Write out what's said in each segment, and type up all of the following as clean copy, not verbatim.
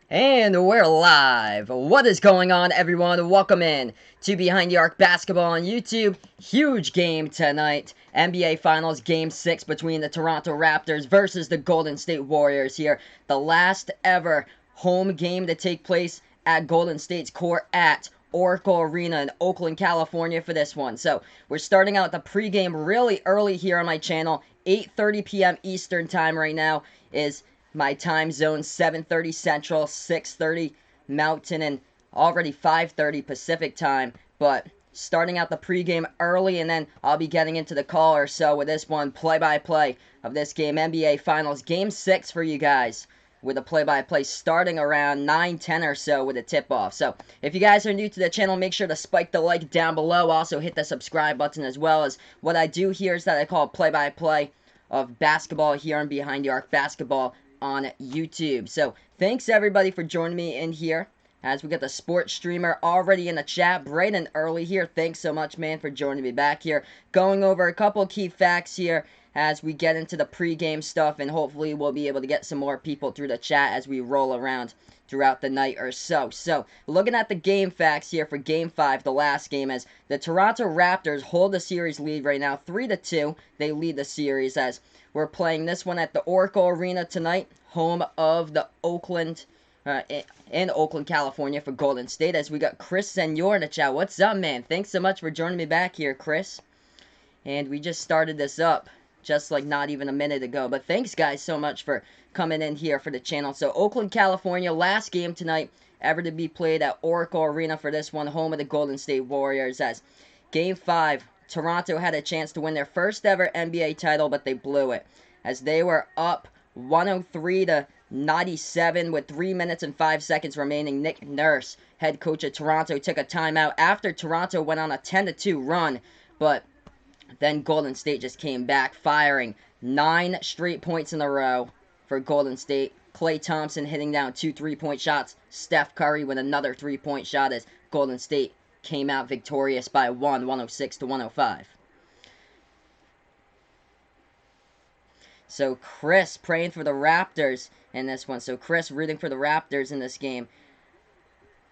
And we're live. What is going on, everyone? Welcome in to Behind the Arc Basketball on YouTube. Huge game tonight. NBA Finals Game 6 between the Toronto Raptors versus the Golden State Warriors here. The last ever home game to take place at Golden State's court at Oracle Arena in Oakland, California for this one. So we're starting out the pregame really early here on my channel. 8:30 p.m. Eastern time right now is my time zone, 7:30 Central, 6:30 Mountain, and already 5:30 Pacific time. But starting out the pregame early, and then I'll be getting into the call or so with this one, play-by-play of this game, NBA Finals Game 6 for you guys, with a play-by-play starting around 9:10 or so with a tip-off. So if you guys are new to the channel, make sure to spike the like down below. Also hit the subscribe button, as well as what I do here is that I call play-by-play of basketball here on Behind the Arc Basketball on YouTube. So thanks everybody for joining me in here as we got the sports streamer already in the chat bright and early here. Thanks so much, man, for joining me back here, going over a couple key facts here as we get into the pregame stuff, and hopefully we'll be able to get some more people through the chat as we roll around throughout the night or so. So, looking at the game facts here for Game 5, the last game, as the Toronto Raptors hold the series lead right now, 3-2. They lead the series as we're playing this one at the Oracle Arena tonight, home of the Oakland, in Oakland, California for Golden State, as we got Chris Senor in the chat. What's up, man? Thanks so much for joining me back here, Chris. And we just started this up just like not even a minute ago. But thanks, guys, so much for coming in here for the channel. So, Oakland, California, last game tonight ever to be played at Oracle Arena for this one, home of the Golden State Warriors, as Game 5, Toronto had a chance to win their first ever NBA title, but they blew it, as they were up 103-97 with 3 minutes and 5 seconds remaining. Nick Nurse, head coach of Toronto, took a timeout after Toronto went on a 10-2 run, but then Golden State just came back, firing 9 straight points in a row for Golden State. Klay Thompson hitting down 2 3-point shots. Steph Curry with another 3-point shot, as Golden State came out victorious by 106-105. So Chris praying for the Raptors in this one. So Chris rooting for the Raptors in this game.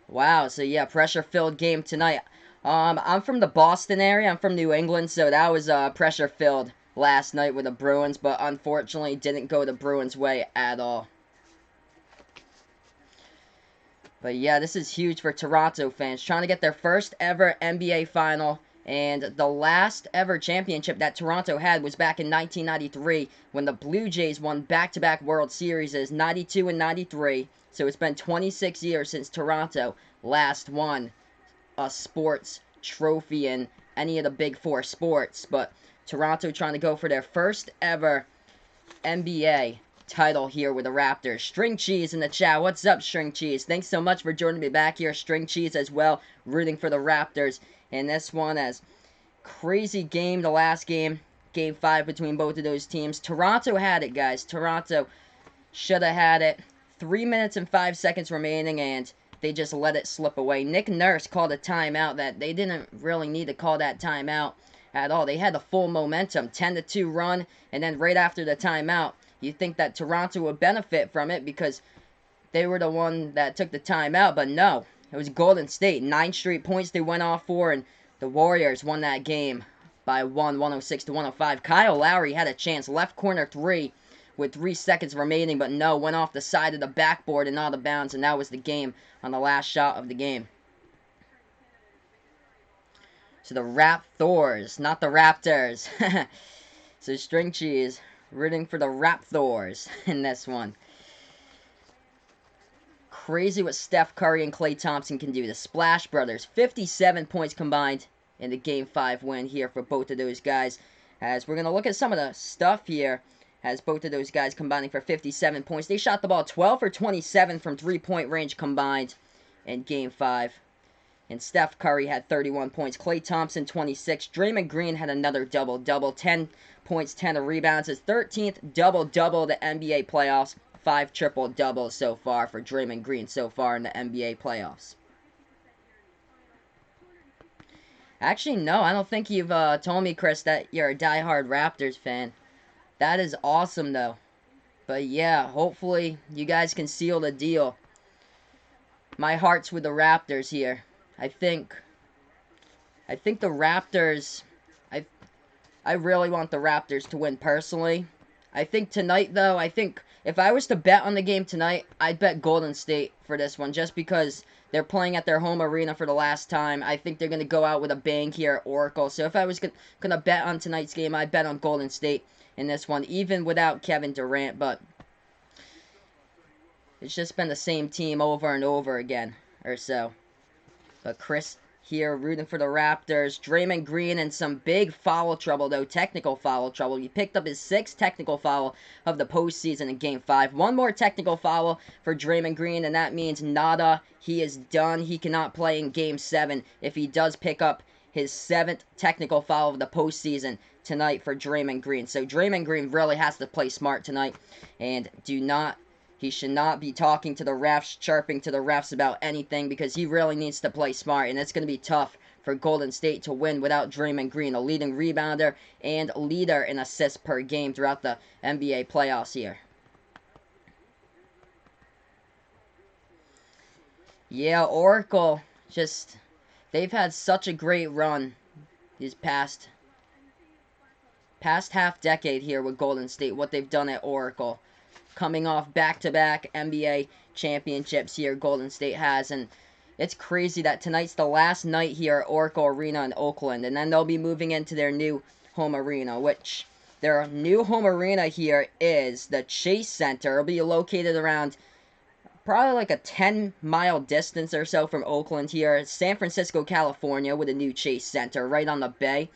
Wow, so yeah, pressure-filled game tonight. I'm from the Boston area. I'm from New England, so that was pressure-filled last night with the Bruins, but unfortunately didn't go the Bruins' way at all. But yeah, this is huge for Toronto fans, trying to get their first ever NBA final, and the last ever championship that Toronto had was back in 1993 when the Blue Jays won back-to-back World Series, 92 and 93. So it's been 26 years since Toronto last won a sports trophy in any of the big four sports. But Toronto trying to go for their first ever NBA title here with the Raptors. String Cheese in the chat. What's up, String Cheese? Thanks so much for joining me back here. String Cheese as well, rooting for the Raptors in this one, as crazy game, the last game, Game 5 between both of those teams. Toronto had it, guys. Toronto should have had it. 3 minutes and 5 seconds remaining, and they just let it slip away. Nick Nurse called a timeout that they didn't really need to call that timeout at all. They had the full momentum, 10-2 run, and then right after the timeout, you'd think that Toronto would benefit from it because they were the one that took the timeout, but no. It was Golden State. 9 straight points they went off for, and the Warriors won that game by 106-105. Kyle Lowry had a chance, left corner 3 with 3 seconds remaining, but no, went off the side of the backboard and out of bounds, and that was the game on the last shot of the game. So the Raptors, not the Raptors. So String Cheese rooting for the Raptors in this one. Crazy what Steph Curry and Klay Thompson can do. The Splash Brothers, 57 points combined in the Game 5 win here for both of those guys. As we're going to look at some of the stuff here, as both of those guys combining for 57 points. They shot the ball 12 for 27 from 3-point range combined in Game 5. And Steph Curry had 31 points. Klay Thompson, 26. Draymond Green had another double-double. 10 points, 10 rebounds. His 13th double-double of the NBA playoffs. 5 triple-doubles so far for Draymond Green so far in the NBA playoffs. Actually, no, I don't think you've told me, Chris, that you're a diehard Raptors fan. That is awesome, though. But yeah, hopefully you guys can seal the deal my heart's with the Raptors here. I think the Raptors, I I really want the Raptors to win personally. I think tonight, though, I think if I was to bet on the game tonight, I'd bet Golden State for this one, just because they're playing at their home arena for the last time. I think they're going to go out with a bang here at Oracle. So if I was going to bet on tonight's game, I'd bet on Golden State in this one, even without Kevin Durant. But it's just been the same team over and over again, or so. But Chris here rooting for the Raptors. Draymond Green in some big foul trouble, though. Technical foul trouble. He picked up his 6th technical foul of the postseason in Game 5. One more technical foul for Draymond Green, and that means nada. He is done. He cannot play in Game 7 if he does pick up his 7th technical foul of the postseason tonight for Draymond Green. So Draymond Green really has to play smart tonight, and he should not be talking to the refs, chirping to the refs about anything, because he really needs to play smart, and it's going to be tough for Golden State to win without Draymond Green, a leading rebounder and leader in assists per game throughout the NBA playoffs here. Yeah, Oracle, they've had such a great run these past half decade here with Golden State, what they've done at Oracle. Coming off back-to-back NBA championships here, Golden State has, and it's crazy that tonight's the last night here at Oracle Arena in Oakland, and then they'll be moving into their new home arena, which their new home arena here is the Chase Center. It'll be located around probably like a 10-mile distance or so from Oakland here, San Francisco, California, with a new Chase Center right on the bay,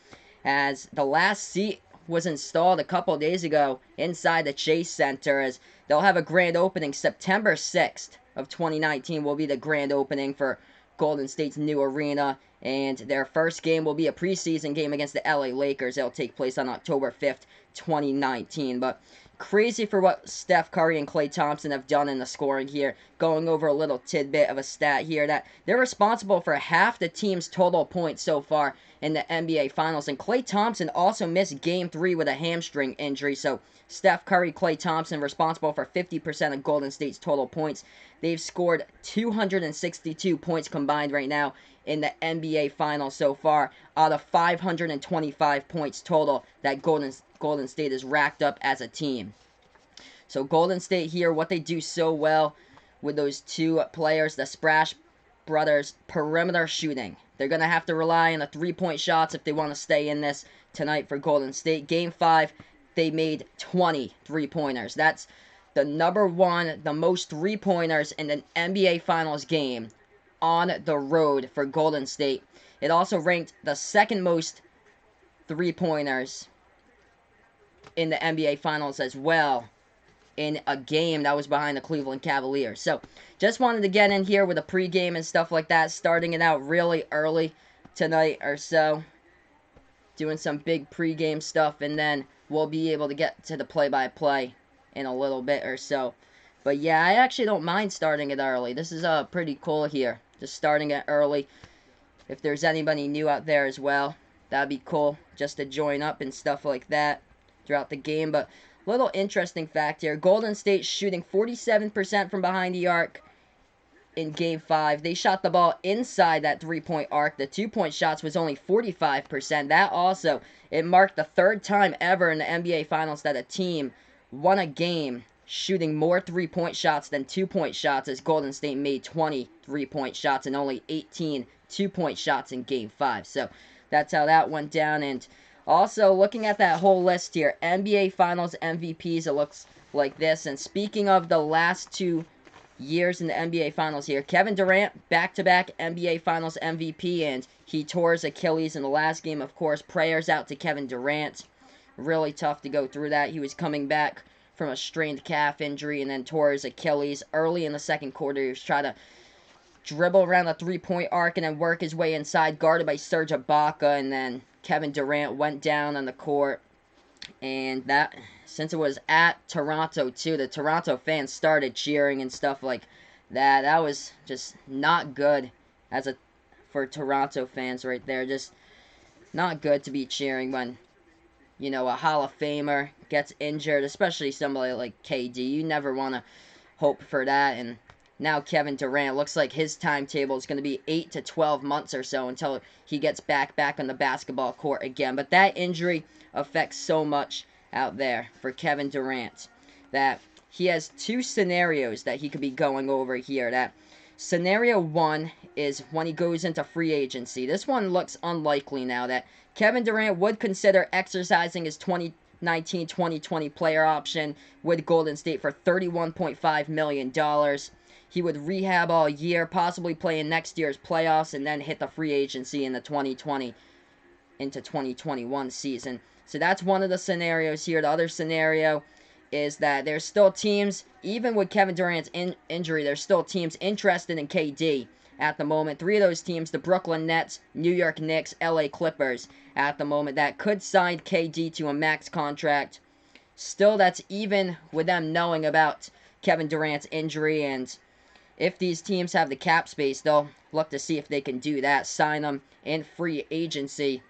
as the last seat was installed a couple days ago inside the Chase Center, as they'll have a grand opening September 6th of 2019 will be the grand opening for Golden State's new arena, and their first game will be a preseason game against the LA Lakers. It'll take place on October 5th, 2019, but crazy for what Steph Curry and Klay Thompson have done in the scoring here. Going over a little tidbit of a stat here, that they're responsible for half the team's total points so far in the NBA Finals. And Klay Thompson also missed Game 3 with a hamstring injury. So Steph Curry, Klay Thompson responsible for 50% of Golden State's total points. They've scored 262 points combined right now in the NBA Finals so far, out of 525 points total that Golden State has racked up as a team. So Golden State here, what they do so well with those two players, the Splash Brothers, perimeter shooting. They're going to have to rely on the three-point shots if they want to stay in this tonight for Golden State. Game 5, they made 20 three-pointers. That's the number one, the most three-pointers in an NBA Finals game on the road for Golden State. It also ranked the second most three-pointers in the NBA Finals as well, in a game that was behind the Cleveland Cavaliers. So, just wanted to get in here with a pregame and stuff like that, starting it out really early tonight or so, doing some big pregame stuff, and then we'll be able to get to the play-by-play in a little bit or so. But yeah, I actually don't mind starting it early. This is pretty cool here, just starting it early. If there's anybody new out there as well, that'd be cool, just to join up and stuff like that throughout the game. But little interesting fact here, Golden State shooting 47% from behind the arc in Game 5. They shot the ball inside that three-point arc. The two-point shots was only 45%. That also, it marked the third time ever in the NBA Finals that a team won a game shooting more three-point shots than two-point shots, as Golden State made 20 three-point shots and only 18 two-point shots in Game 5. So that's how that went down. And also, looking at that whole list here, NBA Finals MVPs, it looks like this. And speaking of the last 2 years in the NBA Finals here, Kevin Durant, back-to-back NBA Finals MVP, and he tore his Achilles in the last game, of course. Prayers out to Kevin Durant. Really tough to go through that. He was coming back from a strained calf injury and then tore his Achilles early in the second quarter. He was trying to dribble around the three-point arc and then work his way inside, guarded by Serge Ibaka, and then Kevin Durant went down on the court. And that, since it was at Toronto too, the Toronto fans started cheering and stuff like that. That was just not good for Toronto fans right there. Just not good to be cheering when, you know, a Hall of Famer gets injured, especially somebody like KD. You never want to hope for that, and now Kevin Durant. Looks like his timetable is going to be 8 to 12 months or so until he gets back on the basketball court again. But that injury affects so much out there for Kevin Durant that he has two scenarios that he could be going over here. That scenario one is when he goes into free agency. This one looks unlikely now, that Kevin Durant would consider exercising his 2019-2020 player option with Golden State for $31.5 million. He would rehab all year, possibly play in next year's playoffs, and then hit the free agency in the 2020 into 2021 season. So that's one of the scenarios here. The other scenario is that there's still teams, even with Kevin Durant's injury, there's still teams interested in KD at the moment. Three of those teams, the Brooklyn Nets, New York Knicks, LA Clippers at the moment, that could sign KD to a max contract. Still, that's even with them knowing about Kevin Durant's injury, and if these teams have the cap space, they'll look to see if they can do that, sign them in free agency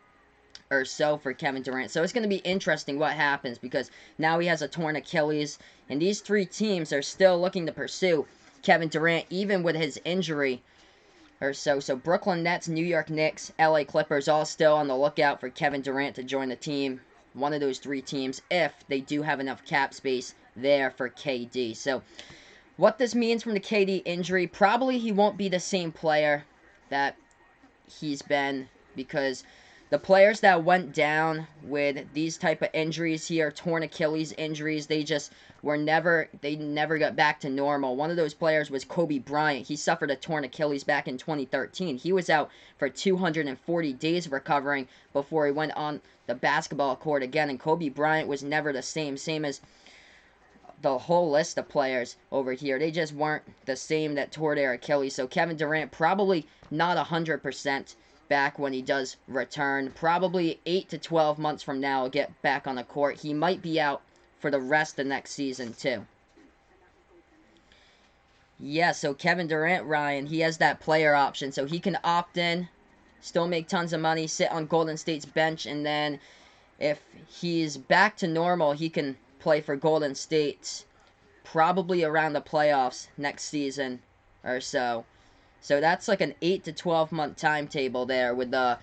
or so for Kevin Durant. So it's going to be interesting what happens, because now he has a torn Achilles, and these three teams are still looking to pursue Kevin Durant even with his injury or so. So Brooklyn Nets, New York Knicks, LA Clippers all still on the lookout for Kevin Durant to join the team. One of those three teams, if they do have enough cap space there for KD. So what this means from the KD injury, probably he won't be the same player that he's been, because the players that went down with these type of injuries here, torn Achilles injuries, they never got back to normal. One of those players was Kobe Bryant. He suffered a torn Achilles back in 2013. He was out for 240 days recovering before he went on the basketball court again, and Kobe Bryant was never the same as the whole list of players over here. They just weren't the same that tore their Achilles. So Kevin Durant probably not 100% back when he does return. Probably 8 to 12 months from now he'll get back on the court. He might be out for the rest of next season too. Yeah, so Kevin Durant, Ryan, he has that player option, so he can opt in, still make tons of money, sit on Golden State's bench, and then if he's back to normal, he can play for Golden State probably around the playoffs next season or so. So that's like an 8 to 12 month timetable there with the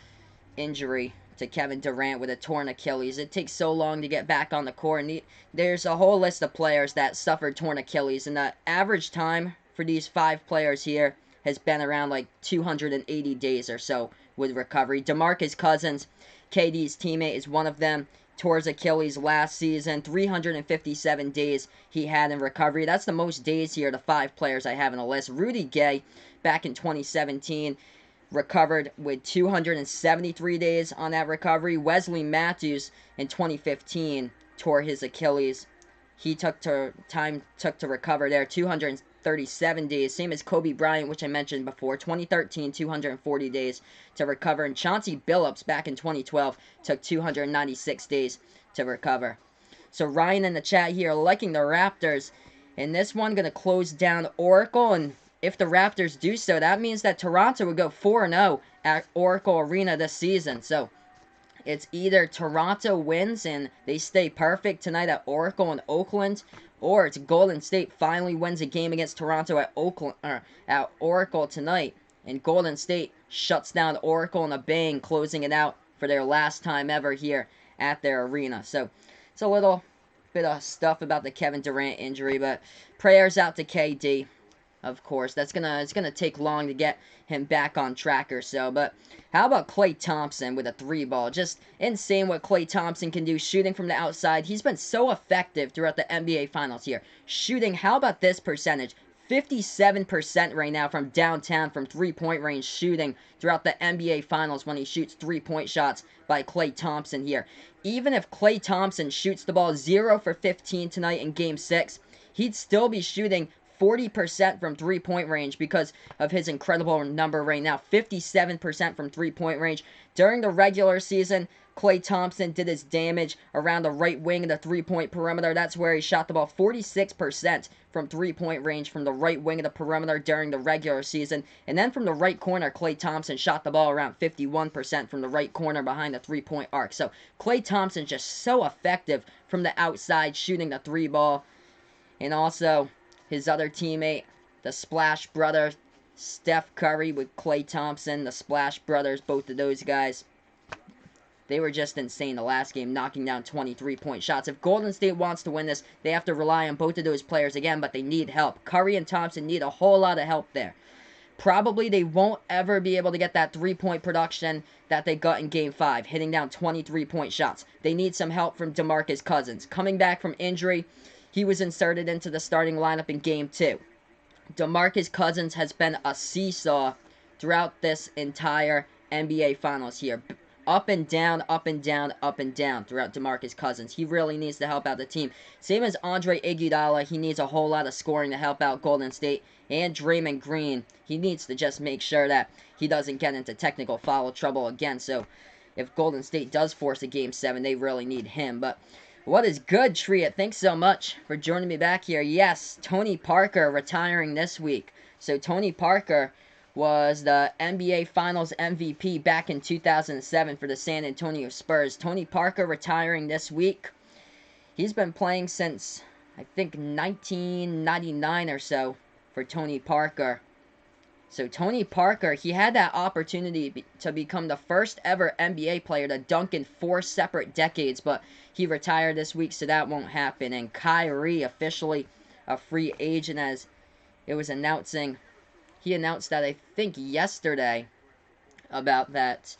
injury to Kevin Durant with a torn Achilles. It takes so long to get back on the court, and there's a whole list of players that suffered torn Achilles, and the average time for these 5 players here has been around like 280 days or so with recovery. DeMarcus Cousins, KD's teammate, is one of them. Tore his Achilles last season. 357 days he had in recovery. That's the most days here, the 5 players I have on the list. Rudy Gay, back in 2017, recovered with 273 days on that recovery. Wesley Matthews in 2015 tore his Achilles. He took to recover there, 237 days, same as Kobe Bryant, which I mentioned before, 2013, 240 days to recover, and Chauncey Billups back in 2012 took 296 days to recover. So Ryan in the chat here liking the Raptors, and this one going to close down Oracle, and if the Raptors do so, that means that Toronto would go 4-0 at Oracle Arena this season. So it's either Toronto wins and they stay perfect tonight at Oracle in Oakland, or it's Golden State finally wins a game against Toronto at at Oracle tonight, and Golden State shuts down Oracle in a bang, closing it out for their last time ever here at their arena. So it's a little bit of stuff about the Kevin Durant injury, but prayers out to KD. Of course, it's gonna take long to get him back on track or so. But how about Klay Thompson with a 3-ball? Just insane what Klay Thompson can do shooting from the outside. He's been so effective throughout the NBA Finals here. Shooting, how about this percentage? 57% right now from downtown, from 3-point range shooting throughout the NBA Finals when he shoots 3-point shots by Klay Thompson here. Even if Klay Thompson shoots the ball 0 for 15 tonight in Game 6, he'd still be shooting 40% from 3-point range because of his incredible number right now. 57% from 3-point range. During the regular season, Klay Thompson did his damage around the right wing of the 3-point perimeter. That's where he shot the ball 46% from 3-point range from the right wing of the perimeter during the regular season. And then from the right corner, Klay Thompson shot the ball around 51% from the right corner behind the 3-point arc. So Klay Thompson just so effective from the outside shooting the 3-ball. And also his other teammate, the Splash Brothers, Steph Curry with Klay Thompson, the Splash Brothers, both of those guys. They were just insane the last game, knocking down 23-point shots. If Golden State wants to win this, they have to rely on both of those players again, but they need help. Curry and Thompson need a whole lot of help there. Probably they won't ever be able to get that three-point production that they got in Game 5, hitting down 23-point shots. They need some help from DeMarcus Cousins. Coming back from injury, he was inserted into the starting lineup in Game 2. DeMarcus Cousins has been a seesaw throughout this entire NBA Finals here. Up and down, up and down, up and down throughout DeMarcus Cousins. He really needs to help out the team. Same as Andre Iguodala, he needs a whole lot of scoring to help out Golden State. And Draymond Green, he needs to just make sure that he doesn't get into technical foul trouble again. So if Golden State does force a Game 7, they really need him. But what is good, Triet? Thanks so much for joining me back here. Yes, Tony Parker retiring this week. So Tony Parker was the NBA Finals MVP back in 2007 for the San Antonio Spurs. Tony Parker retiring this week. He's been playing since, I think, 1999 or so for Tony Parker. So Tony Parker, he had that opportunity to become the first ever NBA player to dunk in 4 separate decades, but he retired this week, so that won't happen. And Kyrie, officially a free agent, as it was announcing. He announced that, I think, yesterday about that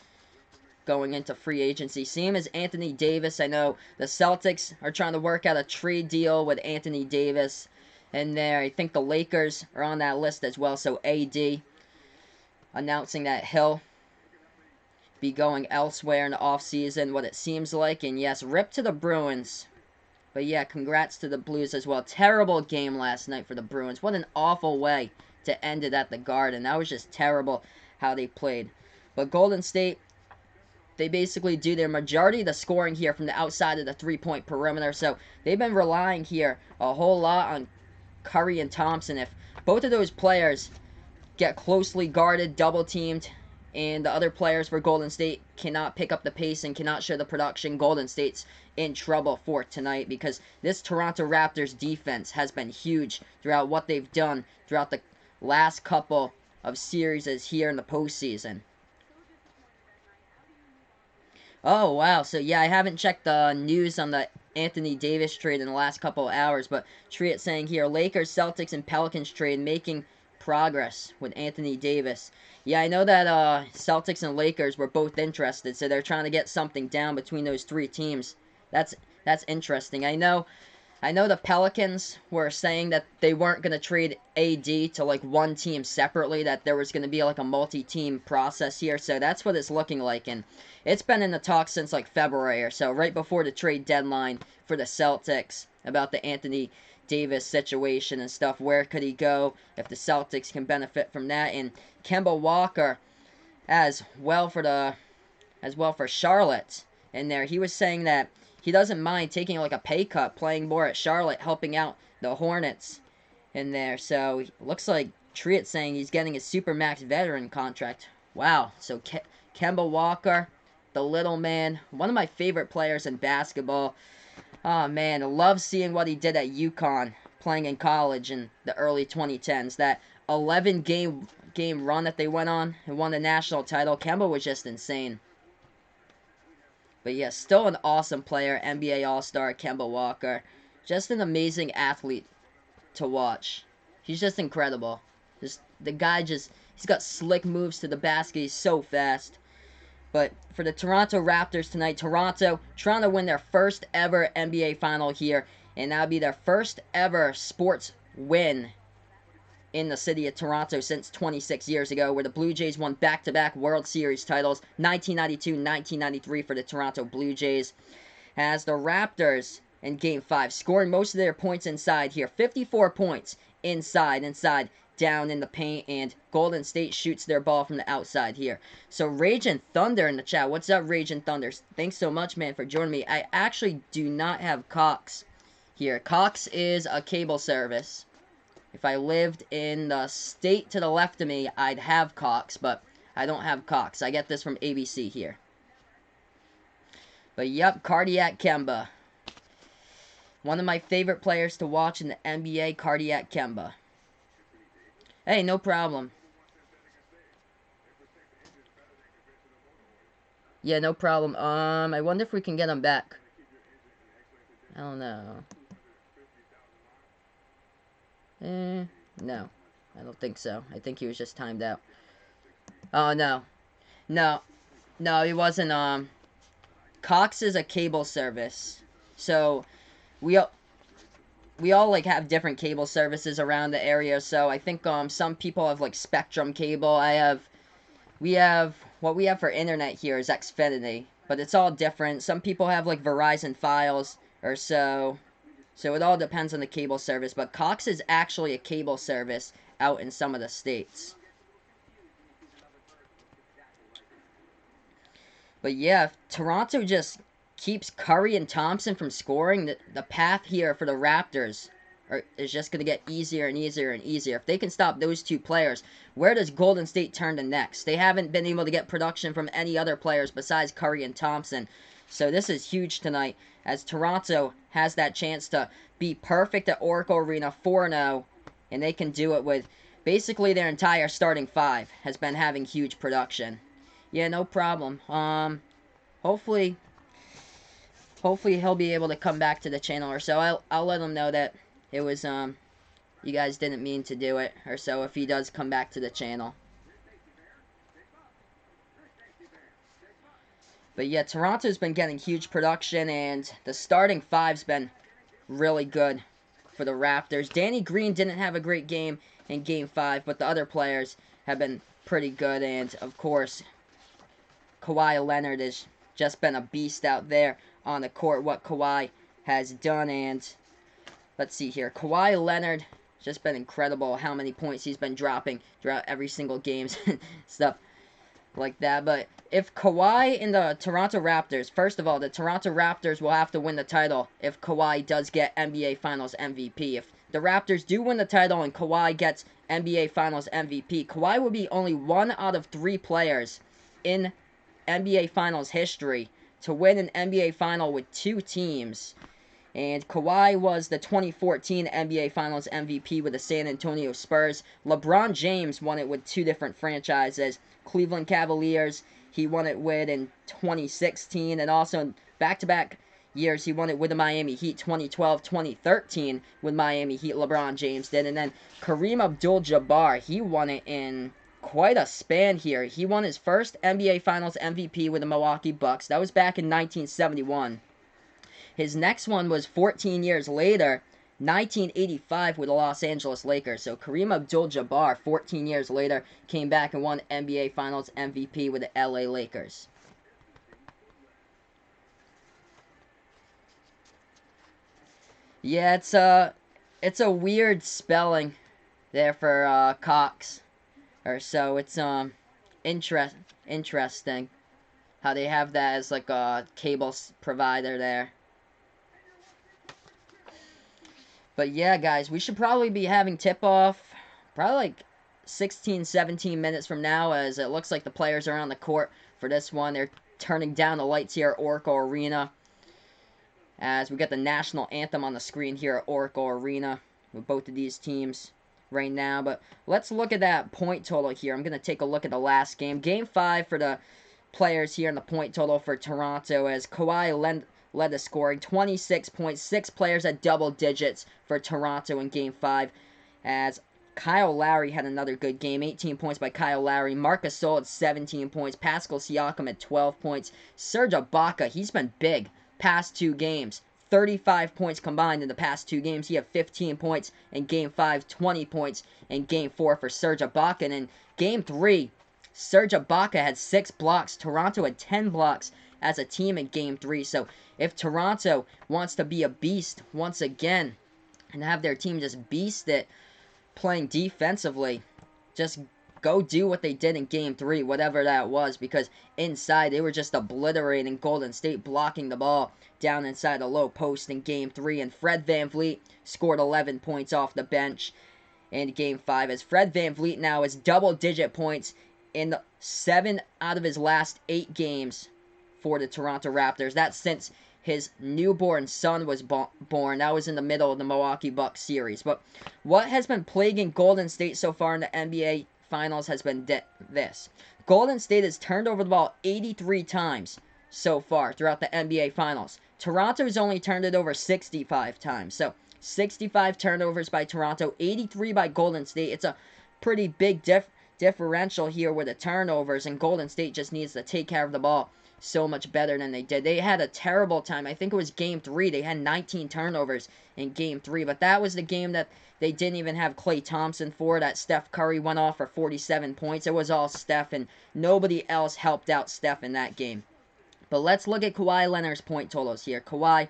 going into free agency. Same as Anthony Davis. I know the Celtics are trying to work out a trade deal with Anthony Davis. And there, I think the Lakers are on that list as well. So AD announcing that he'll be going elsewhere in the offseason, what it seems like. And yes, rip to the Bruins. But yeah, congrats to the Blues as well. Terrible game last night for the Bruins. What an awful way to end it at the Garden. That was just terrible how they played. But Golden State, they basically do their majority of the scoring here from the outside of the three-point perimeter. So they've been relying here a whole lot on Curry and Thompson. If both of those players get closely guarded, double-teamed, and the other players for Golden State cannot pick up the pace and cannot show the production, Golden State's in trouble for tonight, because this Toronto Raptors defense has been huge throughout what they've done throughout the last couple of series here in the postseason. Oh, wow. So, yeah, I haven't checked the news on the Anthony Davis trade in the last couple of hours, but Triet saying here, Lakers, Celtics, and Pelicans trade making progress with Anthony Davis. Yeah, I know that Celtics and Lakers were both interested, so they're trying to get something down between those three teams. That's interesting. I know the Pelicans were saying that they weren't going to trade AD to, like, one team separately, that there was going to be, like, a multi-team process here, so that's what it's looking like, and it's been in the talks since, like, February or so, right before the trade deadline for the Celtics, about the Anthony Davis situation and stuff. Where could he go if the Celtics can benefit from that? And Kemba Walker as well for Charlotte in there. He was saying that he doesn't mind taking like a pay cut, playing more at Charlotte, helping out the Hornets in there. So looks like Triet saying he's getting a Supermax veteran contract. Wow. So Kemba Walker, the little man, one of my favorite players in basketball. Oh man, I love seeing what he did at UConn, playing in college in the early 2010s. That 11 game run that they went on and won the national title. Kemba was just insane. But yeah, still an awesome player, NBA All-Star Kemba Walker. Just an amazing athlete to watch. He's just incredible. The guy he's got slick moves to the basket. He's so fast. But for the Toronto Raptors tonight, Toronto trying to win their first ever NBA final here. And that'll be their first ever sports win in the city of Toronto since 26 years ago, where the Blue Jays won back-to-back World Series titles, 1992-1993 for the Toronto Blue Jays. As the Raptors in Game 5 scoring most of their points inside here, 54 points inside, down in the paint, and Golden State shoots their ball from the outside here. So Raging Thunder in the chat. What's up, Raging Thunder? Thanks so much, man, for joining me. I actually do not have Cox here. Cox is a cable service. If I lived in the state to the left of me, I'd have Cox, but I don't have Cox. I get this from ABC here. But yep, Cardiac Kemba. One of my favorite players to watch in the NBA, Cardiac Kemba. Hey, no problem. Yeah, no problem. I wonder if we can get him back. I don't know. No. I don't think so. I think he was just timed out. Oh, no. No. No, he wasn't, Cox is a cable service. So, we all, we all, like, have different cable services around the area. So, I think, some people have, like, Spectrum cable. What we have for internet here is Xfinity. But it's all different. Some people have, like, Verizon Files or so. So it all depends on the cable service, but Cox is actually a cable service out in some of the states. But yeah, if Toronto just keeps Curry and Thompson from scoring, the path here for the Raptors is just going to get easier and easier and easier. If they can stop those two players, where does Golden State turn to next? They haven't been able to get production from any other players besides Curry and Thompson. So this is huge tonight, as Toronto has that chance to be perfect at Oracle Arena 4-0, and they can do it with basically their entire starting five has been having huge production. Yeah, no problem. Hopefully, hopefully he'll be able to come back to the channel or so. I'll let him know that it was, you guys didn't mean to do it or so if he does come back to the channel. But yeah, Toronto's been getting huge production, and the starting five's been really good for the Raptors. Danny Green didn't have a great game in Game 5, but the other players have been pretty good, and of course, Kawhi Leonard has just been a beast out there on the court, what Kawhi has done, and let's see here. Kawhi Leonard just been incredible how many points he's been dropping throughout every single games stuff like that. But if Kawhi and the Toronto Raptors, first of all, the Toronto Raptors will have to win the title if Kawhi does get NBA Finals MVP. If the Raptors do win the title and Kawhi gets NBA Finals MVP, Kawhi will be only one out of 3 players in NBA Finals history to win an NBA Final with 2 teams. And Kawhi was the 2014 NBA Finals MVP with the San Antonio Spurs. LeBron James won it with 2 different franchises. Cleveland Cavaliers, he won it with in 2016. And also back-to-back years, he won it with the Miami Heat 2012, 2013 with Miami Heat. LeBron James did. And then Kareem Abdul-Jabbar, he won it in quite a span here. He won his first NBA Finals MVP with the Milwaukee Bucks. That was back in 1971. His next one was 14 years later, 1985 with the Los Angeles Lakers. So Kareem Abdul-Jabbar, 14 years later, came back and won NBA Finals MVP with the LA Lakers. Yeah, it's a weird spelling there for Cox, or so. It's interesting how they have that as like a cable provider there. But yeah, guys, we should probably be having tip-off probably like 16, 17 minutes from now, as it looks like the players are on the court for this one. They're turning down the lights here at Oracle Arena, as we got the national anthem on the screen here at Oracle Arena with both of these teams right now. But let's look at that point total here. I'm going to take a look at the last game. Game 5 for the players here in the point total for Toronto, as Kawhi led the scoring. 26.6 players at double digits for Toronto in Game 5, as Kyle Lowry had another good game. 18 points by Kyle Lowry. Marc Gasol at 17 points. Pascal Siakam at 12 points. Serge Ibaka, he's been big past 2 games. 35 points combined in the past 2 games. He had 15 points in Game 5, 20 points in Game 4 for Serge Ibaka. And in Game 3, Serge Ibaka had 6 blocks. Toronto had 10 blocks as a team in Game 3. So if Toronto wants to be a beast once again and have their team just beast it playing defensively, just go do what they did in Game 3, whatever that was, because inside they were just obliterating Golden State, blocking the ball down inside the low post in Game 3. And Fred VanVleet scored 11 points off the bench in Game 5, as Fred VanVleet now has double-digit points in 7 out of his last 8 games for the Toronto Raptors. That's since his newborn son was born. That was in the middle of the Milwaukee Bucks series. But what has been plaguing Golden State so far in the NBA Finals has been this. Golden State has turned over the ball 83 times so far throughout the NBA Finals. Toronto's only turned it over 65 times. So 65 turnovers by Toronto, 83 by Golden State. It's a pretty big differential here with the turnovers, and Golden State just needs to take care of the ball so much better than they did. They had a terrible time. I think it was Game 3. They had 19 turnovers in Game 3, but that was the game that they didn't even have Klay Thompson for, that Steph Curry went off for 47 points. It was all Steph, and nobody else helped out Steph in that game. But let's look at Kawhi Leonard's point totals here. Kawhi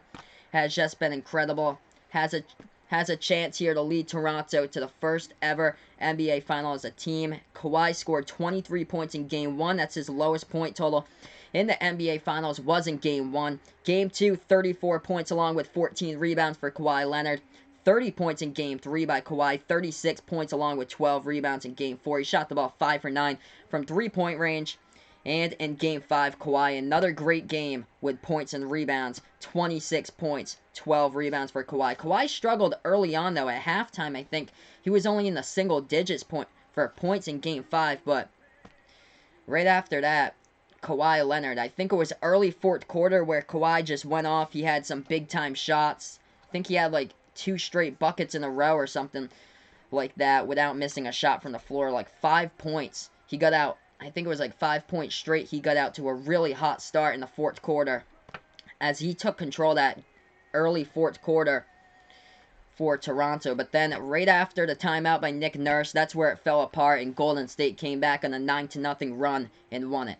has just been incredible. Has a chance here to lead Toronto to the first ever NBA final as a team. Kawhi scored 23 points in Game 1. That's his lowest point total in the NBA Finals, was in Game 1. Game 2, 34 points along with 14 rebounds for Kawhi Leonard. 30 points in Game 3 by Kawhi. 36 points along with 12 rebounds in Game 4. He shot the ball 5 for 9 from three-point range. And in Game 5, Kawhi, another great game with points and rebounds. 26 points, 12 rebounds for Kawhi. Kawhi struggled early on, though. At halftime, I think he was only in the single digits for points in Game 5. But right after that, Kawhi Leonard, I think it was early fourth quarter where Kawhi just went off. He had some big-time shots. I think he had like 2 straight buckets in a row or something like that without missing a shot from the floor. Like 5 points. He got out. I think it was like 5 points straight. He got out to a really hot start in the fourth quarter as he took control of that early fourth quarter for Toronto. But then right after the timeout by Nick Nurse, that's where it fell apart, and Golden State came back on a 9-0 run and won it.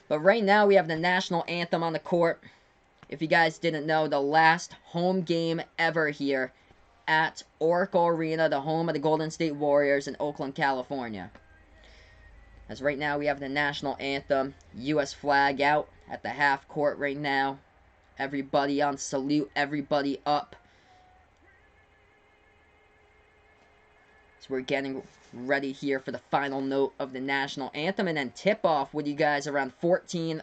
But right now we have the national anthem on the court. If you guys didn't know, the last home game ever here at Oracle Arena, the home of the Golden State Warriors in Oakland, California. As right now we have the national anthem, U.S. flag out at the half court right now. Everybody on salute, everybody up. So we're getting ready here for the final note of the national anthem, and then tip off with you guys around 13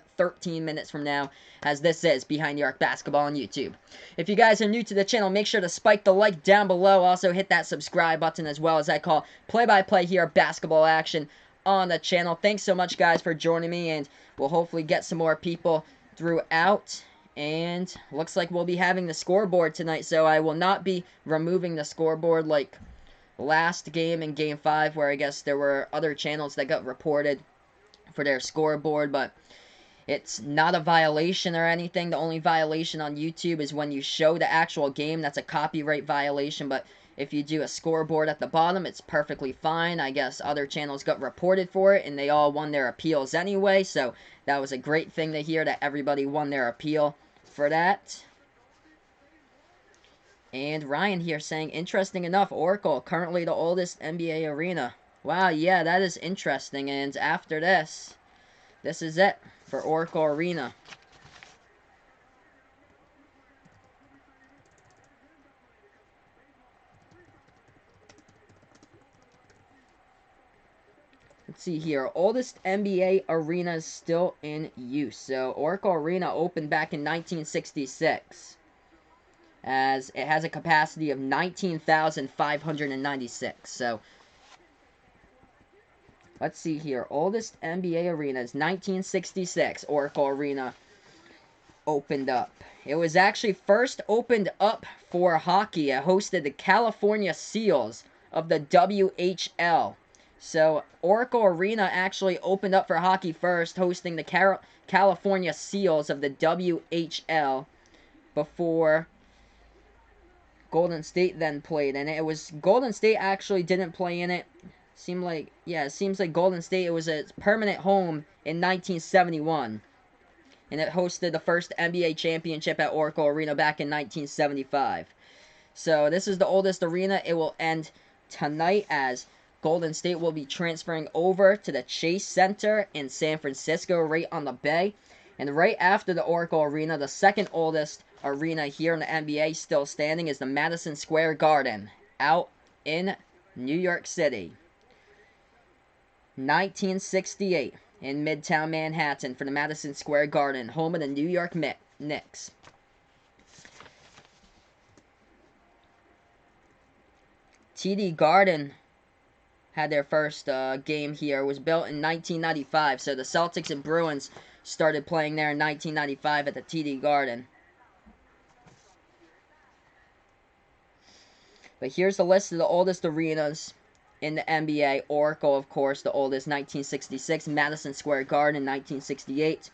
minutes from now, as this is Behind the Arc Basketball on YouTube. If you guys are new to the channel, make sure to spike the like down below. Also hit that subscribe button, as well as I call play-by-play here, basketball action on the channel. Thanks so much, guys, for joining me, and we'll hopefully get some more people throughout. And looks like we'll be having the scoreboard tonight, so I will not be removing the scoreboard like last game in Game 5, where I guess there were other channels that got reported for their scoreboard, but it's not a violation or anything. The only violation on YouTube is when you show the actual game. That's a copyright violation, but if you do a scoreboard at the bottom, it's perfectly fine. I guess other channels got reported for it, and they all won their appeals anyway, so that was a great thing to hear, that everybody won their appeal for that. And Ryan here saying, interesting enough, Oracle, currently the oldest NBA arena. Wow, yeah, that is interesting, and after this is it for Oracle Arena. Let's see here. Oldest NBA arena is still in use. So, Oracle Arena opened back in 1966. As it has a capacity of 19,596. So, let's see here. Oldest NBA arena is 1966. Oracle Arena opened up. It was actually first opened up for hockey. It hosted the California Seals of the WHL. So, Oracle Arena actually opened up for hockey first, hosting the California Seals of the WHL before Golden State then played in it. It was Golden State actually didn't play in it. It seems like Golden State, it was a permanent home in 1971. And it hosted the first NBA championship at Oracle Arena back in 1975. So, this is the oldest arena. It will end tonight as Golden State will be transferring over to the Chase Center in San Francisco, right on the bay. And right after the Oracle Arena, the second oldest arena here in the NBA still standing is the Madison Square Garden out in New York City. 1968 in Midtown Manhattan for the Madison Square Garden, home of the New York Knicks. TD Garden had their first game here. It was built in 1995, so the Celtics and Bruins started playing there in 1995 at the TD Garden. But here's the list of the oldest arenas in the NBA. Oracle, of course, the oldest, 1966. Madison Square Garden, 1968.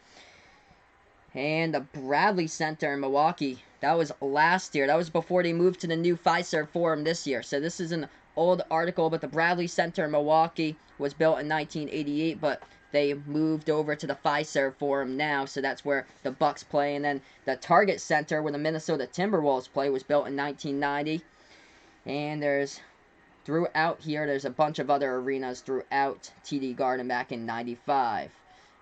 And the Bradley Center in Milwaukee. That was last year. That was before they moved to the new Fiserv Forum this year. So this is an old article, but the Bradley Center in Milwaukee was built in 1988, but they moved over to the Fiserv Forum now, so that's where the Bucks play. And then the Target Center, where the Minnesota Timberwolves play, was built in 1990. And throughout here, there's a bunch of other arenas throughout TD Garden back in 95.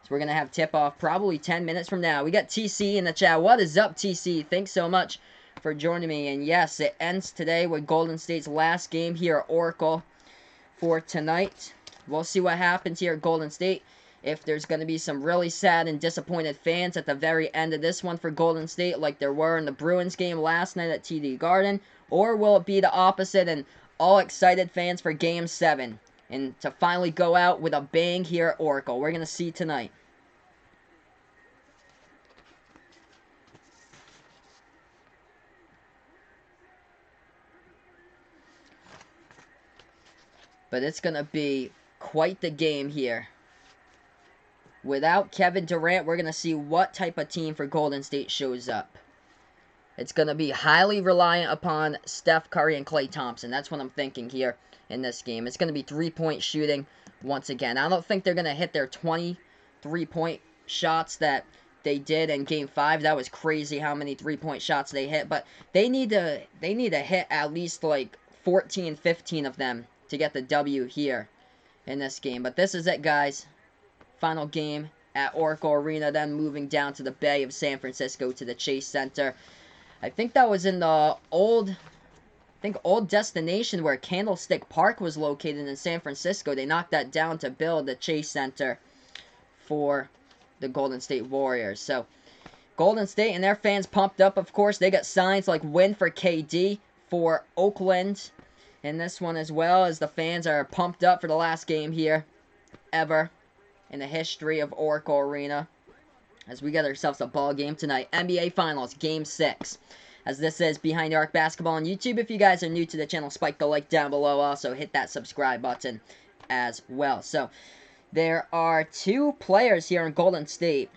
So we're going to have tip-off probably 10 minutes from now. We got TC in the chat. What is up, TC? Thanks so much for joining me. And yes, it ends today with Golden State's last game here at Oracle for tonight. We'll see what happens here at Golden State. If there's going to be some really sad and disappointed fans at the very end of this one for Golden State, like there were in the Bruins game last night at TD Garden, or will it be the opposite and all excited fans for Game 7 and to finally go out with a bang here at Oracle? We're going to see tonight. But it's going to be quite the game here. Without Kevin Durant, we're going to see what type of team for Golden State shows up. It's going to be highly reliant upon Steph Curry and Klay Thompson. That's what I'm thinking here in this game. It's going to be three-point shooting once again. I don't think they're going to hit their 20 three-point shots that they did in Game 5. That was crazy how many three-point shots they hit. But they need to hit at least like 14, 15 of them to get the W here in this game. But this is it, guys. Final game at Oracle Arena, then moving down to the Bay of San Francisco to the Chase Center. I think that was in the old destination where Candlestick Park was located in San Francisco. They knocked that down to build the Chase Center for the Golden State Warriors. So, Golden State and their fans pumped up, of course. They got signs like win for KD for Oakland in this one, as well as the fans are pumped up for the last game here ever in the history of Oracle Arena, as we get ourselves a ball game tonight. NBA Finals, Game 6. As this is Behind the Arc Basketball on YouTube. If you guys are new to the channel, spike the like down below. Also, hit that subscribe button as well. So, there are two players here in Golden State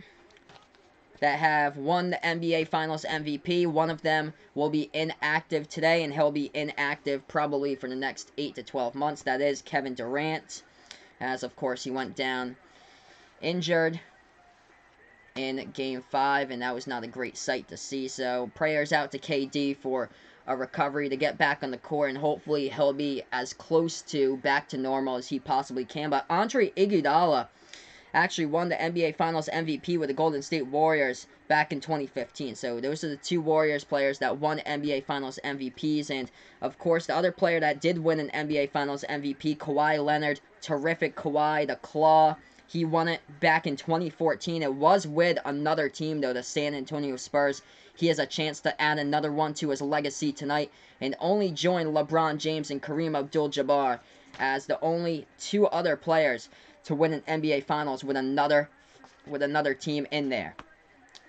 that have won the NBA Finals MVP. One of them will be inactive today, and he'll be inactive probably for the next 8 to 12 months. That is Kevin Durant, as, of course, he went down injured in Game 5, and that was not a great sight to see. So, prayers out to KD for a recovery to get back on the court, and hopefully he'll be as close to back to normal as he possibly can. But Andre Iguodala actually won the NBA Finals MVP with the Golden State Warriors back in 2015. So, those are the two Warriors players that won NBA Finals MVPs. And, of course, the other player that did win an NBA Finals MVP, Kawhi Leonard. Terrific Kawhi, the Claw. He won it back in 2014. It was with another team, though, the San Antonio Spurs. He has a chance to add another one to his legacy tonight and only join LeBron James and Kareem Abdul-Jabbar as the only two other players to win an NBA Finals with another team in there.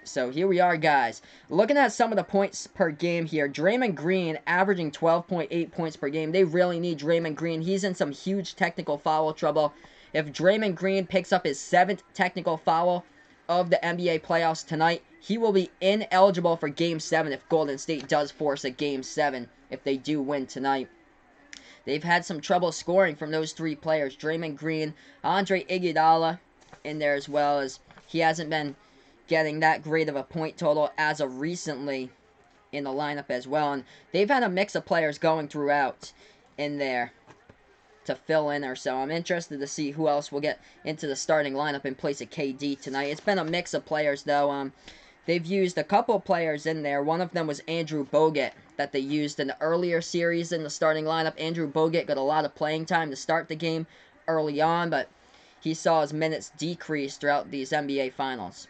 So here we are, guys. Looking at some of the points per game here. Draymond Green averaging 12.8 points per game. They really need Draymond Green. He's in some huge technical foul trouble. If Draymond Green picks up his 7th technical foul of the NBA playoffs tonight, he will be ineligible for Game 7 if Golden State does force a Game 7 if they do win tonight. They've had some trouble scoring from those three players. Draymond Green, Andre Iguodala in there as well, as he hasn't been getting that great of a point total as of recently in the lineup as well. And they've had a mix of players going throughout in there to fill in or so. I'm interested to see who else will get into the starting lineup in place of KD tonight. It's been a mix of players, though. They've used a couple players in there. One of them was Andrew Bogut that they used in the earlier series in the starting lineup. Andrew Bogut got a lot of playing time to start the game early on, but he saw his minutes decrease throughout these NBA Finals.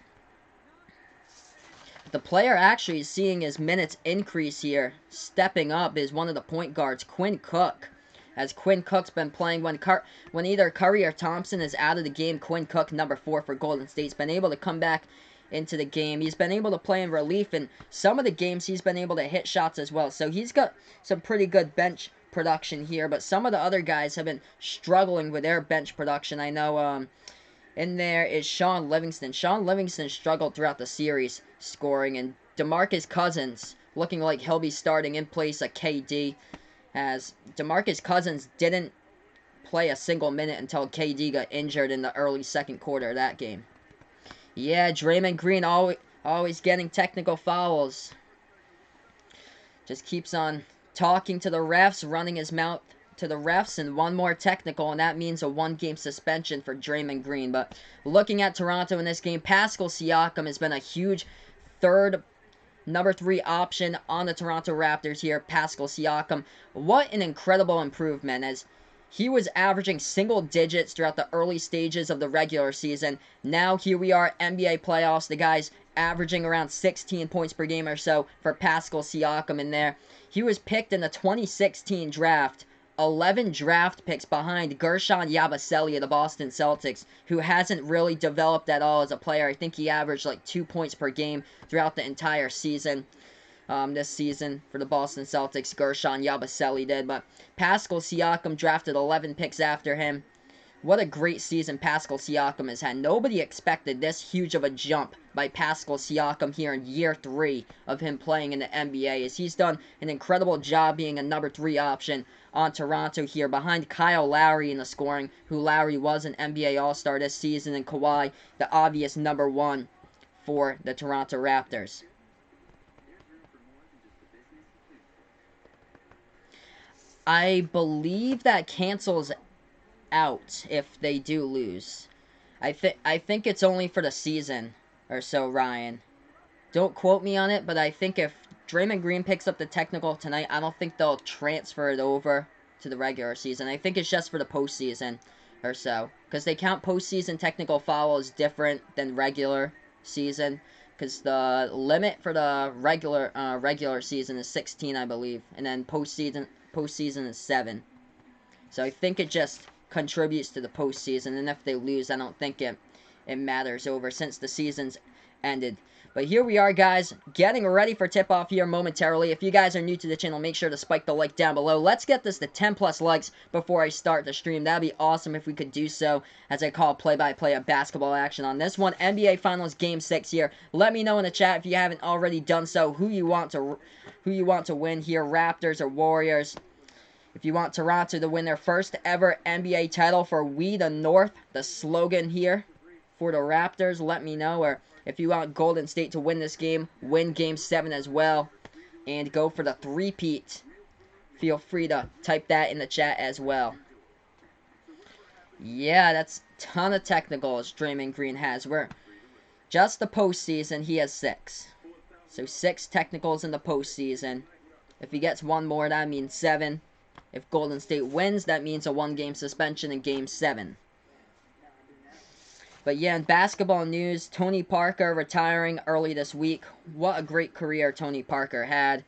The player actually is seeing his minutes increase here, stepping up, is one of the point guards, Quinn Cook. as Quinn Cook's been playing when either Curry or Thompson is out of the game. Quinn Cook, number 4 for Golden State's been able to come back into the game. He's been able to play in relief, and some of the games he's been able to hit shots as well. So he's got some pretty good bench production here, but some of the other guys have been struggling with their bench production. I know in there is Sean Livingston. Sean Livingston struggled throughout the series scoring, and DeMarcus Cousins looking like he'll be starting in place of KD, as DeMarcus Cousins didn't play a single minute until KD got injured in the early second quarter of that game. Yeah, Draymond Green always getting technical fouls. Just keeps on talking to the refs, running his mouth to the refs, and one more technical, and that means a one-game suspension for Draymond Green. But looking at Toronto in this game, Pascal Siakam has been a huge number 3 option on the Toronto Raptors here. Pascal Siakam, what an incredible improvement, as he was averaging single digits throughout the early stages of the regular season. Now here we are, NBA playoffs. The guy's averaging around 16 points per game or so for Pascal Siakam in there. He was picked in the 2016 draft, 11 draft picks behind Gershon Yabusele of the Boston Celtics, who hasn't really developed at all as a player. I think he averaged like 2 points per game throughout the entire season. This season for the Boston Celtics, Gershon Yabusele did, but Pascal Siakam drafted 11 picks after him. What a great season Pascal Siakam has had. Nobody expected this huge of a jump by Pascal Siakam here in year 3 of him playing in the NBA, as he's done an incredible job being a number 3 option on Toronto here, behind Kyle Lowry in the scoring, who Lowry was an NBA All-Star this season, and Kawhi, the obvious number 1 for the Toronto Raptors. I believe that cancels out if they do lose. I think it's only for the season or so, Ryan. Don't quote me on it, but I think if Draymond Green picks up the technical tonight, I don't think they'll transfer it over to the regular season. I think it's just for the postseason or so, because they count postseason technical foul as different than regular season, because the limit for the regular season is 16, I believe, and then postseason is 7. So I think it just contributes to the postseason, and if they lose, I don't think it matters over since the season's ended. But here we are, guys, getting ready for tip-off here momentarily. If you guys are new to the channel, make sure to spike the like down below. Let's get this to 10+ likes before I start the stream. That'd be awesome if we could do so, as I call play-by-play of basketball action on this one. NBA Finals Game 6 here. Let me know in the chat if you haven't already done so, who you want to win here, Raptors or Warriors. If you want Toronto to win their first ever NBA title for We the North, the slogan here for the Raptors, let me know. Or if you want Golden State to win this game, win Game 7 as well, and go for the three-peat, feel free to type that in the chat as well. Yeah, that's a ton of technicals Draymond Green has. We're just the postseason, he has 6. So 6 technicals in the postseason. If he gets one more, that means 7. If Golden State wins, that means a 1-game suspension in Game 7. But yeah, in basketball news, Tony Parker retiring early this week. What a great career Tony Parker had.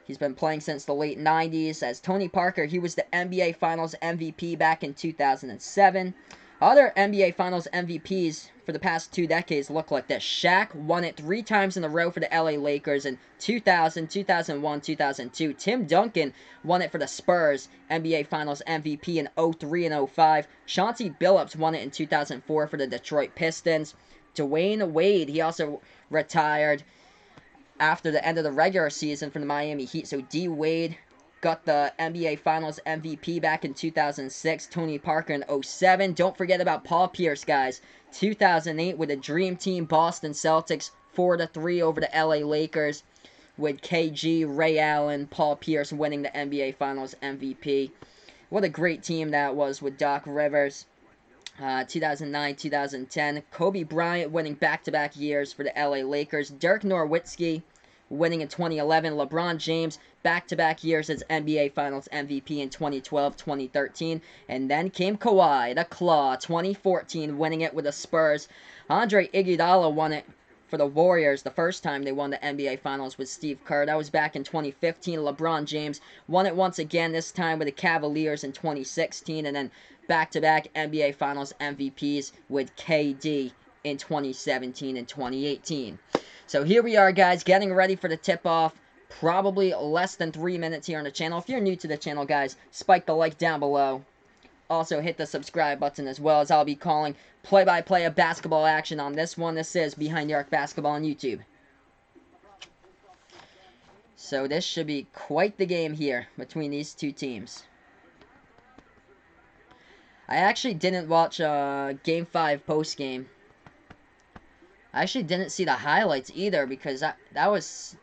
He's been playing since the late 90s. As Tony Parker, he was the NBA Finals MVP back in 2007. Other NBA Finals MVPs for the past 2 decades look like this. Shaq won it 3 times in a row for the LA Lakers in 2000, 2001, 2002. Tim Duncan won it for the Spurs, NBA Finals MVP in 03 and 05. Chauncey Billups won it in 2004 for the Detroit Pistons. Dwayne Wade, he also retired after the end of the regular season for the Miami Heat. So D. Wade got the NBA Finals MVP back in 2006. Tony Parker in 07. Don't forget about Paul Pierce, guys. 2008 with the Dream Team Boston Celtics, 4-3 over the LA Lakers, with KG, Ray Allen, Paul Pierce winning the NBA Finals MVP. What a great team that was with Doc Rivers. 2009, 2010. Kobe Bryant winning back-to-back years for the LA Lakers. Dirk Nowitzki winning in 2011. LeBron James back-to-back years as NBA Finals MVP in 2012, 2013. And then came Kawhi, the Claw, 2014, winning it with the Spurs. Andre Iguodala won it for the Warriors, the first time they won the NBA Finals with Steve Kerr. That was back in 2015. LeBron James won it once again, this time with the Cavaliers in 2016. And then back-to-back NBA Finals MVPs with KD in 2017 and 2018. So here we are, guys, getting ready for the tip-off. Probably less than 3 minutes here on the channel. If you're new to the channel, guys, spike the like down below. Also, hit the subscribe button as well, as I'll be calling play-by-play of basketball action on this one. This is Behind the Arc Basketball on YouTube. So this should be quite the game here between these two teams. I actually didn't watch Game 5 post-game. I actually didn't see the highlights either, because that was...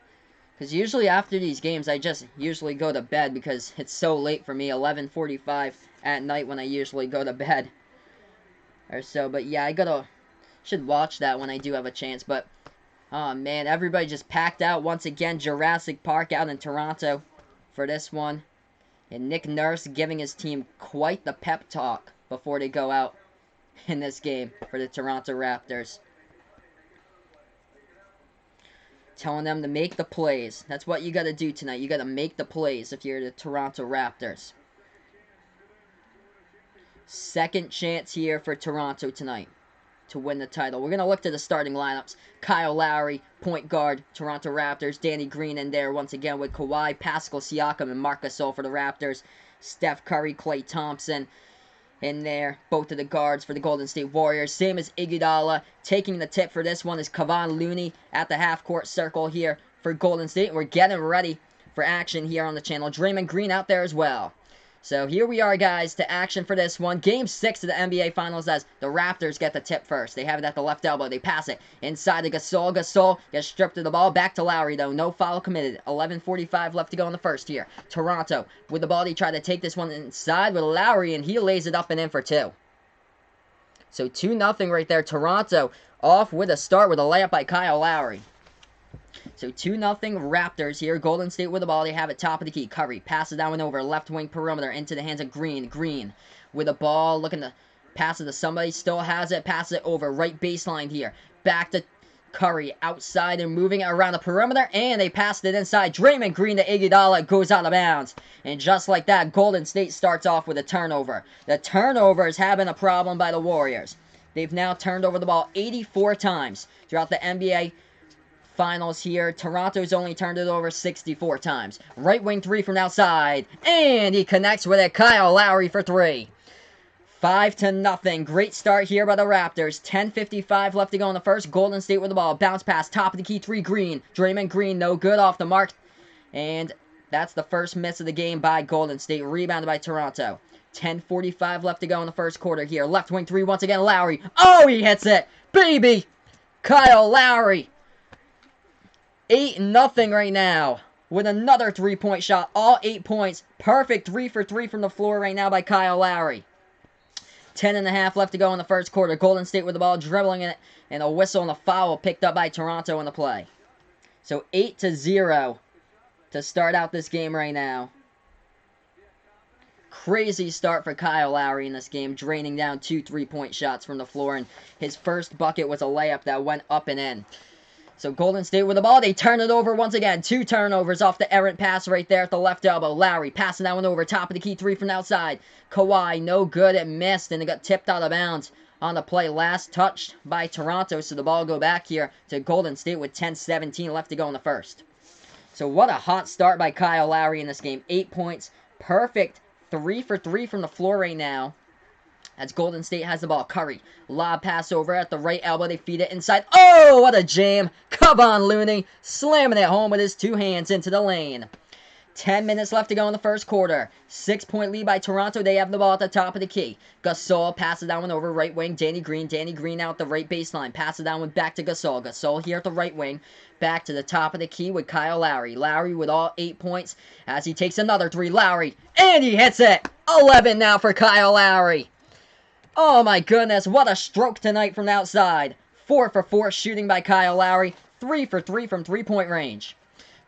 Because usually after these games, I just usually go to bed because it's so late for me, 11:45 at night when I usually go to bed. Or so, but yeah, should watch that when I do have a chance. But, oh man, everybody just packed out once again. Jurassic Park out in Toronto for this one. And Nick Nurse giving his team quite the pep talk before they go out in this game for the Toronto Raptors. Telling them to make the plays. That's what you got to do tonight. You got to make the plays if you're the Toronto Raptors. Second chance here for Toronto tonight to win the title. We're going to look to the starting lineups. Kyle Lowry, point guard, Toronto Raptors. Danny Green in there once again with Kawhi, Pascal Siakam, and Marc Gasol for the Raptors. Steph Curry, Klay Thompson in there, both of the guards for the Golden State Warriors. Same as Iguodala. Taking the tip for this one is Kevon Looney at the half-court circle here for Golden State. We're getting ready for action here on the channel. Draymond Green out there as well. So here we are, guys, to action for this one. Game 6 of the NBA Finals as the Raptors get the tip first. They have it at the left elbow. They pass it inside to Gasol. Gasol gets stripped of the ball. Back to Lowry, though. No foul committed. 11:45 left to go in the first here. Toronto with the ball. They try to take this one inside with Lowry, and he lays it up and in for 2. So 2-0 right there. Toronto off with a start with a layup by Kyle Lowry. So 2-0 Raptors here. Golden State with the ball. They have it top of the key. Curry passes down and over. Left wing perimeter into the hands of Green. Green with the ball. Looking to pass it to somebody. Still has it. Pass it over. Right baseline here. Back to Curry. Outside and moving it around the perimeter. And they passed it inside. Draymond Green to Iguodala. Goes out of bounds. And just like that, Golden State starts off with a turnover. The turnover is having a problem by the Warriors. They've now turned over the ball 84 times throughout the NBA Finals here. Toronto's only turned it over 64 times. Right wing 3 from outside. And he connects with it. Kyle Lowry for 3. 5-0. Great start here by the Raptors. 10:55 left to go in the first. Golden State with the ball. Bounce pass. Top of the key 3. Green. Draymond Green. No good off the mark. And that's the first miss of the game by Golden State. Rebounded by Toronto. 10:45 left to go in the first quarter here. Left wing 3 once again. Lowry. Oh, he hits it. Baby. Kyle Lowry. 8-0 right now with another 3-point shot. All 8 points. Perfect 3 for 3 from the floor right now by Kyle Lowry. 10.5 left to go in the first quarter. Golden State with the ball, dribbling it, and a whistle and a foul picked up by Toronto in the play. So 8-0 to start out this game right now. Crazy start for Kyle Lowry in this game, draining down 2 3-point shots from the floor, and his first bucket was a layup that went up and in. So Golden State with the ball. They turn it over once again. 2 turnovers off the errant pass right there at the left elbow. Lowry passing that one over. Top of the key 3 from outside. Kawhi, no good. It missed, and it got tipped out of bounds on the play. Last touched by Toronto, so the ball go back here to Golden State with 10:17 left to go in the first. So what a hot start by Kyle Lowry in this game. 8 points. Perfect 3 for 3 from the floor right now. As Golden State has the ball. Curry. Lob pass over at the right elbow. They feed it inside. Oh, what a jam. Kevon Looney slamming it home with his 2 hands into the lane. 10 minutes left to go in the first quarter. 6-point lead by Toronto. They have the ball at the top of the key. Gasol passes that one over right wing. Danny Green. Danny Green out the right baseline. Passes that one back to Gasol. Gasol here at the right wing. Back to the top of the key with Kyle Lowry. Lowry with all 8 points as he takes another 3. Lowry. And he hits it. 11 now for Kyle Lowry. Oh my goodness, what a stroke tonight from the outside. 4 for 4 shooting by Kyle Lowry. 3 for 3 from 3-point range.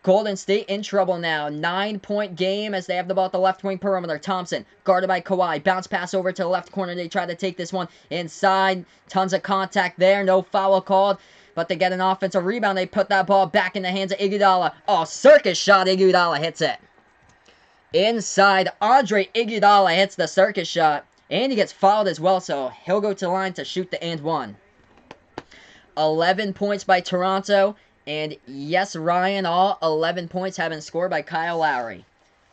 Golden State in trouble now. 9-point game as they have the ball at the left wing perimeter. Thompson, guarded by Kawhi. Bounce pass over to the left corner. They try to take this one inside. Tons of contact there. No foul called. But they get an offensive rebound. They put that ball back in the hands of Iguodala. Oh, circus shot. Iguodala hits it. Inside, Andre Iguodala hits the circus shot. And he gets fouled as well, so he'll go to the line to shoot the and one. 11 points by Toronto. And yes, Ryan, all 11 points have been scored by Kyle Lowry.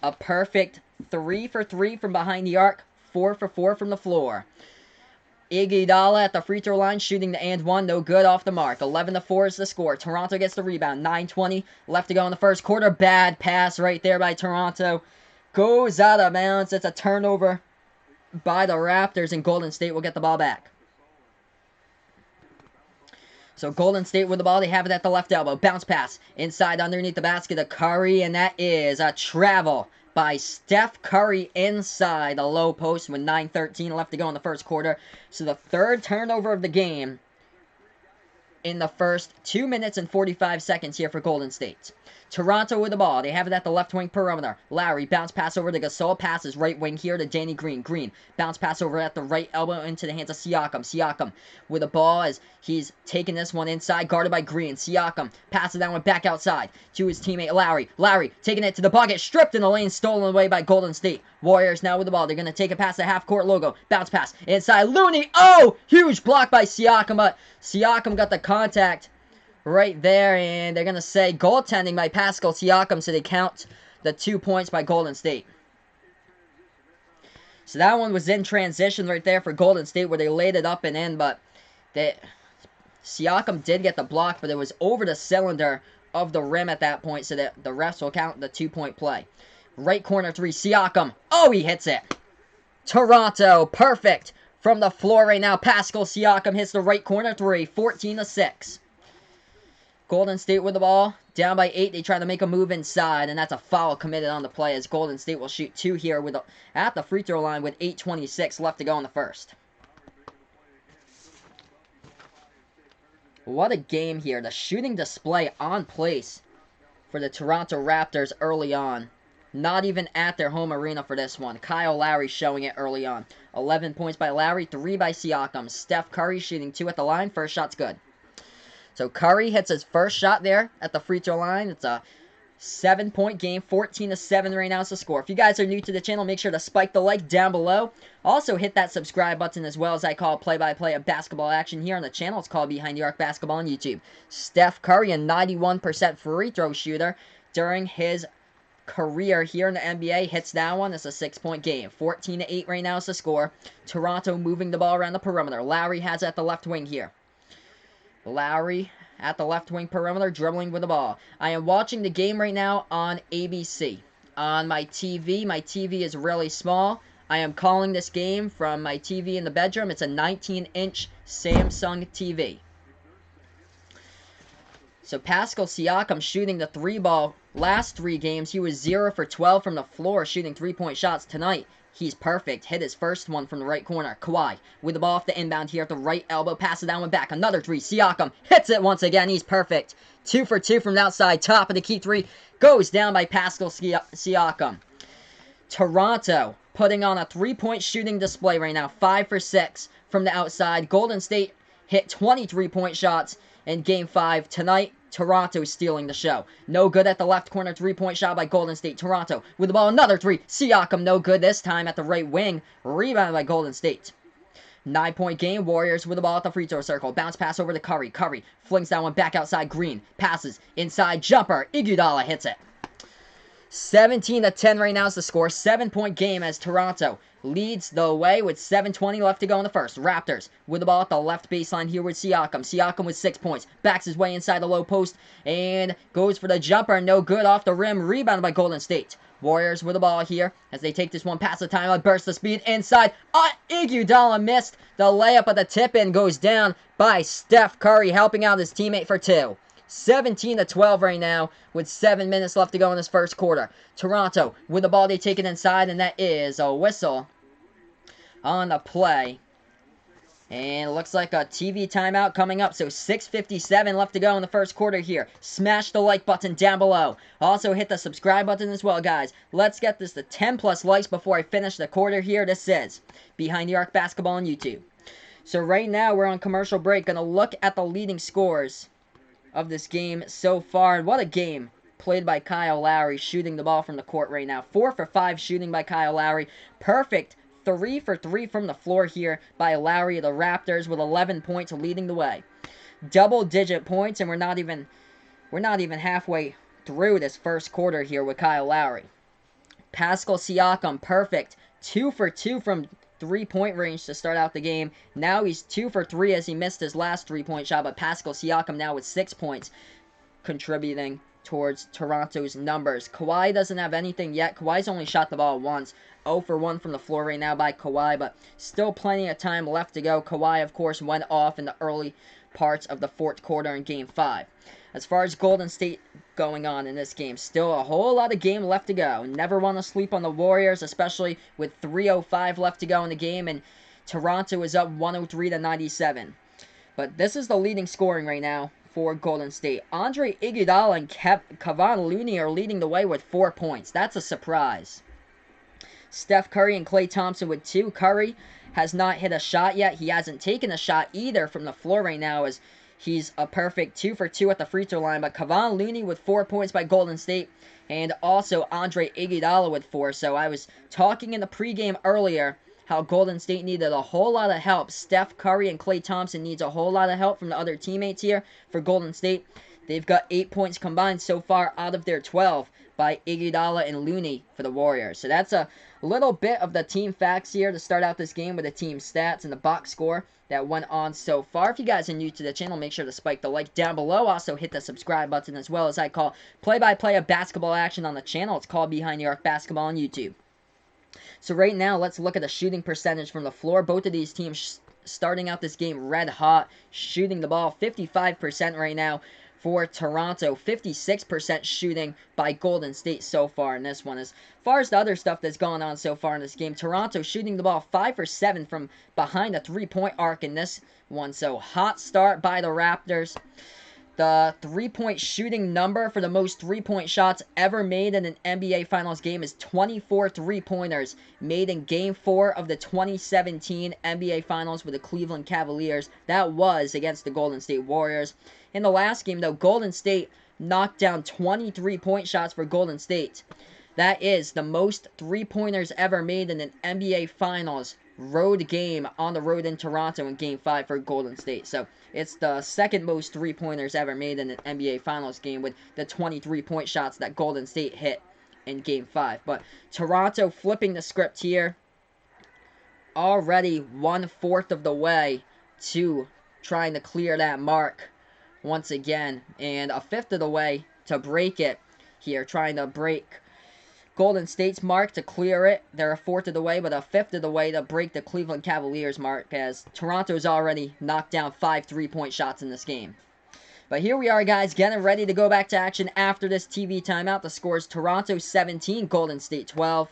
A perfect 3 for 3 from behind the arc, 4 for 4 from the floor. Iguodala at the free throw line, shooting the and one, no good, off the mark. 11-4 is the score. Toronto gets the rebound. 9:20 left to go in the first quarter. Bad pass right there by Toronto. Goes out of bounds. It's a turnover by the Raptors, and Golden State will get the ball back. So Golden State with the ball. They have it at the left elbow. Bounce pass inside underneath the basket of Curry, and that is a travel by Steph Curry inside the low post with 9:13 left to go in the first quarter. So the third turnover of the game in the first 2 minutes and 45 seconds here for Golden State. Toronto with the ball. They have it at the left wing perimeter. Lowry, bounce pass over to Gasol. Passes right wing here to Danny Green. Green, bounce pass over at the right elbow into the hands of Siakam. Siakam with the ball as he's taking this one inside, guarded by Green. Siakam passes that one back outside to his teammate Lowry. Lowry taking it to the bucket, stripped in the lane, stolen away by Golden State. Warriors now with the ball. They're going to take it past the half-court logo. Bounce pass inside. Looney. Oh! Huge block by Siakam, but Siakam got the contact right there, and they're going to say goaltending by Pascal Siakam, so they count the 2 points by Golden State. So that one was in transition right there for Golden State, where they laid it up and in, but Siakam did get the block, but it was over the cylinder of the rim at that point, so that the refs will count the 2-point play. Right corner three, Siakam. Oh, he hits it. Toronto, perfect from the floor right now. Pascal Siakam hits the right corner three, 14-6. Golden State with the ball, down by 8. They try to make a move inside, and that's a foul committed on the play, as Golden State will shoot 2 here at the free throw line with 8:26 left to go in the first. What a game here. The shooting display on place for the Toronto Raptors early on. Not even at their home arena for this one. Kyle Lowry showing it early on. 11 points by Lowry, 3 by Siakam. Steph Curry shooting 2 at the line. First shot's good. So Curry hits his first shot there at the free throw line. It's a 7-point game, 14-7 right now is the score. If you guys are new to the channel, make sure to spike the like down below. Also hit that subscribe button as well, as I call play-by-play of basketball action here on the channel. It's called Behind the Arc Basketball on YouTube. Steph Curry, a 91% free throw shooter during his career here in the NBA, hits that one. It's a 6-point game. 14-8 right now is the score. Toronto moving the ball around the perimeter. Lowry has it at the left wing here. Lowry at the left wing perimeter, dribbling with the ball. I am watching the game right now on ABC. On my TV is really small. I am calling this game from my TV in the bedroom. It's a 19-inch Samsung TV. So Pascal Siakam shooting the 3-ball. Last 3 games, he was 0 for 12 from the floor, shooting 3-point shots. Tonight, he's perfect. Hit his first one from the right corner. Kawhi with the ball off the inbound here at the right elbow. Passes that one back. Another 3. Siakam hits it once again. He's perfect. 2 for 2 from the outside. Top of the key 3. Goes down by Pascal Siakam. Toronto putting on a 3-point shooting display right now. 5 for 6 from the outside. Golden State hit 23-point shots in Game 5 tonight. Toronto stealing the show. No good at the left corner 3-point shot by Golden State. Toronto with the ball. Another 3. Siakam no good this time at the right wing. Rebound by Golden State. 9-point game. Warriors with the ball at the free throw circle. Bounce pass over to Curry. Curry flings that one back outside. Green passes inside. Jumper. Iguodala hits it. 17-10 right now is the score. 7-point game as Toronto leads the way with 7:20 left to go in the first. Raptors with the ball at the left baseline here with Siakam. Siakam with 6 points. Backs his way inside the low post and goes for the jumper. No good off the rim. Rebounded by Golden State. Warriors with the ball here as they take this one past the timeline. Burst the speed inside. Iguodala missed. The layup at the tip-in goes down by Steph Curry, helping out his teammate for 2. 17-12 right now with 7 minutes left to go in this first quarter. Toronto with the ball, they take it inside, and that is a whistle on the play. And it looks like a TV timeout coming up. So 6:57 left to go in the first quarter here. Smash the like button down below. Also hit the subscribe button as well, guys. Let's get this to 10 plus likes before I finish the quarter here. This is Behind the Arc Basketball on YouTube. So right now we're on commercial break. Gonna look at the leading scores of this game so far. And what a game played by Kyle Lowry, shooting the ball from the court right now. 4 for 5 shooting by Kyle Lowry. Perfect 3 for 3 from the floor here by Lowry of the Raptors with 11 points leading the way. Double-digit points, and we're not even halfway through this first quarter here with Kyle Lowry. Pascal Siakam, perfect. 2 for 2 from three-point range to start out the game. Now he's 2 for 3 as he missed his last three-point shot, but Pascal Siakam now with 6 points, contributing towards Toronto's numbers. Kawhi doesn't have anything yet. Kawhi's only shot the ball once. 0 for 1 from the floor right now by Kawhi, but still plenty of time left to go. Kawhi, of course, went off in the early parts of the fourth quarter in Game 5. As far as Golden State going on in this game, still a whole lot of game left to go. Never want to sleep on the Warriors, especially with 3:05 left to go in the game, and Toronto is up 103-97. But this is the leading scoring right now for Golden State. Andre Iguodala and Kevon Looney are leading the way with 4 points. That's a surprise. Steph Curry and Klay Thompson with 2. Curry has not hit a shot yet. He hasn't taken a shot either from the floor right now, as he's a perfect 2 for 2 at the free throw line. But Kevon Looney with 4 points by Golden State, and also Andre Iguodala with 4. So I was talking in the pregame earlier how Golden State needed a whole lot of help. Steph Curry and Klay Thompson needs a whole lot of help from the other teammates here for Golden State. They've got 8 points combined so far out of their 12 by Iguodala and Looney for the Warriors. So that's a little bit of the team facts here to start out this game with the team stats and the box score that went on so far. If you guys are new to the channel, make sure to spike the like down below. Also hit the subscribe button, as well as I call play-by-play of basketball action on the channel. It's called Behind the Arc Basketball on YouTube. So right now, let's look at the shooting percentage from the floor. Both of these teams starting out this game red hot, shooting the ball 55% right now for Toronto, 56% shooting by Golden State so far in this one. As far as the other stuff that's gone on so far in this game, Toronto shooting the ball 5 for 7 from behind the three-point arc in this one. So hot start by the Raptors. The three-point shooting number for the most three-point shots ever made in an NBA Finals game is 24 three-pointers made in Game 4 of the 2017 NBA Finals with the Cleveland Cavaliers. That was against the Golden State Warriors. In the last game, though, Golden State knocked down 20 three-point shots for Golden State. That is the most three-pointers ever made in an NBA Finals road game on the road in Toronto in Game 5 for Golden State. So it's the second most three-pointers ever made in an NBA Finals game, with the 23-point shots that Golden State hit in Game 5. But Toronto flipping the script here, already 1/4 of the way to trying to clear that mark once again, and 1/5 of the way to break it here, trying to break Golden State's mark to clear it. They're 1/4 of the way, but 1/5 of the way to break the Cleveland Cavaliers mark, as Toronto's already knocked down 5 3-point shots in this game. But here we are, guys, getting ready to go back to action after this TV timeout. The score is Toronto 17, Golden State 12.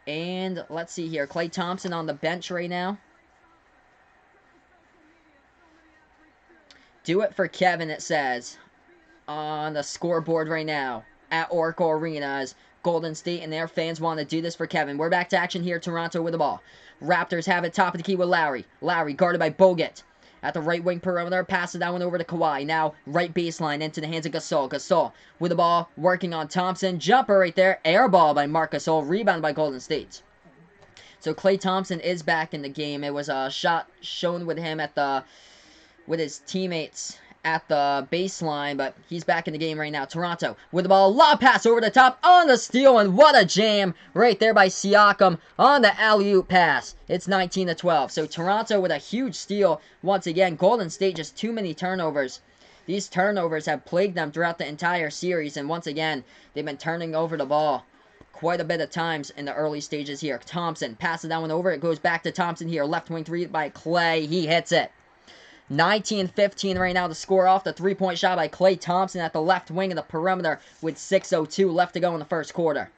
And let's see here, Klay Thompson on the bench right now. Do it for Kevin, it says on the scoreboard right now at Oracle Arena, as Golden State and their fans want to do this for Kevin. We're back to action here. Toronto with the ball. Raptors have it top of the key with Lowry. Lowry guarded by Bogut. At the right wing perimeter, passes that one over to Kawhi. Now right baseline into the hands of Gasol. Gasol with the ball, working on Thompson. Jumper right there. Air ball by Marc Gasol. Rebound by Golden State. So Klay Thompson is back in the game. It was a shot shown with him with his teammates at the baseline, but he's back in the game right now. Toronto with the ball, lob pass over the top on the steal, and what a jam right there by Siakam on the alley-oop pass. It's 19-12. So Toronto with a huge steal once again. Golden State just too many turnovers. These turnovers have plagued them throughout the entire series, and once again, they've been turning over the ball quite a bit of times in the early stages here. Thompson passes that one over. It goes back to Thompson here. Left wing three by Klay. He hits it. 19-15 right now to score off the three-point shot by Klay Thompson at the left wing of the perimeter with 6:02 left to go in the first quarter.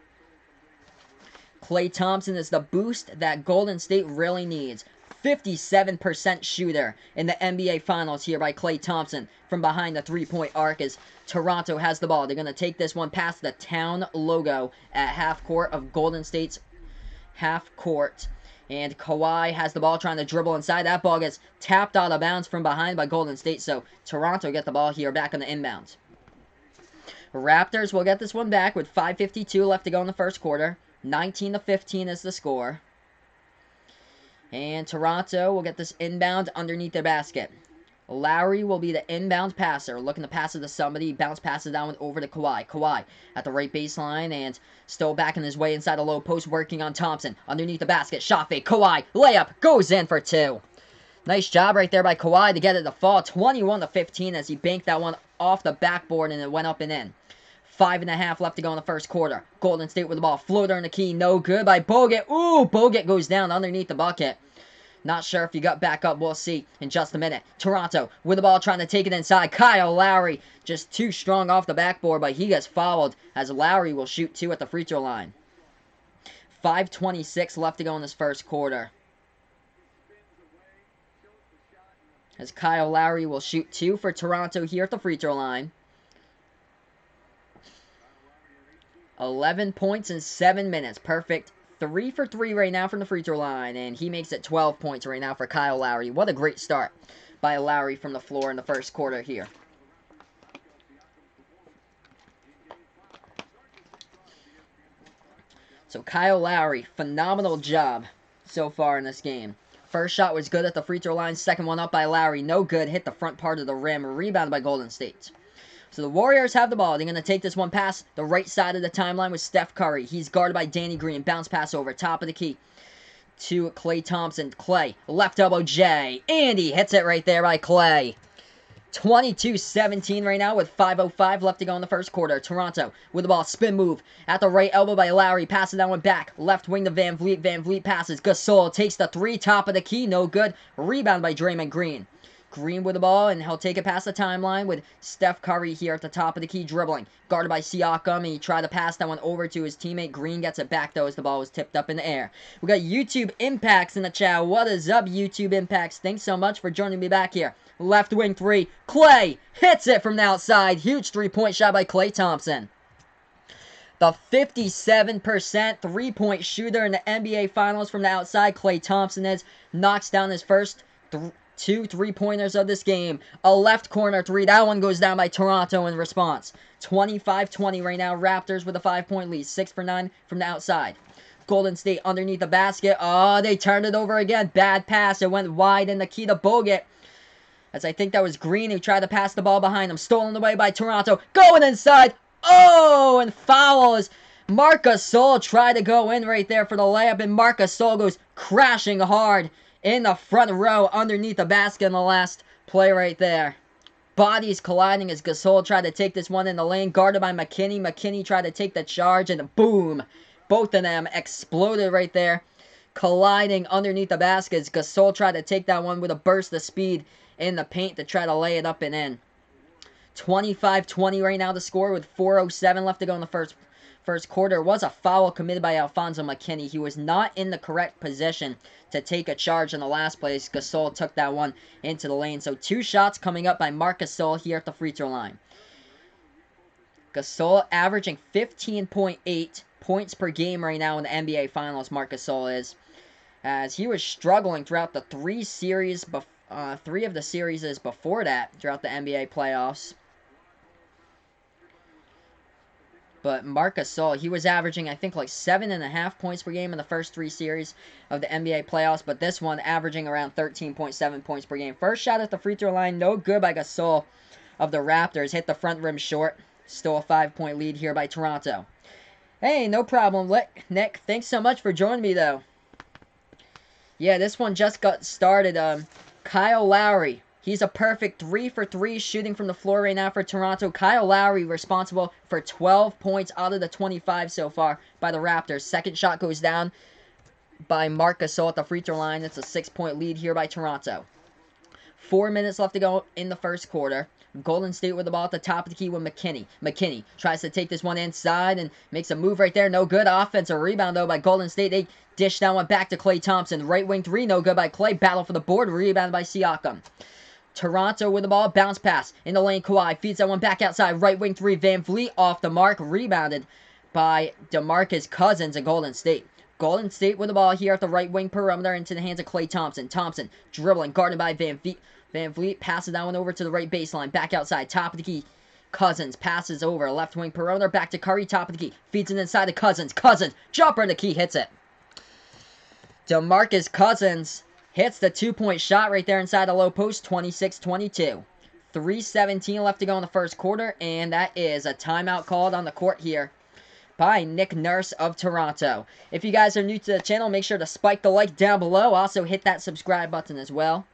Klay Thompson is the boost that Golden State really needs. 57% shooter in the NBA Finals here by Klay Thompson from behind the three-point arc as Toronto has the ball. They're going to take this one past the town logo at half court of Golden State's half court. And Kawhi has the ball trying to dribble inside. That ball gets tapped out of bounds from behind by Golden State. So Toronto get the ball here back on the inbounds. Raptors will get this one back with 5:52 left to go in the first quarter. 19-15 is the score. And Toronto will get this inbound underneath their basket. Lowry will be the inbound passer, looking to pass it to somebody. Bounce passes that one over to Kawhi. Kawhi at the right baseline and still backing his way inside the low post, working on Thompson. Underneath the basket, shot fake. Kawhi, layup, goes in for two. Nice job right there by Kawhi to get it to fall. 21-15 as he banked that one off the backboard and it went up and in. 5.5 left to go in the first quarter. Golden State with the ball. Floater in the key. No good by Bogut. Ooh, Bogut goes down underneath the bucket. Not sure if he got back up. We'll see in just a minute. Toronto with the ball trying to take it inside. Kyle Lowry just too strong off the backboard, but he gets fouled as Lowry will shoot two at the free throw line. 5:26 left to go in this first quarter. As Kyle Lowry will shoot two for Toronto here at the free throw line. 11 points in 7 minutes. Perfect. 3 for 3 right now from the free throw line. And he makes it 12 points right now for Kyle Lowry. What a great start by Lowry from the floor in the first quarter here. So Kyle Lowry, phenomenal job so far in this game. First shot was good at the free throw line. Second one up by Lowry. No good. Hit the front part of the rim. Rebounded by Golden State. So the Warriors have the ball. They're going to take this one past the right side of the timeline with Steph Curry. He's guarded by Danny Green. Bounce pass over. Top of the key to Klay Thompson. Klay, left elbow J. And he hits it right there by Klay. 22-17 right now with 5:05 left to go in the first quarter. Toronto with the ball. Spin move at the right elbow by Lowry. Passes that one back. Left wing to Van Vliet. Van Vliet passes. Gasol takes the three. Top of the key. No good. Rebound by Draymond Green. Green with the ball, and he'll take it past the timeline with Steph Curry here at the top of the key dribbling. Guarded by Siakam, and he tried to pass that one over to his teammate. Green gets it back, though, as the ball was tipped up in the air. We got YouTube Impacts in the chat. What is up, YouTube Impacts? Thanks so much for joining me back here. Left wing three. Klay hits it from the outside. Huge three-point shot by Klay Thompson. The 57% three-point shooter in the NBA Finals from the outside, Klay Thompson knocks down his first two three-pointers of this game. A left corner three. That one goes down by Toronto in response. 25-20 right now. Raptors with a 5-point lead. 6 for 9 from the outside. Golden State underneath the basket. Oh, they turned it over again. Bad pass. It went wide in the key to Bogut. As I think that was Green who tried to pass the ball behind him. Stolen away by Toronto. Going inside. Oh, and foul as Marc Gasol tried to go in right there for the layup. And Marc Gasol goes crashing hard in the front row underneath the basket in the last play right there. Bodies colliding as Gasol tried to take this one in the lane. Guarded by McKinney. McKinney tried to take the charge and boom. Both of them exploded right there. Colliding underneath the baskets. Gasol tried to take that one with a burst of speed in the paint to try to lay it up and in. 25-20 right now to score with 4:07 left to go in the first quarter. Was a foul committed by Alfonso McKinney. He was not in the correct position to take a charge in the last place. Gasol took that one into the lane. So 2 shots coming up by Marc Gasol here at the free throw line. Gasol averaging 15.8 points per game right now in the NBA Finals. Marc Gasol is, as he was struggling throughout the 3 of the series before that throughout the NBA playoffs. But Marc Gasol, he was averaging, I think, like 7.5 points per game in the first 3 series of the NBA playoffs. But this one averaging around 13.7 points per game. First shot at the free throw line, no good by Gasol of the Raptors. Hit the front rim short. Still a 5-point lead here by Toronto. Hey, no problem, Nick. Thanks so much for joining me, though. Yeah, this one just got started. Kyle Lowry. He's a perfect 3 for 3 shooting from the floor right now for Toronto. Kyle Lowry responsible for 12 points out of the 25 so far by the Raptors. Second shot goes down by Marc Gasol at the free throw line. It's a 6-point lead here by Toronto. 4 minutes left to go in the first quarter. Golden State with the ball at the top of the key with McKinney. McKinney tries to take this one inside and makes a move right there. No good. Offensive rebound, though, by Golden State. They dish that one back to Klay Thompson. Right wing three, no good by Klay. Battle for the board. Rebound by Siakam. Toronto with the ball. Bounce pass in the lane. Kawhi feeds that one back outside. Right wing three. Van Vliet off the mark. Rebounded by DeMarcus Cousins of Golden State. Golden State with the ball here at the right wing perimeter into the hands of Klay Thompson. Thompson dribbling, guarded by Van Vliet. Van Vliet passes that one over to the right baseline. Back outside. Top of the key. Cousins passes over. Left wing perimeter. Back to Curry. Top of the key. Feeds it inside to Cousins. Cousins. Jumper in the key. Hits it. DeMarcus Cousins hits the two-point shot right there inside the low post. 26-22. 3:17 left to go in the first quarter. And that is a timeout called on the court here by Nick Nurse of Toronto. If you guys are new to the channel, make sure to spike the like down below. Also, hit that subscribe button as well,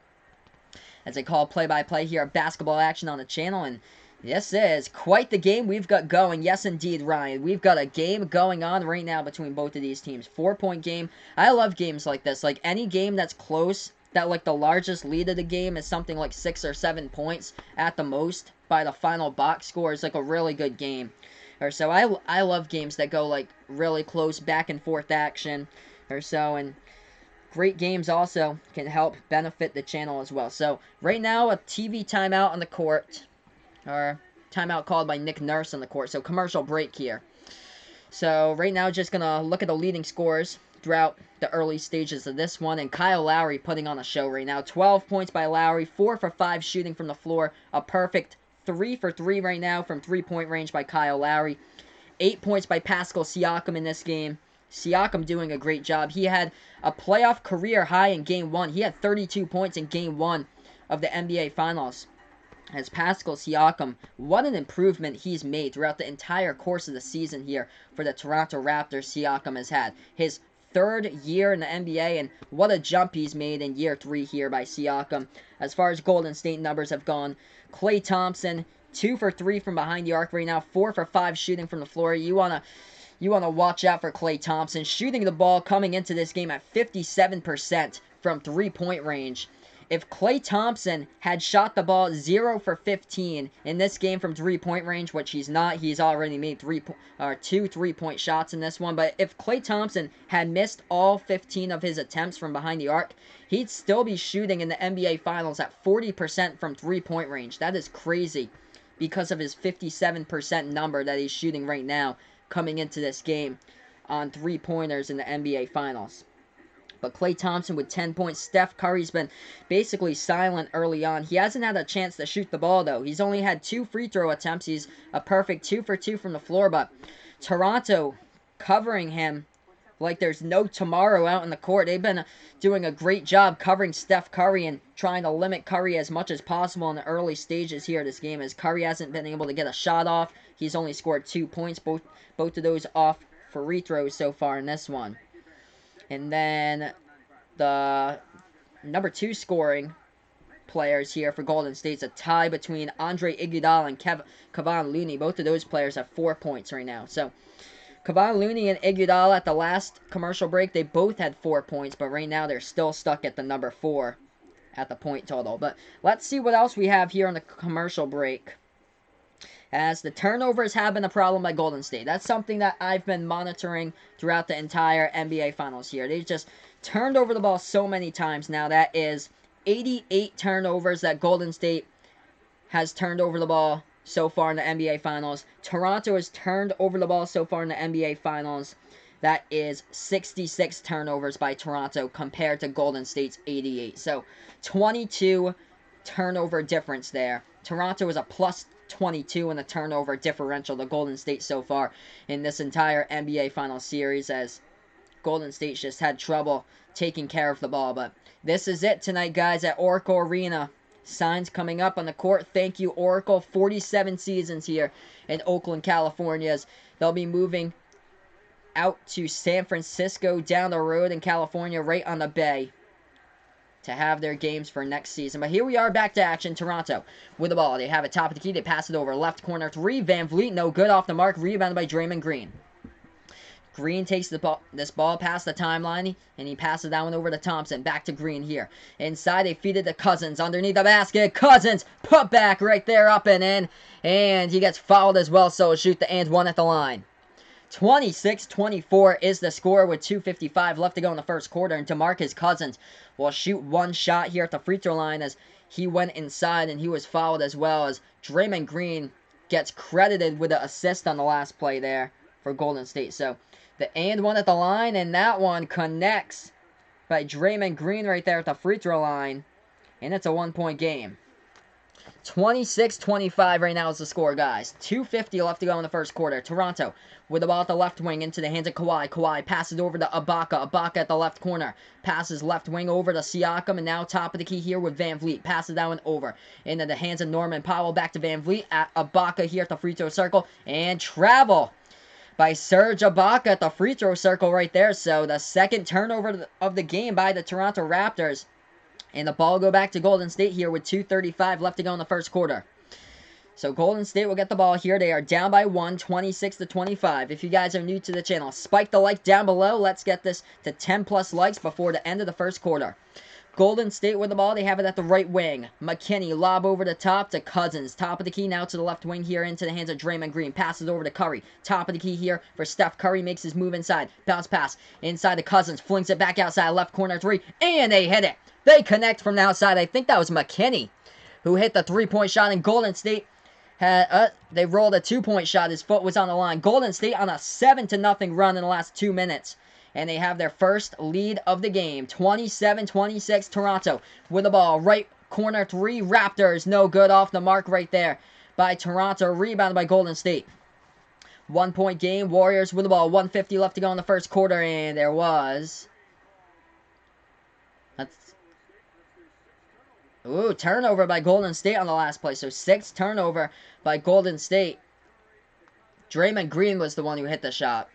as I call play-by-play here of basketball action on the channel. And this is quite the game we've got going. Yes, indeed, Ryan. We've got a game going on right now between both of these teams. 4-point game. I love games like this. Like, any game that's close, that, like, the largest lead of the game is something like 6 or 7 points at the most by the final box score, is like a really good game. Or so I love games that go, like, really close back and forth action or so. And great games also can help benefit the channel as well. So, right now, a TV timeout on the court. Or timeout called by Nick Nurse on the court. So, commercial break here. So, right now, just going to look at the leading scores throughout the early stages of this one. And Kyle Lowry putting on a show right now. 12 points by Lowry. 4 for 5 shooting from the floor. A perfect 3 for 3 right now from three-point range by Kyle Lowry. 8 points by Pascal Siakam in this game. Siakam doing a great job. He had a playoff career high in Game 1. He had 32 points in Game 1 of the NBA Finals. As Pascal Siakam, what an improvement he's made throughout the entire course of the season here for the Toronto Raptors. Siakam has had his 3rd year in the NBA, and what a jump he's made in year 3 here by Siakam. As far as Golden State numbers have gone, Klay Thompson, 2 for 3 from behind the arc right now, 4 for 5 shooting from the floor. You wanna watch out for Klay Thompson, shooting the ball coming into this game at 57% from three-point range. If Klay Thompson had shot the ball 0 for 15 in this game from three-point range, which he's not, he's already made 2 three-point shots in this one, but if Klay Thompson had missed all 15 of his attempts from behind the arc, he'd still be shooting in the NBA Finals at 40% from three-point range. That is crazy because of his 57% number that he's shooting right now coming into this game on three-pointers in the NBA Finals. But Klay Thompson with 10 points. Steph Curry's been basically silent early on. He hasn't had a chance to shoot the ball, though. He's only had 2 free throw attempts. He's a perfect 2 for 2 from the floor. But Toronto covering him like there's no tomorrow out in the court. They've been doing a great job covering Steph Curry and trying to limit Curry as much as possible in the early stages here of this game, as Curry hasn't been able to get a shot off. He's only scored 2 points, both of those off free throws so far in this one. And then the number 2 scoring players here for Golden State's a tie between Andre Iguodala and Kevon Looney. Both of those players have 4 points right now. So, Kevon Looney and Iguodala at the last commercial break, they both had 4 points, but right now they're still stuck at the number 4 at the point total. But let's see what else we have here on the commercial break, as the turnovers have been a problem by Golden State. That's something that I've been monitoring throughout the entire NBA Finals here. They've just turned over the ball so many times now. That is 88 turnovers that Golden State has turned over the ball so far in the NBA Finals. Toronto has turned over the ball so far in the NBA Finals. That is 66 turnovers by Toronto compared to Golden State's 88. So, 22 turnover difference there. Toronto is a plus 22 in the turnover differential to Golden State so far in this entire NBA Finals series, as Golden State's just had trouble taking care of the ball. But this is it tonight, guys, at Oracle Arena. Signs coming up on the court. Thank you, Oracle. 47 seasons here in Oakland, California, as they'll be moving out to San Francisco down the road in California, right on the bay, to have their games for next season. But here we are, back to action. Toronto with the ball. They have it top of the key. They pass it over. Left corner 3. Van Vliet, no good, off the mark. Rebounded by Draymond Green. Green takes this ball past the timeline, and he passes that one over to Thompson. Back to Green here. Inside, they feed it to Cousins underneath the basket. Cousins, put back right there, up and in. And he gets fouled as well, so shoot the and one at the line. 26-24 is the score with 2:55 left to go in the first quarter. And DeMarcus Cousins will shoot one shot here at the free throw line as he went inside and he was fouled as well, as Draymond Green gets credited with the assist on the last play there for Golden State. So the and one at the line, and that one connects by Draymond Green right there at the free throw line. And it's a 1-point game. 26-25 right now is the score, guys. 2:50 left to go in the first quarter. Toronto with the ball at the left wing into the hands of Kawhi. Kawhi passes over to Ibaka. Ibaka at the left corner. Passes left wing over to Siakam. And now top of the key here with Van Vliet. Passes that one over into the hands of Norman Powell. Back to Van Vliet at Ibaka here at the free throw circle. And travel by Serge Ibaka at the free throw circle right there. So the second turnover of the game by the Toronto Raptors. And the ball go back to Golden State here with 2:35 left to go in the first quarter. So Golden State will get the ball here. They are down by 1, 26-25. If you guys are new to the channel, spike the like down below. Let's get this to 10 plus likes before the end of the first quarter. Golden State with the ball. They have it at the right wing. McKinney lob over the top to Cousins. Top of the key now to the left wing here into the hands of Draymond Green. Passes over to Curry. Top of the key here for Steph Curry. Makes his move inside. Bounce pass inside to Cousins. Flings it back outside. Left corner three. And they hit it. They connect from the outside. I think that was McKinney who hit the three-point shot. And Golden State had they rolled a two-point shot. His foot was on the line. Golden State on a 7-0 run in the last 2 minutes. And they have their first lead of the game. 27-26 Toronto with the ball. Right corner three. Raptors no good, off the mark right there by Toronto. Rebounded by Golden State. 1-point game. Warriors with the ball. 1:50 left to go in the first quarter. And there was... turnover by Golden State on the last play. So 6 turnover by Golden State. Draymond Green was the one who hit the shot.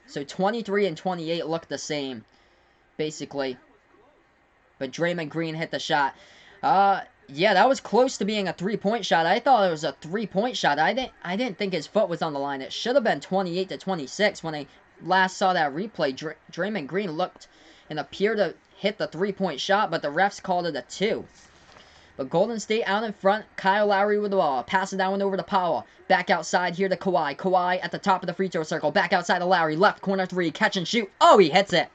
So 23 and 28 look the same, basically. But Draymond Green hit the shot. Yeah, that was close to being a three-point shot. I thought it was a three-point shot. I didn't think his foot was on the line. It should have been 28-26 when I last saw that replay. Draymond Green looked and appeared to hit the three-point shot, but the refs called it a 2. But Golden State out in front. Kyle Lowry with the ball. Passing that one over to Powell. Back outside here to Kawhi. Kawhi at the top of the free throw circle. Back outside to Lowry. Left corner three. Catch and shoot. Oh, he hits it.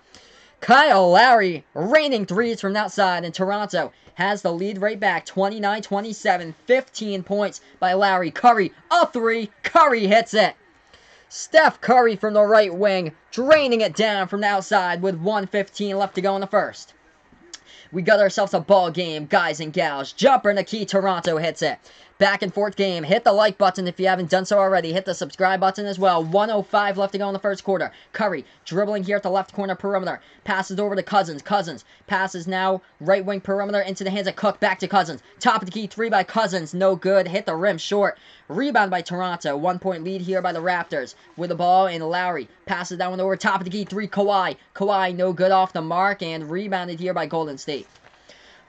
Kyle Lowry raining threes from outside. And Toronto has the lead right back. 29-27. 15 points by Lowry. Curry, a three. Curry hits it. Steph Curry from the right wing. Draining it down from the outside with 1:15 left to go in the first. We got ourselves a ball game, guys and gals. Jumper in the key, Toronto hits it. Back and forth game. Hit the like button if you haven't done so already. Hit the subscribe button as well. 1:05 left to go in the first quarter. Curry dribbling here at the left corner perimeter. Passes over to Cousins. Cousins passes now right wing perimeter into the hands of Cook. Back to Cousins. Top of the key, three by Cousins. No good. Hit the rim short. Rebound by Toronto. 1-point lead here by the Raptors. With the ball in Lowry. Passes that one over. Top of the key, three Kawhi. Kawhi no good, off the mark, and rebounded here by Golden State.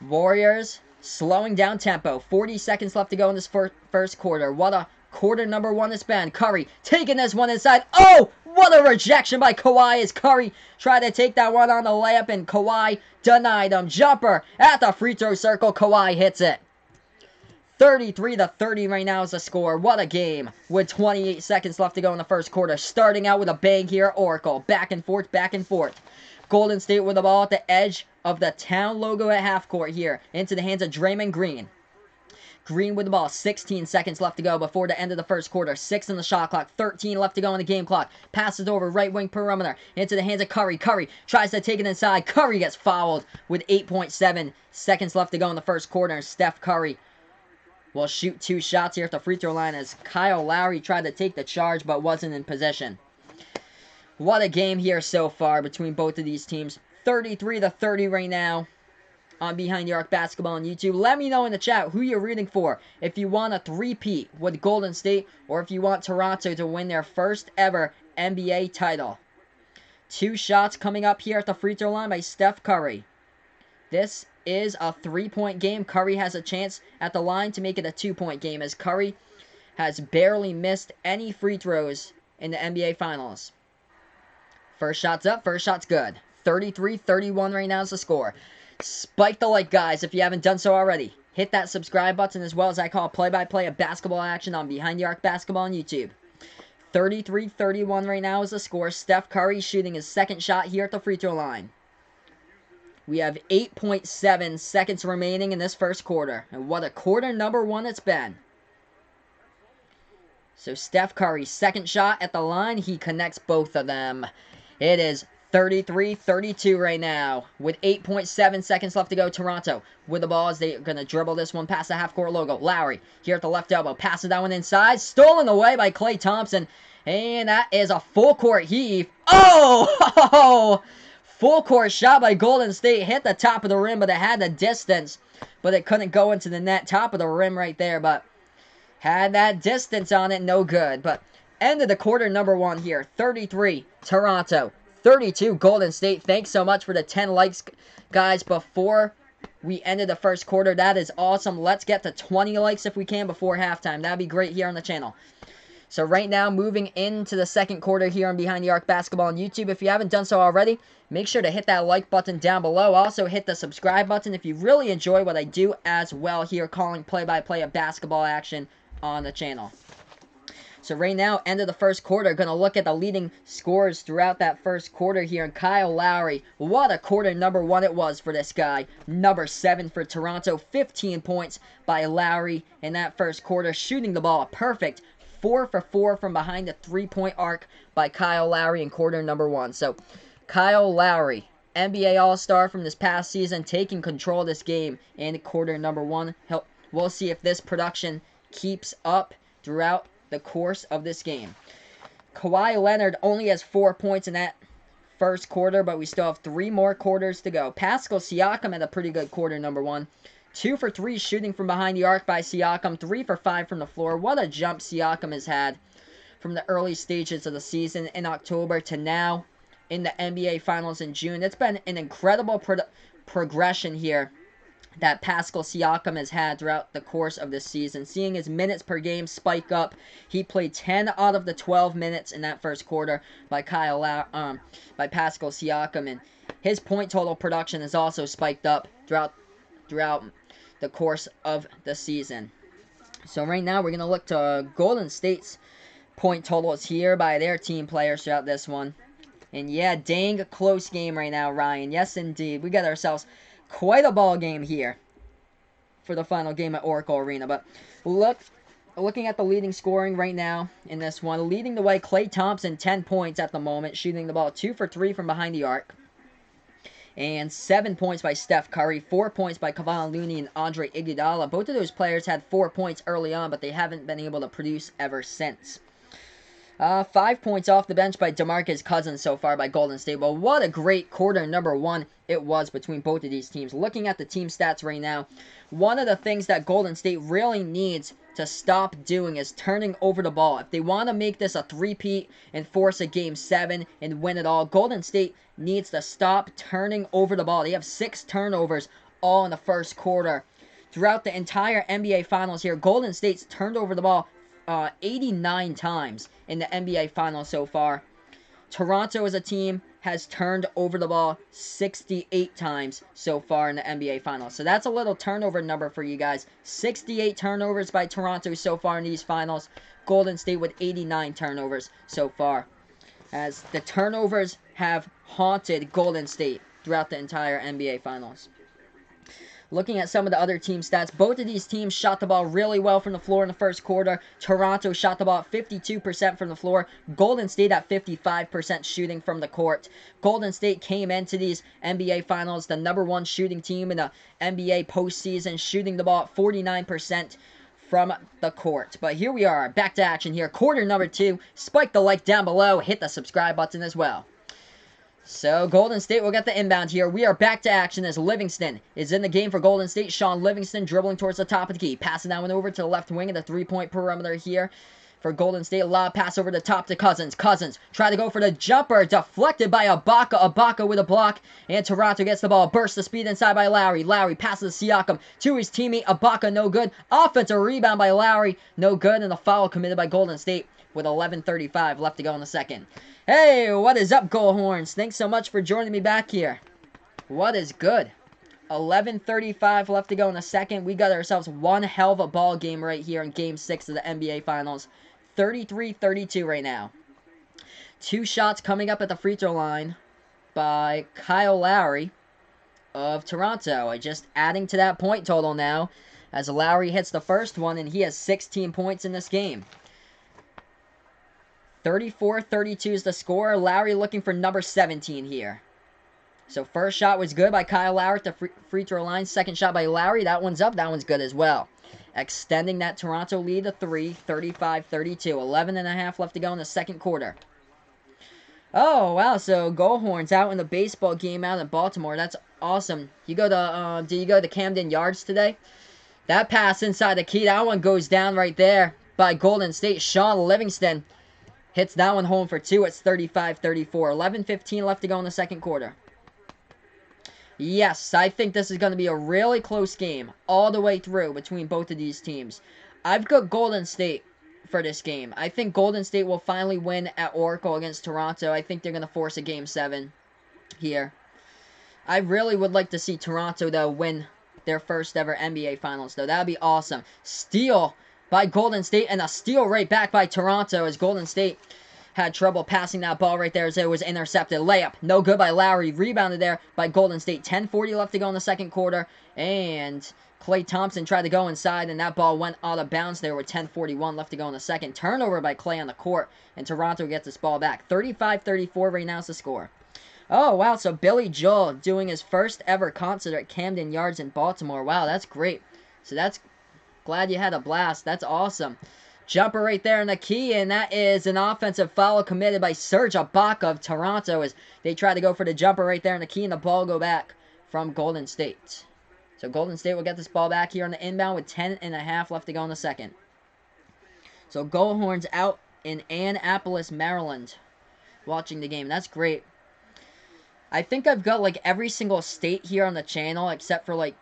Warriors slowing down tempo. 40 seconds left to go in this first quarter. What a quarter number one it's been. Curry taking this one inside. Oh, what a rejection by Kawhi as Curry tried to take that one on the layup, and Kawhi denied him. Jumper at the free throw circle. Kawhi hits it. 33-30 right now is the score. What a game with 28 seconds left to go in the first quarter. Starting out with a bang here. Oracle. Back and forth, back and forth. Golden State with the ball at the edge of the town logo at half court here. Into the hands of Draymond Green. Green with the ball. 16 seconds left to go before the end of the first quarter. 6 in the shot clock. 13 left to go in the game clock. Passes over right wing perimeter. Into the hands of Curry. Curry tries to take it inside. Curry gets fouled with 8.7 seconds left to go in the first quarter. And Steph Curry will shoot 2 shots here at the free throw line as Kyle Lowry tried to take the charge but wasn't in possession. What a game here so far between both of these teams. 33-30 right now on Behind the Arc Basketball on YouTube. Let me know in the chat who you're rooting for. If you want a three-peat with Golden State, or if you want Toronto to win their first ever NBA title. 2 shots coming up here at the free throw line by Steph Curry. This is a 3-point game. Curry has a chance at the line to make it a 2-point game, as Curry has barely missed any free throws in the NBA Finals. First shot's up. First shot's good. 33-31 right now is the score. Spike the like, guys, if you haven't done so already. Hit that subscribe button as well as I call play-by-play of basketball action on Behind the Arc Basketball on YouTube. 33-31 right now is the score. Steph Curry shooting his second shot here at the free throw line. We have 8.7 seconds remaining in this first quarter. And what a quarter number one it's been. So Steph Curry, second shot at the line. He connects both of them. It is 33-32 right now with 8.7 seconds left to go. Toronto with the ball as they're going to dribble this one past the half-court logo. Lowry here at the left elbow. Passes that one inside. Stolen away by Klay Thompson. And that is a full-court heave. Oh! Full-court shot by Golden State. Hit the top of the rim, but it had the distance. But it couldn't go into the net. Top of the rim right there, but had that distance on it. No good. But end of the quarter number one here. 33, Toronto. 32, Golden State. Thanks so much for the 10 likes, guys, before we ended the first quarter. That is awesome. Let's get to 20 likes if we can before halftime. That'd be great here on the channel. So right now, moving into the second quarter here on Behind the Arc Basketball on YouTube. If you haven't done so already, make sure to hit that like button down below. Also, hit the subscribe button if you really enjoy what I do as well here, calling play-by-play of basketball action on the channel. So right now, end of the first quarter, going to look at the leading scorers throughout that first quarter here. And Kyle Lowry, what a quarter number one it was for this guy. Number 7 for Toronto, 15 points by Lowry in that first quarter. Shooting the ball a perfect 4 for 4 from behind the three-point arc by Kyle Lowry in quarter number one. So Kyle Lowry, NBA All-Star from this past season, taking control of this game in quarter number one. We'll see if this production keeps up throughout the course of this game. Kawhi Leonard only has 4 points in that first quarter, but we still have 3 more quarters to go. Pascal Siakam had a pretty good quarter number one. 2 for 3 shooting from behind the arc by Siakam. 3 for 5 from the floor. What a jump Siakam has had from the early stages of the season in October to now in the NBA Finals in June. It's been an incredible progression here that Pascal Siakam has had throughout the course of this season. Seeing his minutes per game spike up. He played 10 out of the 12 minutes in that first quarter by by Pascal Siakam, and his point total production has also spiked up throughout the course of the season. So right now we're going to look to Golden State's point totals here by their team players throughout this one. And yeah, dang close game right now, Ryan. Yes, indeed. We got ourselves quite a ball game here for the final game at Oracle Arena. But looking at the leading scoring right now in this one, leading the way, Klay Thompson, 10 points at the moment, shooting the ball 2 for 3 from behind the arc. And 7 points by Steph Curry, 4 points by Kevon Looney and Andre Iguodala. Both of those players had 4 points early on, but they haven't been able to produce ever since. 5 points off the bench by DeMarcus Cousins so far by Golden State. Well, what a great quarter number one it was between both of these teams. Looking at the team stats right now, one of the things that Golden State really needs to stop doing is turning over the ball. If they want to make this a three-peat and force a Game 7 and win it all, Golden State needs to stop turning over the ball. They have 6 turnovers all in the first quarter. Throughout the entire NBA Finals here, Golden State's turned over the ball 89 times in the NBA Finals so far. Toronto as a team has turned over the ball 68 times so far in the NBA Finals. So that's a little turnover number for you guys. 68 turnovers by Toronto so far in these finals. Golden State with 89 turnovers so far, as the turnovers have haunted Golden State throughout the entire NBA Finals. Looking at some of the other team stats, both of these teams shot the ball really well from the floor in the first quarter. Toronto shot the ball at 52% from the floor. Golden State at 55% shooting from the court. Golden State came into these NBA Finals the #1 shooting team in the NBA postseason, shooting the ball at 49% from the court. But here we are, back to action here. Quarter number 2. Spike the like down below. Hit the subscribe button as well. So, Golden State will get the inbound here. We are back to action as Livingston is in the game for Golden State. Sean Livingston dribbling towards the top of the key. Passing that one over to the left wing of the three-point perimeter here for Golden State. Lob pass over the top to Cousins. Cousins try to go for the jumper. Deflected by Ibaka. Ibaka with a block. And Toronto gets the ball. Burst the speed inside by Lowry. Lowry passes to Siakam to his teammate. Ibaka, no good. Offensive rebound by Lowry. No good. And a foul committed by Golden State. with 11:35 left to go in the second. Hey, what is up, Goal Horns? Thanks so much for joining me back here. What is good? 11:35 left to go in the second. We got ourselves one hell of a ball game right here in Game 6 of the NBA Finals. 33-32 right now. 2 shots coming up at the free throw line by Kyle Lowry of Toronto. Just adding to that point total now, as Lowry hits the first one, and he has 16 points in this game. 34-32 is the score. Lowry looking for number 17 here. So first shot was good by Kyle Lowry at the free throw line. Second shot by Lowry. That one's up. That one's good as well. Extending that Toronto lead to 3, 35-32. 11.5 left to go in the second quarter. Oh, wow. So Goal Horns out in the baseball game out in Baltimore. That's awesome. You go to, did you go to Camden Yards today? That pass inside the key. That one goes down right there by Golden State. Sean Livingston hits that one home for 2. It's 35-34. 11:15 left to go in the second quarter. Yes, I think this is going to be a really close game all the way through between both of these teams. I've got Golden State for this game. I think Golden State will finally win at Oracle against Toronto. I think they're going to force a Game 7 here. I really would like to see Toronto, though, win their first ever NBA Finals, though. That would be awesome. Steal by Golden State, and a steal right back by Toronto as Golden State had trouble passing that ball right there as it was intercepted. Layup, no good by Lowry. Rebounded there by Golden State. 10:40 left to go in the second quarter. And Klay Thompson tried to go inside, and that ball went out of bounds there with 10:41 left to go in the second. Turnover by Klay on the court, and Toronto gets this ball back. 35-34 right now is the score. Oh, wow, so Billy Joel doing his first ever concert at Camden Yards in Baltimore. Wow, that's great. So that's, glad you had a blast. That's awesome. Jumper right there in the key, and that is an offensive foul committed by Serge Ibaka of Toronto as they try to go for the jumper right there in the key, and the ball go back from Golden State. So Golden State will get this ball back here on the inbound with 10.5 left to go in the second. So Goal Horns out in Annapolis, Maryland, watching the game. That's great. I think I've got like every single state here on the channel except for like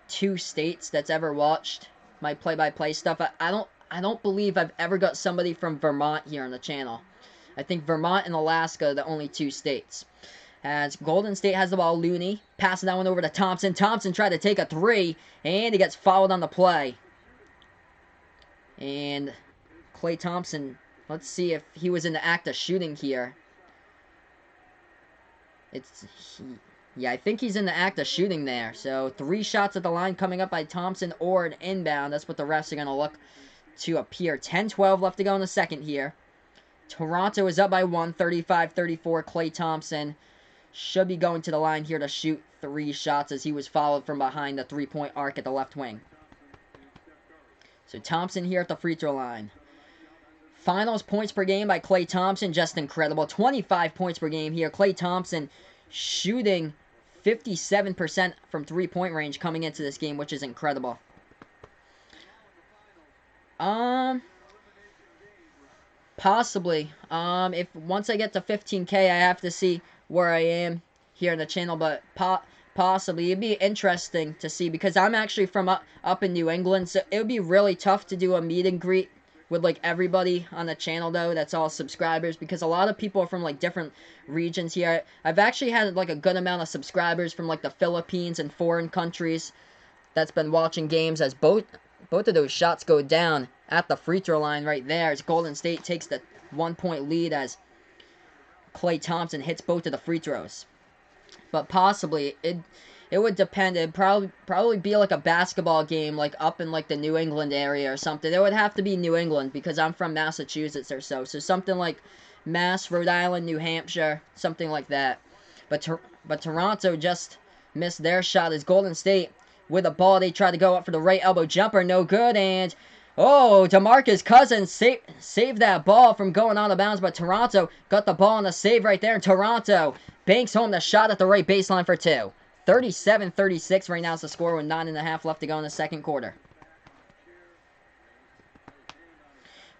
2 states that's ever watched my play-by-play stuff. I don't believe I've ever got somebody from Vermont here on the channel. I think Vermont and Alaska are the only 2 states. As Golden State has the ball, Looney passing that one over to Thompson. Thompson tried to take a 3, and he gets fouled on the play. And Klay Thompson, let's see if he was in the act of shooting here. Yeah, I think he's in the act of shooting there. So 3 shots at the line coming up by Thompson or an inbound. That's what the refs are going to look to appear. 10-12 left to go in the second here. Toronto is up by 1, 35-34. Klay Thompson should be going to the line here to shoot 3 shots as he was followed from behind the 3-point arc at the left wing. So Thompson here at the free throw line. Finals points per game by Klay Thompson, just incredible. 25 points per game here. Klay Thompson shooting 57% from 3-point range coming into this game, which is incredible. Possibly. If once I get to 15K, I have to see where I am here in the channel, but possibly. It'd be interesting to see, because I'm actually from up in New England, so it would be really tough to do a meet and greet with like everybody on the channel, though. That's all subscribers, because a lot of people are from like different regions here. I've actually had like a good amount of subscribers from like the Philippines and foreign countries that's been watching games, as both of those shots go down at the free throw line right there as Golden State takes the 1-point lead as Klay Thompson hits both of the free throws. But possibly it would depend. It'd probably be like a basketball game, like up in like the New England area or something. It would have to be New England because I'm from Massachusetts or so. So something like Mass, Rhode Island, New Hampshire, something like that. But Toronto just missed their shot as Golden State with a ball. They try to go up for the right elbow jumper, no good. And oh, DeMarcus Cousins saved that ball from going out of bounds, but Toronto got the ball on the save right there. And Toronto banks home the shot at the right baseline for 2. 37-36 right now is the score with 9.5 left to go in the second quarter.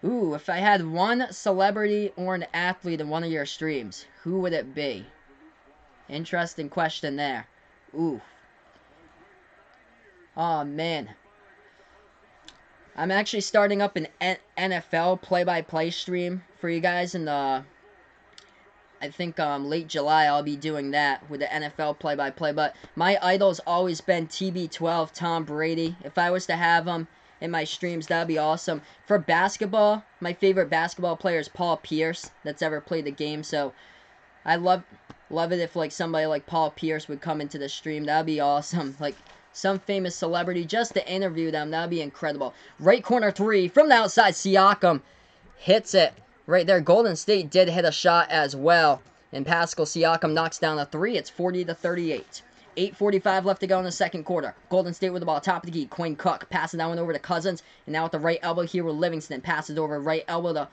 Ooh, if I had one celebrity or an athlete in one of your streams, who would it be? Interesting question there. Ooh. Oh, man. I'm actually starting up an NFL play-by-play stream for you guys in the, I think, late July. I'll be doing that with the NFL play-by-play. But my idol's always been TB12, Tom Brady. If I was to have him in my streams, that'd be awesome. For basketball, my favorite basketball player is Paul Pierce, that's ever played the game. So I love it if like somebody like Paul Pierce would come into the stream. That'd be awesome. Like some famous celebrity just to interview them. That'd be incredible. Right corner three from the outside. Siakam hits it right there. Golden State did hit a shot as well, and Pascal Siakam knocks down a three. It's 40-38. 8:45 left to go in the second quarter. Golden State with the ball, top of the key. Quinn Cook passing that one over to Cousins, and now with the right elbow here with Livingston. Passes over right elbow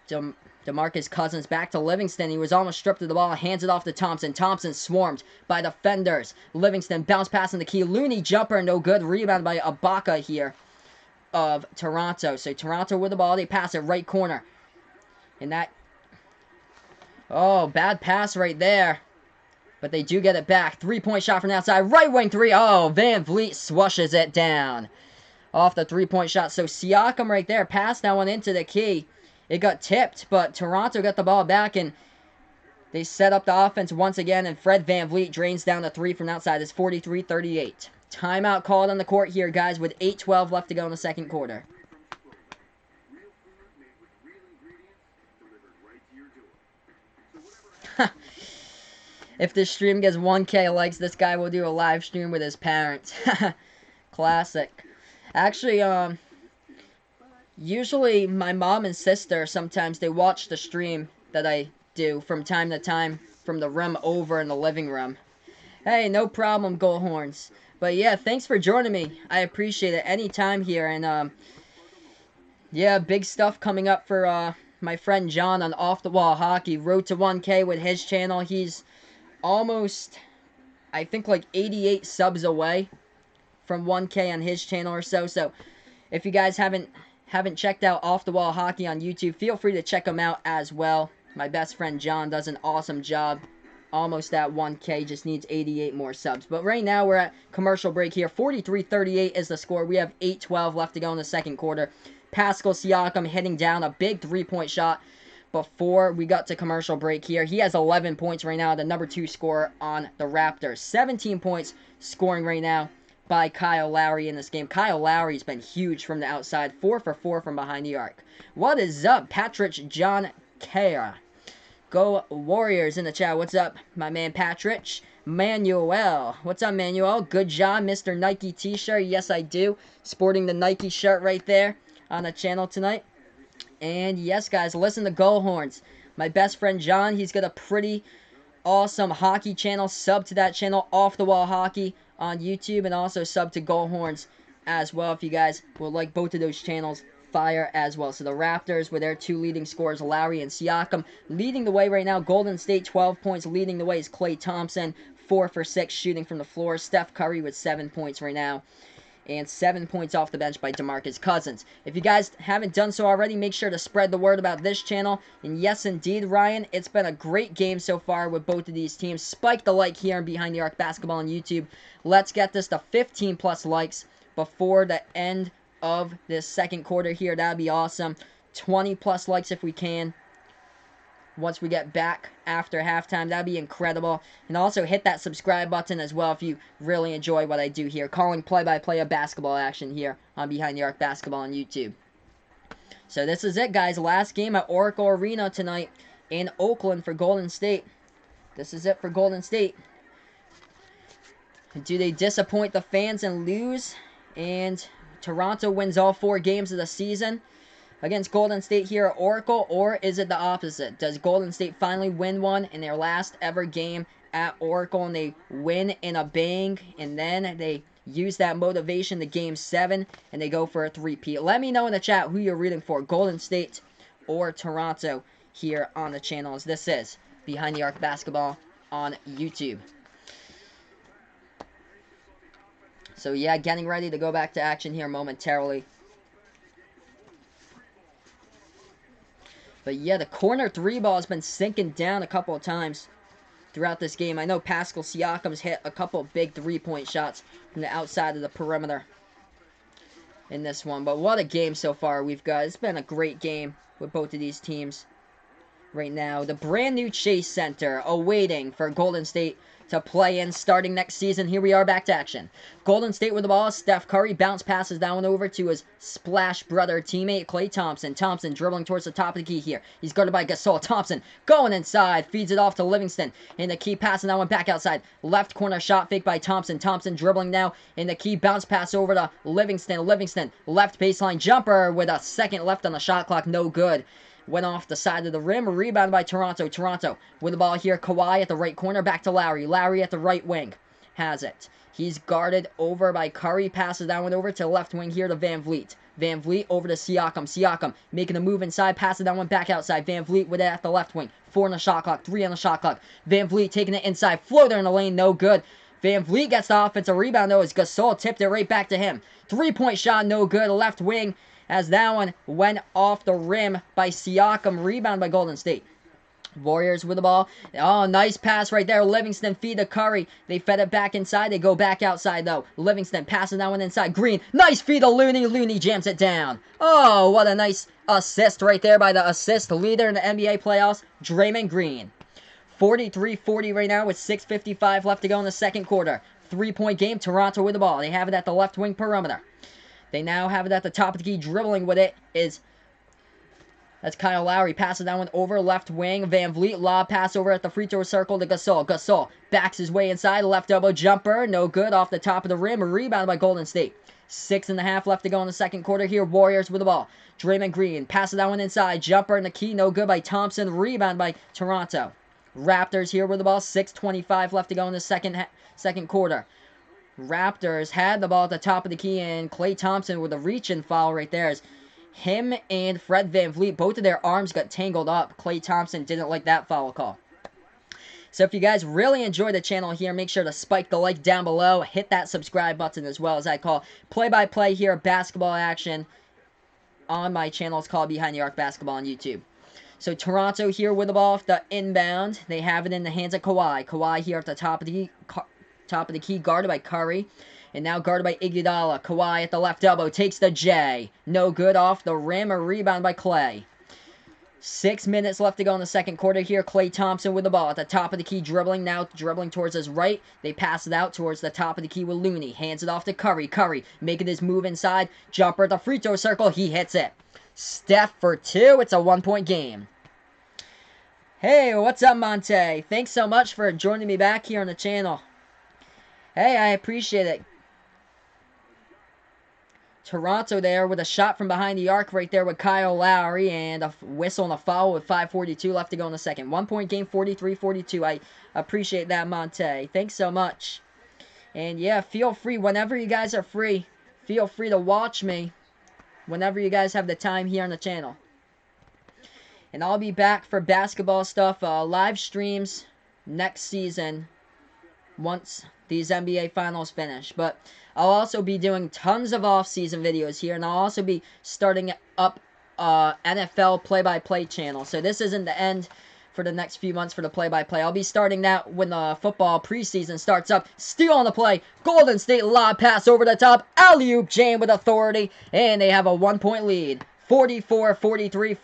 to DeMarcus Cousins. Back to Livingston. He was almost stripped of the ball. Hands it off to Thompson. Thompson swarmed by defenders. Livingston bounce pass in the key. Looney jumper, no good. Rebound by Ibaka here of Toronto. So Toronto with the ball. They pass it right corner. And that... Oh, bad pass right there. But they do get it back. Three-point shot from the outside. Right wing three. Oh, Van Vliet swushes it down off the three-point shot. So Siakam right there passed that one into the key. It got tipped, but Toronto got the ball back, and they set up the offense once again, and Fred Van Vliet drains down the three from outside. It's 43-38. Timeout called on the court here, guys, with 8:12 left to go in the second quarter. If this stream gets 1K likes, this guy will do a live stream with his parents. Classic. Actually, usually my mom and sister, sometimes they watch the stream that I do from time to time from the room over in the living room. Hey, no problem, Goldhorns. But yeah, thanks for joining me. I appreciate it anytime here. And yeah, big stuff coming up for my friend John on Off the Wall Hockey. Road to 1K with his channel. He's almost, I think, like 88 subs away from 1K on his channel or so. So if you guys haven't checked out Off the Wall Hockey on YouTube, feel free to check him out as well. My best friend John does an awesome job. Almost at 1K, just needs 88 more subs. But right now we're at commercial break here. 43-38 is the score. We have 8:12 left to go in the second quarter. Pascal Siakam hitting down a big three-point shot before we got to commercial break here. He has 11 points right now, the number 2 scorer on the Raptors. 17 points scoring right now by Kyle Lowry in this game. Kyle Lowry's been huge from the outside. 4 for 4 from behind the arc. What is up, Patrick John Kara? Go Warriors in the chat. What's up, my man Patrick? Manuel. What's up, Manuel? Good job, Mr. Nike t-shirt. Yes, I do. Sporting the Nike shirt right there on the channel tonight. And yes, guys, listen to Goldhorns. My best friend John, he's got a pretty awesome hockey channel. Sub to that channel, Off the Wall Hockey on YouTube, and also sub to Goldhorns as well if you guys would like both of those channels. Fire as well. So the Raptors with their 2 leading scorers, Lowry and Siakam, leading the way right now. Golden State 12 points. Leading the way is Klay Thompson, 4 for 6 shooting from the floor. Steph Curry with 7 points right now. And 7 points off the bench by DeMarcus Cousins. If you guys haven't done so already, make sure to spread the word about this channel. And yes, indeed, Ryan, it's been a great game so far with both of these teams. Spike the like here on Behind the Arc Basketball on YouTube. Let's get this to 15 plus likes before the end of this second quarter here. That'd be awesome. 20 plus likes if we can. Once we get back after halftime, that'd be incredible. And also hit that subscribe button as well if you really enjoy what I do here. Calling play-by-play of basketball action here on Behind the Arc Basketball on YouTube. So this is it, guys. Last game at Oracle Arena tonight in Oakland for Golden State. This is it for Golden State. Do they disappoint the fans and lose? And Toronto wins all 4 games of the season against Golden State here at Oracle, or is it the opposite? Does Golden State finally win one in their last ever game at Oracle, and they win in a bang, and then they use that motivation to Game 7, and they go for a three-peat? Let me know in the chat who you're rooting for, Golden State or Toronto, here on the channel, as this is Behind the Arc Basketball on YouTube. So yeah, getting ready to go back to action here momentarily. But yeah, the corner 3 ball has been sinking down a couple of times throughout this game. I know Pascal Siakam's hit a couple big 3-point shots from the outside of the perimeter in this one. But what a game so far we've got. It's been a great game with both of these teams. right now. The brand new Chase Center awaiting for Golden State to play in starting next season. Here we are back to action. Golden State with the ball. Steph Curry bounce passes that one over to his splash brother teammate Klay Thompson. Thompson dribbling towards the top of the key here. He's guarded by Gasol. Thompson going inside. Feeds it off to Livingston. In the key, passing that one back outside. Left corner shot fake by Thompson. Thompson dribbling now. In the key, bounce pass over to Livingston. Livingston left baseline jumper with a second left on the shot clock. No good. Went off the side of the rim. Rebound by Toronto. Toronto with the ball here. Kawhi at the right corner. Back to Lowry. Lowry at the right wing. Has it. He's guarded over by Curry. Passes that one over to left wing here to Van Vliet. Van Vliet over to Siakam. Siakam making a move inside. Passing that one back outside. Van Vliet with it at the left wing. 4 on the shot clock. 3 on the shot clock. Van Vliet taking it inside. Floater in the lane. No good. Van Vliet gets the offensive rebound though as Gasol tipped it right back to him. 3-point shot. No good. Left wing. As that one went off the rim by Siakam. Rebound by Golden State. Warriors with the ball. Oh, nice pass right there. Livingston feed to Curry. They fed it back inside. They go back outside, though. Livingston passing that one inside. Green. Nice feed to Looney. Looney jams it down. Oh, what a nice assist right there by the assist leader in the NBA playoffs, Draymond Green. 43-40 right now with 6:55 left to go in the second quarter. 3-point game. Toronto with the ball. They have it at the left wing perimeter. They now have it at the top of the key. Dribbling with it is... That's Kyle Lowry. Passes that one over left wing. Van Vliet. Lob pass over at the free throw circle to Gasol. Gasol backs his way inside. Left elbow jumper. No good. Off the top of the rim. A rebound by Golden State. 6.5 left to go in the second quarter here. Warriors with the ball. Draymond Green. Passes that one inside. Jumper in the key. No good by Thompson. Rebound by Toronto. Raptors here with the ball. 6:25 left to go in the second quarter. Raptors had the ball at the top of the key, and Klay Thompson with a reach-in foul right there. As him and Fred VanVleet, both of their arms got tangled up. Klay Thompson didn't like that foul call. So if you guys really enjoy the channel here, make sure to spike the like down below. Hit that subscribe button as well, as I call play-by-play here, basketball action on my channel. It's called Behind the Arc Basketball on YouTube. So Toronto here with the ball off the inbound. They have it in the hands of Kawhi. Kawhi here at the top of the key, guarded by Curry. And now guarded by Iguodala. Kawhi at the left elbow. Takes the J. No good off the rim. A rebound by Klay. 6 minutes left to go in the second quarter here. Klay Thompson with the ball at the top of the key. Dribbling now. Dribbling towards his right. They pass it out towards the top of the key with Looney. Hands it off to Curry. Curry making his move inside. Jumper at the free throw circle. He hits it. Steph for 2. It's a 1-point game. Hey, what's up, Monte? Thanks so much for joining me back here on the channel. Hey, I appreciate it. Toronto there with a shot from behind the arc right there with Kyle Lowry, and a whistle and a foul with 5:42 left to go in the second. 1-point game, 43-42. I appreciate that, Monte. Thanks so much. And yeah, feel free, whenever you guys are free, feel free to watch me whenever you guys have the time here on the channel. And I'll be back for basketball stuff, live streams next season once these NBA Finals finish. But I'll also be doing tons of off-season videos here, and I'll also be starting up NFL play-by-play channel. So this isn't the end for the next few months for the play-by-play. I'll be starting that when the football preseason starts up. Steal on the play. Golden State lob pass over the top. Alley-oop jam with authority, and they have a 1-point lead. 44-43,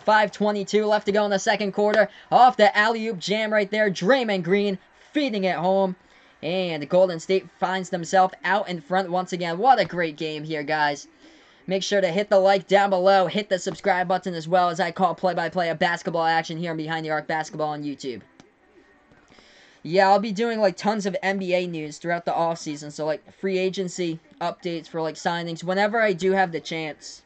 5:22 left to go in the second quarter. Off the alley-oop jam right there. Draymond Green feeding it home. And Golden State finds themselves out in front once again. What a great game here, guys. Make sure to hit the like down below. Hit the subscribe button as well, as I call play-by-play of basketball action here on Behind the Arc Basketball on YouTube. Yeah, I'll be doing like tons of NBA news throughout the offseason. So like free agency updates for like signings whenever I do have the chance.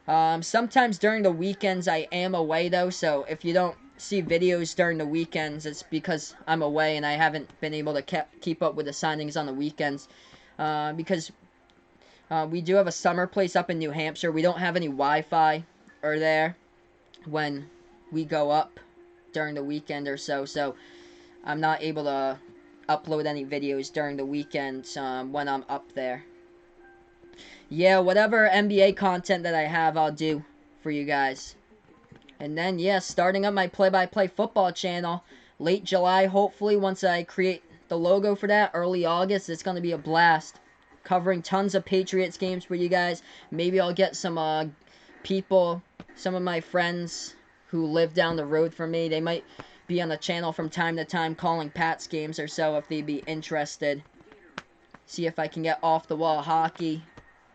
Sometimes during the weekends I am away though. So if you don't see videos during the weekends, it's because I'm away and I haven't been able to keep up with the signings on the weekends, because we do have a summer place up in New Hampshire. We don't have any Wi-Fi or there when we go up during the weekend or so, so I'm not able to upload any videos during the weekends when I'm up there. Yeah, whatever NBA content that I have, I'll do for you guys. And then, yeah, starting up my play-by-play football channel, late July, hopefully, once I create the logo for that, early August, it's going to be a blast. Covering tons of Patriots games for you guys. Maybe I'll get some people, some of my friends, who live down the road from me. They might be on the channel from time to time calling Pats games or so if they'd be interested. See if I can get off the wall hockey.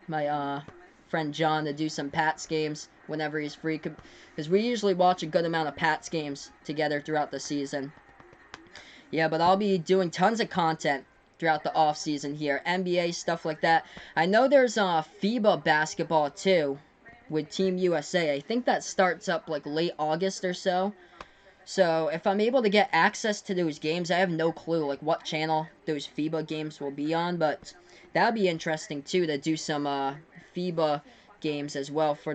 My friend John to do some Pats games whenever he's free, because we usually watch a good amount of Pats games together throughout the season. Yeah, but I'll be doing tons of content throughout the off season here, NBA stuff like that. I know there's FIBA basketball too with Team USA. I think that starts up like late August or so. So if I'm able to get access to those games, I have no clue like what channel those FIBA games will be on, but that would be interesting too to do some FIBA games as well for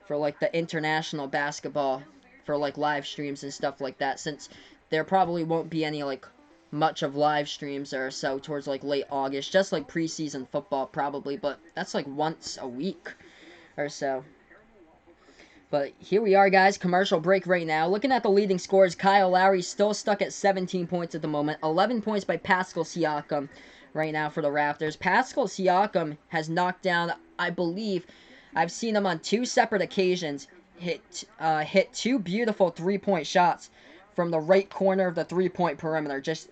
like the international basketball, for like live streams and stuff like that, since there probably won't be any like much of live streams or so towards like late August, just like preseason football probably, but that's like once a week or so. But here we are, guys. Commercial break right now. Looking at the leading scores, Kyle Lowry still stuck at 17 points at the moment. 11 points by Pascal Siakam right now for the Raptors. Pascal Siakam has knocked down, I believe, I've seen him on 2 separate occasions hit 2 beautiful three-point shots from the right corner of the three-point perimeter. Just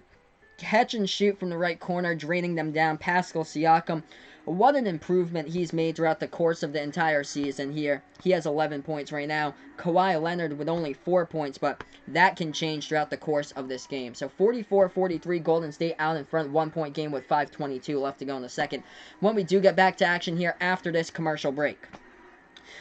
catch and shoot from the right corner, draining them down. Pascal Siakam, what an improvement he's made throughout the course of the entire season here. He has 11 points right now. Kawhi Leonard with only 4 points, but that can change throughout the course of this game. So 44-43, Golden State out in front, 1-point game with 5:22 left to go in the second. When we do get back to action here after this commercial break.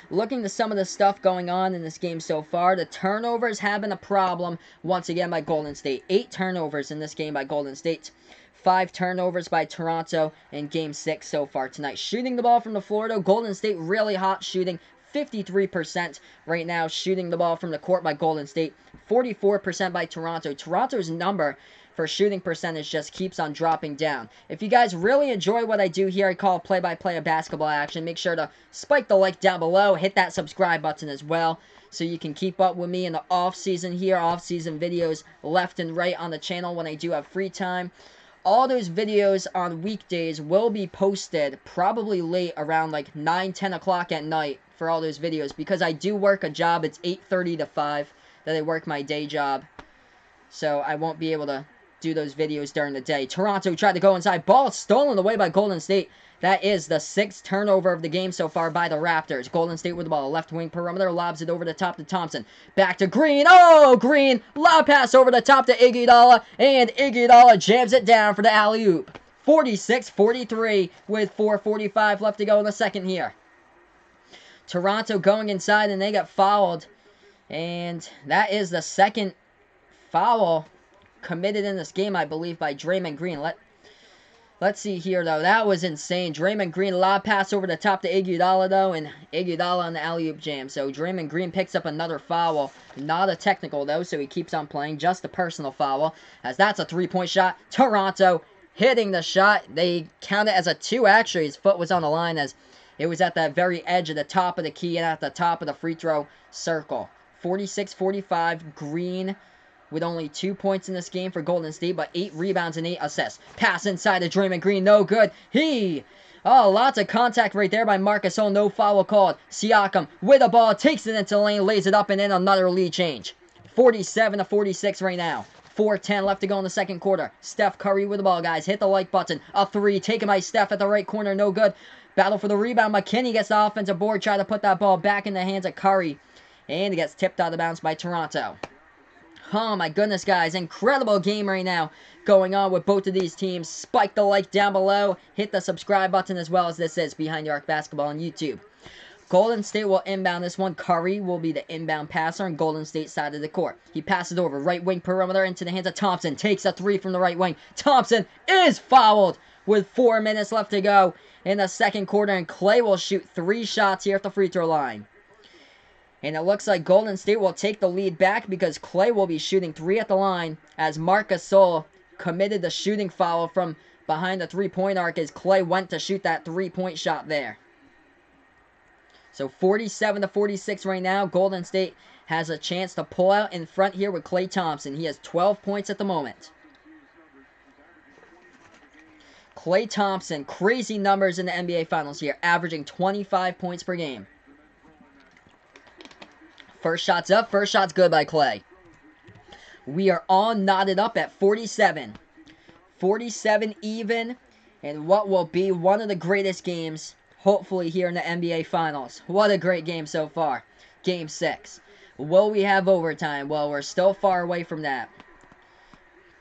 Looking to some of the stuff going on in this game so far, the turnovers have been a problem once again by Golden State. 8 turnovers in this game by Golden State. 5 turnovers by Toronto in Game 6 so far tonight. Shooting the ball from the floor, though, Golden State really hot shooting. 53% right now shooting the ball from the court by Golden State. 44% by Toronto. Toronto's number for shooting percentage just keeps on dropping down. If you guys really enjoy what I do here, I call play-by-play of basketball action. Make sure to spike the like down below. Hit that subscribe button as well, so you can keep up with me in the off-season here. Off-season videos left and right on the channel when I do have free time. All those videos on weekdays will be posted probably late around like 9, 10 o'clock at night for all those videos, because I do work a job. It's 8:30 to 5 that I work my day job, so I won't be able to do those videos during the day. Toronto tried to go inside. Ball stolen away by Golden State. That is the 6th turnover of the game so far by the Raptors. Golden State with the ball. Left wing perimeter. Lobs it over the top to Thompson. Back to Green. Oh, Green. Lob pass over the top to Iguodala. And Iguodala jams it down for the alley-oop. 46-43 with 4:45 left to go in the second here. Toronto going inside, and they got fouled. And that is the second foul committed in this game, I believe, by Draymond Green. Let's see here, though. That was insane. Draymond Green lob pass over the top to Iguodala, though, and Iguodala on the alley-oop jam. So Draymond Green picks up another foul. Not a technical, though, so he keeps on playing. Just a personal foul, as that's a three-point shot. Toronto hitting the shot. They count it as a 2, actually. His foot was on the line, as it was at the very edge of the top of the key and at the top of the free throw circle. 46-45, Green with only 2 points in this game for Golden State, but 8 rebounds and 8 assists. Pass inside to Draymond Green, no good. Lots of contact right there by Marc Gasol, no foul called. Siakam with the ball, takes it into the lane, lays it up, and in another lead change. 47-46 right now. 4:10 left to go in the second quarter. Steph Curry with the ball, guys. Hit the like button. A 3 taken by Steph at the right corner, no good. Battle for the rebound. McKinney gets the offensive board, try to put that ball back in the hands of Curry. And it gets tipped out of bounds by Toronto. Oh my goodness, guys. Incredible game right now going on with both of these teams. Spike the like down below. Hit the subscribe button, as well as this is Behind the Arc Basketball on YouTube. Golden State will inbound this one. Curry will be the inbound passer on Golden State side of the court. He passes over right wing perimeter into the hands of Thompson. Takes a 3 from the right wing. Thompson is fouled with 4 minutes left to go in the second quarter. And Clay will shoot 3 shots here at the free throw line. And it looks like Golden State will take the lead back, because Clay will be shooting 3 at the line, as Marc Gasol committed the shooting foul from behind the three-point arc as Clay went to shoot that three-point shot there. So 47-46 right now. Golden State has a chance to pull out in front here with Klay Thompson. He has 12 points at the moment. Klay Thompson, crazy numbers in the NBA Finals here, averaging 25 points per game. First shot's up. First shot's good by Clay. We are all knotted up at 47. 47 even. And what will be one of the greatest games, hopefully, here in the NBA Finals. What a great game so far. Game 6. Will we have overtime? Well, we're still far away from that.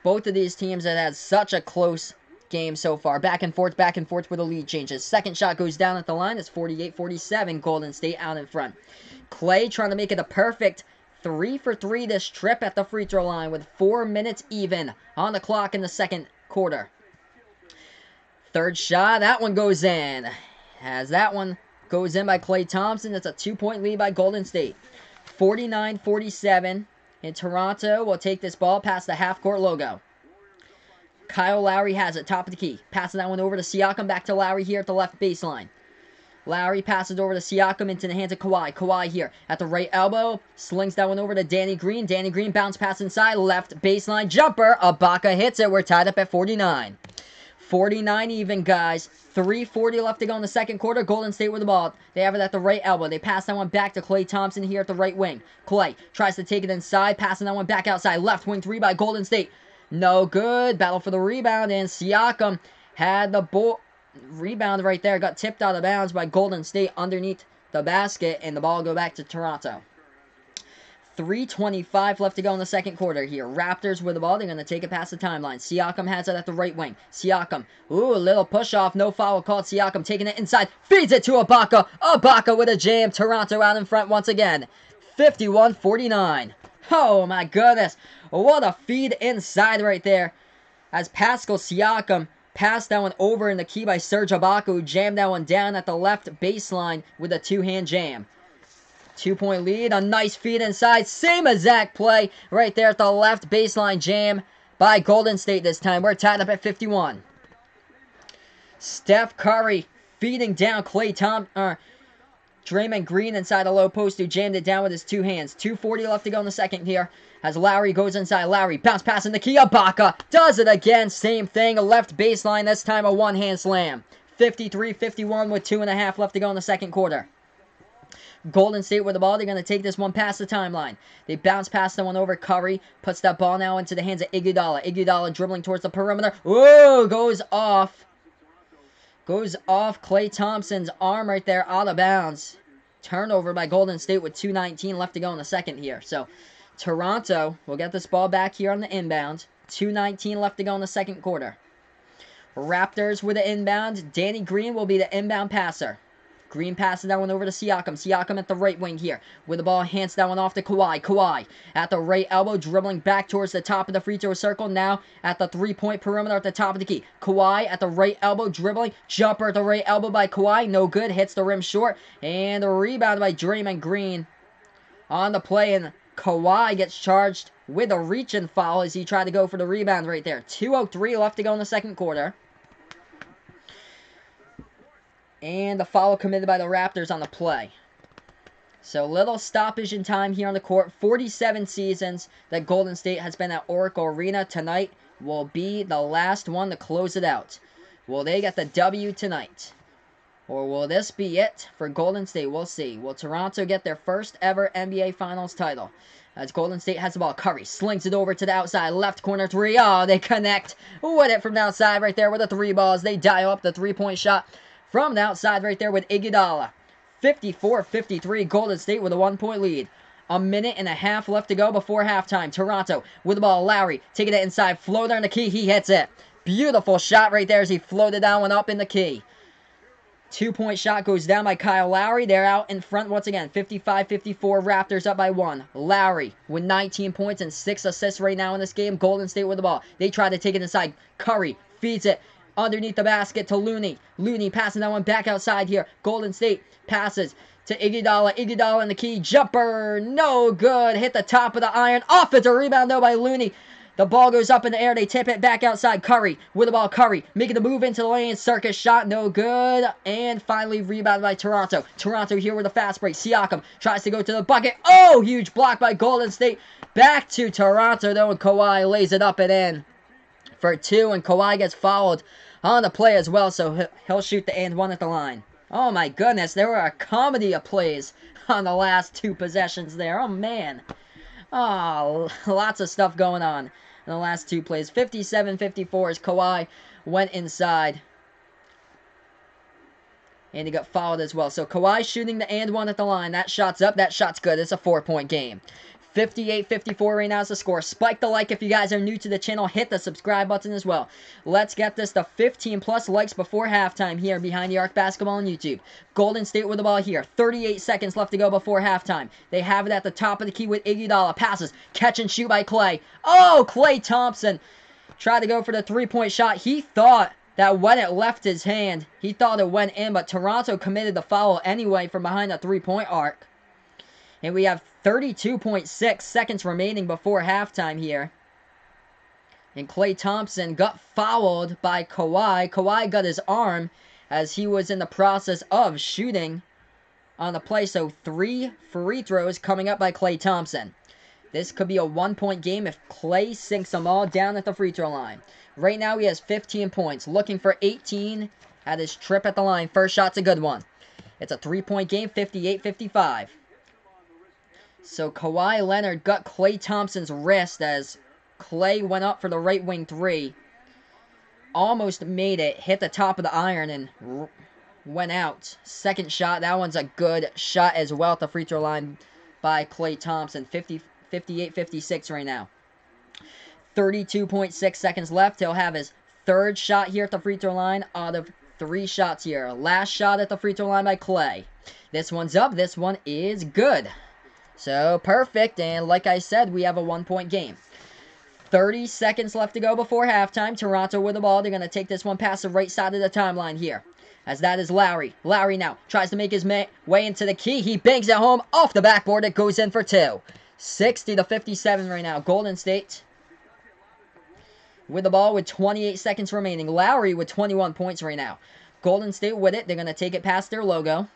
Both of these teams have had such a close game so far. Back and forth with the lead changes. Second shot goes down at the line. It's 48-47. Golden State out in front. Clay trying to make it a perfect 3 for 3 this trip at the free throw line with 4 minutes even on the clock in the second quarter. Third shot, that one goes in. As that one goes in by Klay Thompson, it's a 2-point lead by Golden State. 49-47. And Toronto will take this ball past the half-court logo. Kyle Lowry has it, top of the key. Passing that one over to Siakam, back to Lowry here at the left baseline. Lowry passes over to Siakam into the hands of Kawhi. Kawhi here at the right elbow. Slings that one over to Danny Green. Danny Green bounce pass inside. Left baseline jumper. Ibaka hits it. We're tied up at 49. 49 even, guys. 3:40 left to go in the second quarter. Golden State with the ball. They have it at the right elbow. They pass that one back to Klay Thompson here at the right wing. Klay tries to take it inside. Passing that one back outside. Left wing 3 by Golden State. No good. Battle for the rebound. And Siakam had the ball. Rebound right there. Got tipped out of bounds by Golden State underneath the basket. And the ball go back to Toronto. 3:25 left to go in the second quarter here. Raptors with the ball. They're going to take it past the timeline. Siakam has it at the right wing. Siakam. Ooh, a little push off. No foul called. Siakam taking it inside. Feeds it to Ibaka. Ibaka with a jam. Toronto out in front once again. 51-49. Oh my goodness. What a feed inside right there. As Pascal Siakam passed that one over in the key by Serge Ibaka, who jammed that one down at the left baseline with a two-hand jam. 2-point lead, a nice feed inside, same exact play right there at the left baseline jam by Golden State this time. We're tied up at 51. Steph Curry feeding down Draymond Green inside the low post, who jammed it down with his two hands. 2:40 left to go in the second here. As Lowry goes inside, Lowry bounce pass in the key. Ibaka does it again. Same thing, a left baseline, this time a one-hand slam. 53-51 with 2.5 left to go in the second quarter. Golden State with the ball. They're going to take this one past the timeline. They bounce past that one over. Curry puts that ball now into the hands of Iguodala. Iguodala dribbling towards the perimeter. Ooh, goes off. Goes off Klay Thompson's arm right there, out of bounds. Turnover by Golden State with 2:19 left to go in the second here. So, Toronto will get this ball back here on the inbound. 2:19 left to go in the second quarter. Raptors with the inbound. Danny Green will be the inbound passer. Green passes that one over to Siakam. Siakam at the right wing here. With the ball, hands that one off to Kawhi. Kawhi at the right elbow, dribbling back towards the top of the free throw circle. Now at the three-point perimeter at the top of the key. Kawhi at the right elbow, dribbling. Jumper at the right elbow by Kawhi. No good. Hits the rim short. And a rebound by Draymond Green on the play. And Kawhi gets charged with a reach-in foul as he tried to go for the rebound right there. 2:03 left to go in the second quarter. And the foul committed by the Raptors on the play. So little stoppage in time here on the court. 47 seasons that Golden State has been at Oracle Arena. Tonight will be the last one to close it out. Will they get the W tonight? Or will this be it for Golden State? We'll see. Will Toronto get their first ever NBA Finals title? As Golden State has the ball. Curry slings it over to the outside. Left corner three. Oh, they connect with it from the outside right there with the three balls. They dial up the three-point shot from the outside right there with Iguodala. 54-53, Golden State with a 1-point lead. A minute and a half left to go before halftime. Toronto with the ball. Lowry taking it inside. Floater in the key. He hits it. Beautiful shot right there as he floated that one up in the key. 2-point shot goes down by Kyle Lowry. They're out in front once again. 55-54, Raptors up by 1. Lowry with 19 points and 6 assists right now in this game. Golden State with the ball. They try to take it inside. Curry feeds it underneath the basket to Looney. Looney passing that one back outside here. Golden State passes to Iguodala. Iguodala in the key. Jumper. No good. Hit the top of the iron. Offensive rebound though by Looney. The ball goes up in the air. They tip it back outside. Curry with the ball. Curry making the move into the lane. Circus shot. No good. And finally rebounded by Toronto. Toronto here with a fast break. Siakam tries to go to the bucket. Oh, huge block by Golden State. Back to Toronto though, and Kawhi lays it up and in for 2. And Kawhi gets fouled on the play as well, so he'll shoot the and one at the line. Oh my goodness, there were a comedy of plays on the last 2 possessions there. Oh man. Oh, lots of stuff going on in the last 2 plays. 57-54 as Kawhi went inside. And he got fouled as well. So Kawhi shooting the and one at the line. That shot's up. That shot's good. It's a 4-point game. 58-54 right now is the score. Spike the like if you guys are new to the channel. Hit the subscribe button as well. Let's get this to 15 plus likes before halftime here behind the Arc Basketball on YouTube. Golden State with the ball here. 38 seconds left to go before halftime. They have it at the top of the key with Iguodala. Passes. Catch and shoot by Klay. Oh, Klay Thompson tried to go for the 3-point shot. He thought that when it left his hand, he thought it went in, but Toronto committed the foul anyway from behind the 3-point arc. And we have 32.6 seconds remaining before halftime here. And Klay Thompson got fouled by Kawhi. Kawhi got his arm as he was in the process of shooting on the play. So 3 free throws coming up by Klay Thompson. This could be a 1-point game if Klay sinks them all down at the free throw line. Right now he has 15 points. Looking for 18 at his trip at the line. First shot's a good one. It's a 3-point game, 58-55. So Kawhi Leonard got Klay Thompson's wrist as Klay went up for the right wing 3. Almost made it. Hit the top of the iron and went out. Second shot. That one's a good shot as well at the free throw line by Klay Thompson. 58-56 right now. 32.6 seconds left. He'll have his third shot here at the free throw line out of 3 shots here. Last shot at the free throw line by Klay. This one's up. This one is good. So, perfect. And like I said, we have a 1-point game. 30 seconds left to go before halftime. Toronto with the ball. They're going to take this one past the right side of the timeline here. As that is Lowry. Lowry now tries to make his way into the key. He bangs it home off the backboard. It goes in for 2. 60-57 right now. Golden State with the ball with 28 seconds remaining. Lowry with 21 points right now. Golden State with it. They're going to take it past their logo.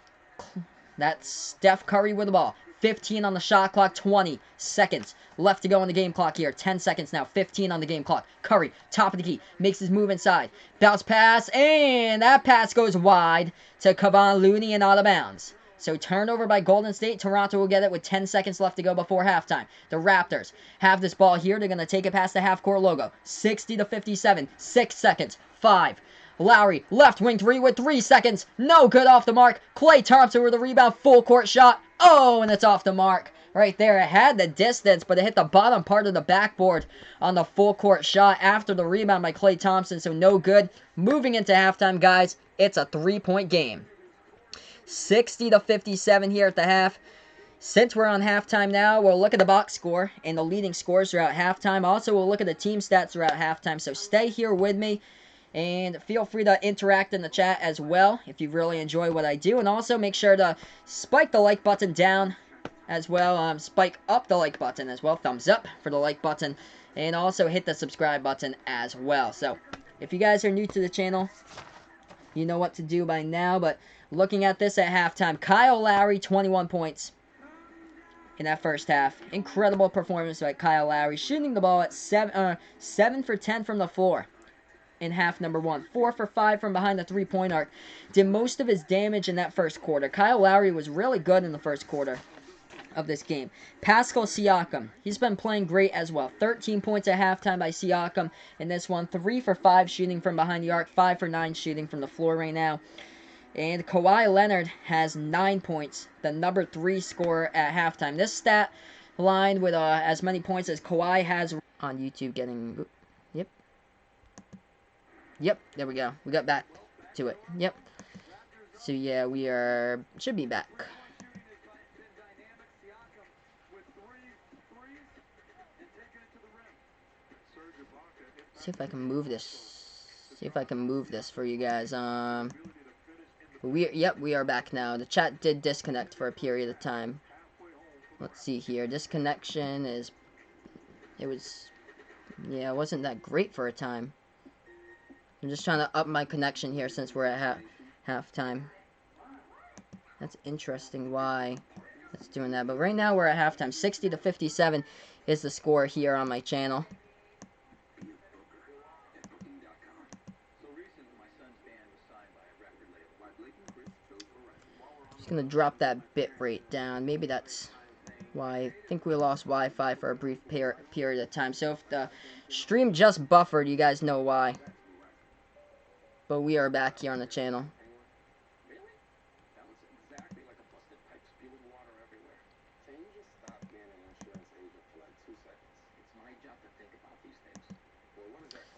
That's Steph Curry with the ball. 15 on the shot clock. 20 seconds left to go on the game clock here. 10 seconds now. 15 on the game clock. Curry, top of the key. Makes his move inside. Bounce pass. And that pass goes wide to Kevon Looney and out of bounds. So turnover by Golden State. Toronto will get it with 10 seconds left to go before halftime. The Raptors have this ball here. They're going to take it past the half-court logo. 60-57. 6 seconds. 5. Lowry, left wing 3 with 3 seconds. No good off the mark. Klay Thompson with a rebound. Full court shot. Oh, and it's off the mark. Right there. It had the distance, but it hit the bottom part of the backboard on the full court shot after the rebound by Klay Thompson. So no good. Moving into halftime, guys. It's a 3-point game. 60-57 here at the half. Since we're on halftime now, we'll look at the box score and the leading scores throughout halftime. Also, we'll look at the team stats throughout halftime. So stay here with me. And feel free to interact in the chat as well if you really enjoy what I do. And also make sure to spike the like button down as well. Spike up the like button as well. Thumbs up for the like button. And also hit the subscribe button as well. So if you guys are new to the channel, you know what to do by now. But looking at this at halftime, Kyle Lowry, 21 points in that first half. Incredible performance by Kyle Lowry. Shooting the ball at 7 for 10 from the floor in half number 1. 4 for 5 from behind the 3-point arc. Did most of his damage in that first quarter. Kyle Lowry was really good in the first quarter of this game. Pascal Siakam, he's been playing great as well. 13 points at halftime by Siakam in this one. 3 for 5 shooting from behind the arc. 5 for 9 shooting from the floor right now. And Kawhi Leonard has 9 points, the number 3 scorer at halftime. This stat line with as many points as Kawhi has on YouTube getting... Yep, there we go. We got back to it. Yep. So yeah, we should be back. See if I can move this. See if I can move this for you guys. We are back now. The chat did disconnect for a period of time. Let's see here. Disconnection is... it wasn't that great for a time. I'm just trying to up my connection here since we're at halftime. That's interesting why it's doing that. But right now we're at halftime. 60-57 is the score here on my channel. going to drop that bit rate down. Maybe that's why. I think we lost Wi-Fi for a brief period of time. So if the stream just buffered, you guys know why. But we are back here on the channel.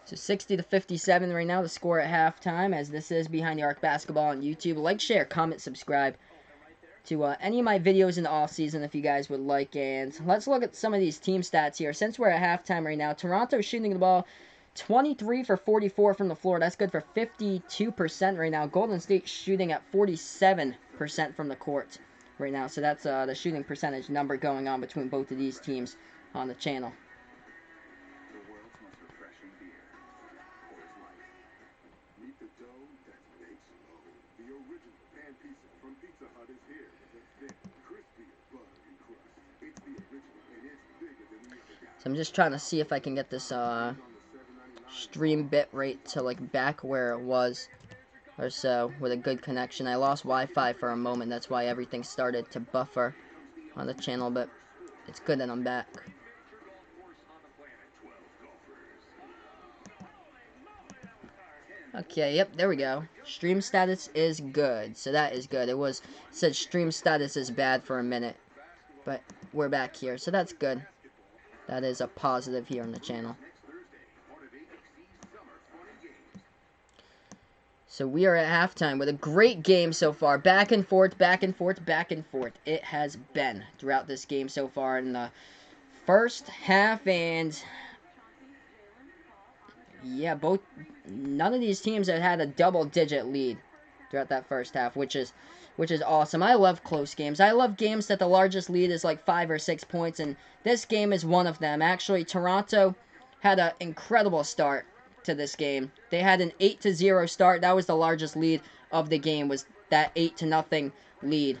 So 60 to 57 right now, the score at halftime, as this is Behind the Arc Basketball on YouTube. Like, share, comment, subscribe to any of my videos in the offseason if you guys would like. And let's look at some of these team stats here. Since we're at halftime right now, Toronto shooting the ball 23 for 44 from the floor. That's good for 52% right now. Golden State shooting at 47% from the court right now. So that's the shooting percentage number going on between both of these teams on the channel. So I'm just trying to see if I can get this stream bit rate to like back where it was or so with a good connection. I lost Wi-Fi for a moment. That's why everything started to buffer on the channel, but it's good that I'm back. Okay, yep, there we go. Stream status is good. So that is good. It said stream status is bad for a minute, but we're back here. So that's good. That is a positive here on the channel. So we are at halftime with a great game so far. Back and forth, back and forth, back and forth. It has been throughout this game so far in the first half, and yeah, none of these teams have had a double-digit lead throughout that first half, which is awesome. I love close games. I love games that the largest lead is like 5 or 6 points, and this game is one of them. Actually, Toronto had an incredible start to this game. They had an 8-0 start. That was the largest lead of the game, was that 8-0 lead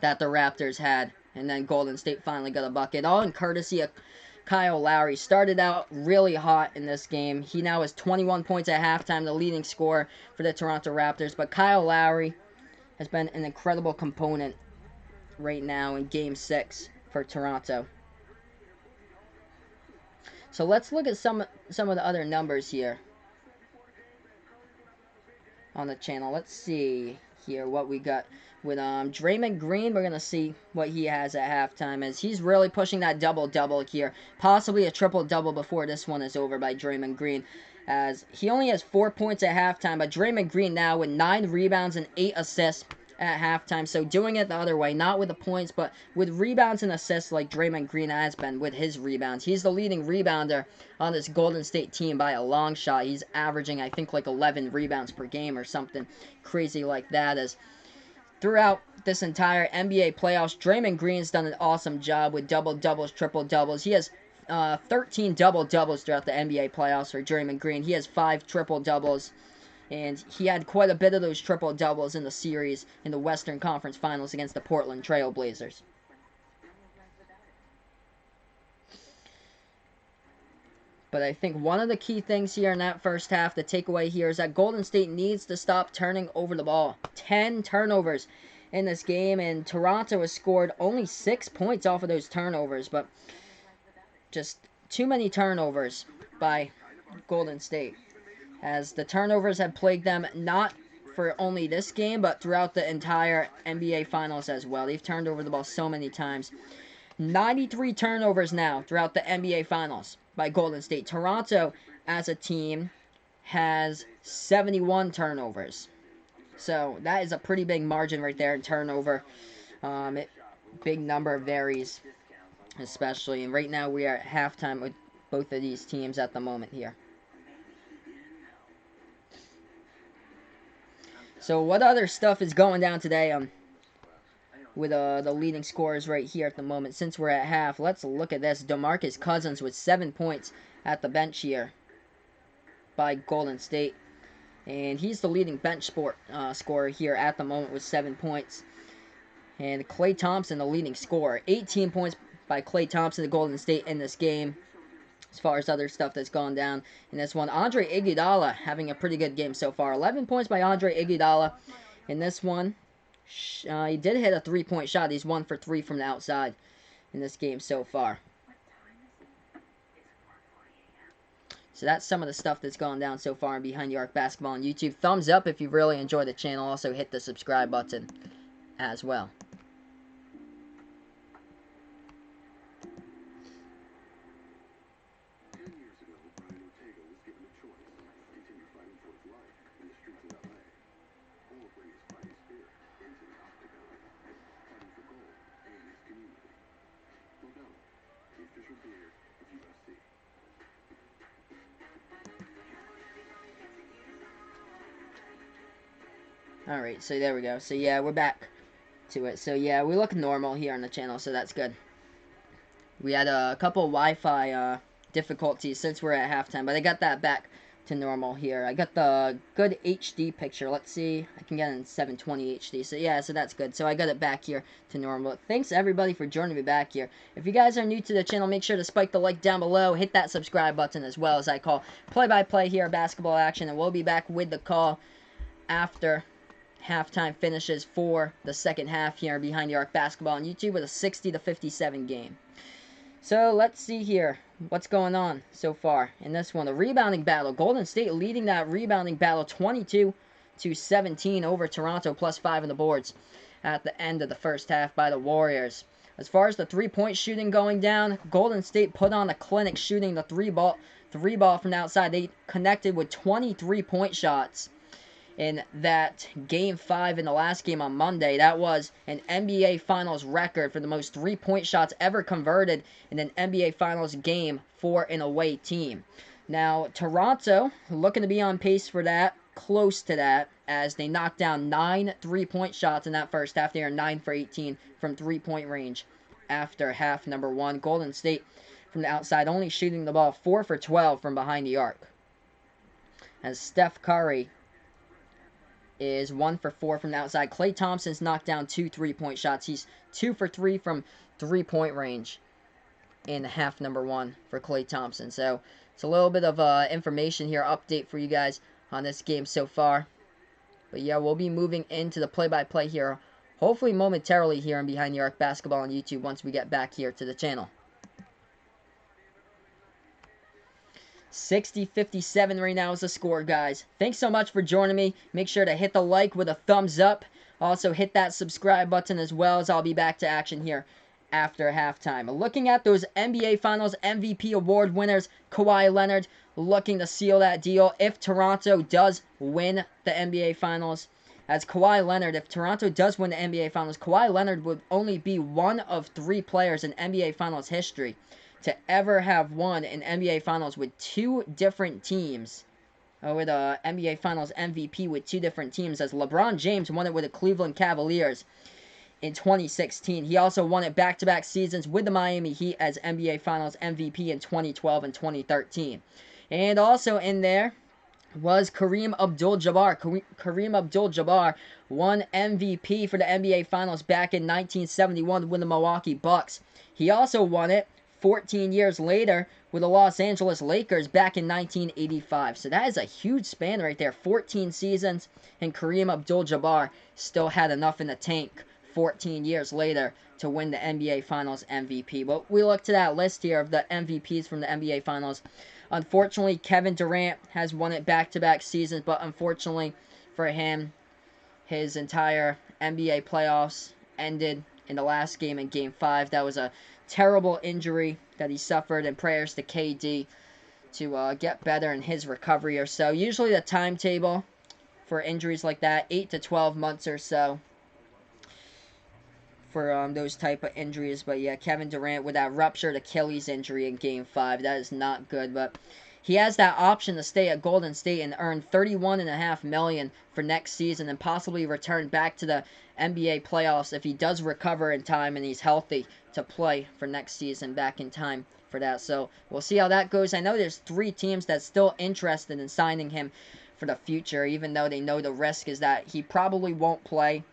that the Raptors had. And then Golden State finally got a bucket, all in courtesy of Kyle Lowry. Started out really hot in this game. He now has 21 points at halftime, the leading scorer for the Toronto Raptors. But Kyle Lowry has been an incredible component right now in Game 6 for Toronto. So let's look at some of the other numbers here on the channel. Let's see here what we got with Draymond Green. We're gonna see what he has at halftime, as he's really pushing that double-double here, possibly a triple-double before this one is over by Draymond Green, as he only has 4 points at halftime, but Draymond Green now with 9 rebounds and 8 assists at halftime. So doing it the other way, not with the points, but with rebounds and assists like Draymond Green has been with his rebounds. He's the leading rebounder on this Golden State team by a long shot. He's averaging, I think, like 11 rebounds per game or something crazy like that. As throughout this entire NBA playoffs, Draymond Green's done an awesome job with double-doubles, triple-doubles. He has 13 double-doubles throughout the NBA playoffs for Draymond Green. He has 5 triple-doubles. And he had quite a bit of those triple-doubles in the series in the Western Conference Finals against the Portland Trail Blazers. But I think one of the key things here in that first half, the takeaway here, is that Golden State needs to stop turning over the ball. 10 turnovers in this game, and Toronto has scored only 6 points off of those turnovers. But just too many turnovers by Golden State, as the turnovers have plagued them not for only this game, but throughout the entire NBA Finals as well. They've turned over the ball so many times. 93 turnovers now throughout the NBA Finals by Golden State. Toronto, as a team, has 71 turnovers. So that is a pretty big margin right there in turnover. Big number varies, especially. And right now we are at halftime with both of these teams at the moment here. So what other stuff is going down today with the leading scorers right here at the moment? Since we're at half, let's look at this. DeMarcus Cousins with 7 points at the bench here by Golden State. And he's the leading bench scorer here at the moment with 7 points. And Klay Thompson, the leading scorer. 18 points by Klay Thompson, the Golden State in this game. As far as other stuff that's gone down in this one, Andre Iguodala having a pretty good game so far. 11 points by Andre Iguodala in this one. He did hit a three-point shot. He's 1 for 3 from the outside in this game so far. So that's some of the stuff that's gone down so far in Behind the Arc Basketball on YouTube. Thumbs up if you really enjoy the channel. Also hit the subscribe button as well. Alright, so there we go. So yeah, we're back to it. So yeah, we look normal here on the channel, so that's good. We had a couple Wi-Fi difficulties since we're at halftime, but I got that back to normal here. I got the good HD picture. Let's see. I can get it in 720 HD. So yeah, so that's good. So I got it back here to normal. Thanks everybody for joining me back here. If you guys are new to the channel, make sure to spike the like down below. Hit that subscribe button as well, as I call play-by-play here, basketball action. And we'll be back with the call after halftime finishes for the second half here Behind the Arc Basketball on YouTube with a 60-57 game. So let's see here what's going on so far in this one. The rebounding battle. Golden State leading that rebounding battle 22-17 over Toronto, plus 5 on the boards at the end of the first half by the Warriors. As far as the three-point shooting going down, Golden State put on a clinic shooting the three ball from the outside. They connected with 23-point shots in that Game 5 in the last game on Monday. That was an NBA Finals record for the most three-point shots ever converted in an NBA Finals game for an away team. Now, Toronto looking to be on pace for that, close to that, as they knocked down 9 three-point shots in that first half. They are 9 for 18 from three-point range after half number 1. Golden State from the outside only shooting the ball 4 for 12 from behind the arc, as Steph Curry is 1 for 4 from the outside. Klay Thompson's knocked down 2 three-point shots. He's 2 for 3 from three-point range in half number 1 for Klay Thompson. So it's a little bit of information here, update for you guys on this game so far. But yeah, we'll be moving into the play-by-play here, hopefully momentarily here on Behind the Arc Basketball on YouTube once we get back here to the channel. 60-57 right now is the score, guys. Thanks so much for joining me. Make sure to hit the like with a thumbs up. Also, hit that subscribe button as well, as I'll be back to action here after halftime. Looking at those NBA Finals MVP award winners, Kawhi Leonard looking to seal that deal if Toronto does win the NBA Finals. As Kawhi Leonard, if Toronto does win the NBA Finals, Kawhi Leonard would only be one of 3 players in NBA Finals history to ever have won an NBA Finals with 2 different teams, with a NBA Finals MVP with 2 different teams, as LeBron James won it with the Cleveland Cavaliers in 2016. He also won it back-to-back seasons with the Miami Heat as NBA Finals MVP in 2012 and 2013. And also in there was Kareem Abdul-Jabbar. Kareem Abdul-Jabbar won MVP for the NBA Finals back in 1971 with the Milwaukee Bucks. He also won it 14 years later with the Los Angeles Lakers back in 1985. So that is a huge span right there. 14 seasons, and Kareem Abdul-Jabbar still had enough in the tank 14 years later to win the NBA Finals MVP. But we look to that list here of the MVPs from the NBA Finals. Unfortunately, Kevin Durant has won it back-to-back seasons, but unfortunately for him, his entire NBA playoffs ended in the last game in Game 5. That was a terrible injury that he suffered, and prayers to KD to get better in his recovery or so. Usually the timetable for injuries like that, 8 to 12 months or so for those type of injuries. But yeah, Kevin Durant with that ruptured Achilles injury in Game 5, that is not good. But he has that option to stay at Golden State and earn $31.5 million for next season, and possibly return back to the NBA playoffs if he does recover in time and he's healthy to play for next season back in time for that. So we'll see how that goes. I know there's 3 teams that's still interested in signing him for the future, even though they know the risk is that he probably won't play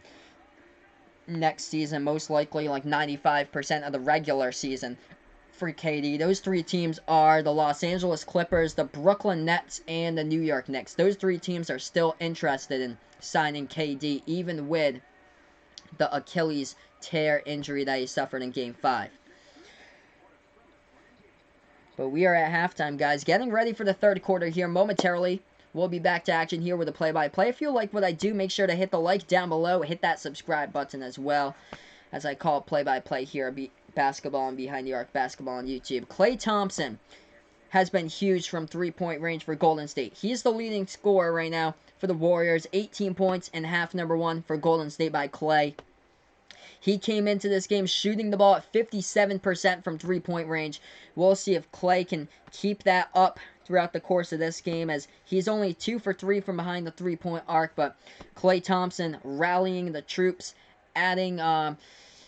next season, most likely like 95% of the regular season for KD. Those 3 teams are the Los Angeles Clippers, the Brooklyn Nets, and the New York Knicks. Those 3 teams are still interested in signing KD, even with the Achilles tear injury that he suffered in Game 5. But we are at halftime, guys. Getting ready for the third quarter here momentarily. We'll be back to action here with a play-by-play. If you like what I do, make sure to hit the like down below. Hit that subscribe button as well, as I call play-by-play here. Basketball and Behind the Arc Basketball on YouTube. Klay Thompson has been huge from three-point range for Golden State. He's the leading scorer right now for the Warriors. 18 points and half number 1 for Golden State by Klay. He came into this game shooting the ball at 57% from three-point range. We'll see if Klay can keep that up throughout the course of this game, as he's only 2 for 3 from behind the three-point arc. But Klay Thompson rallying the troops, adding,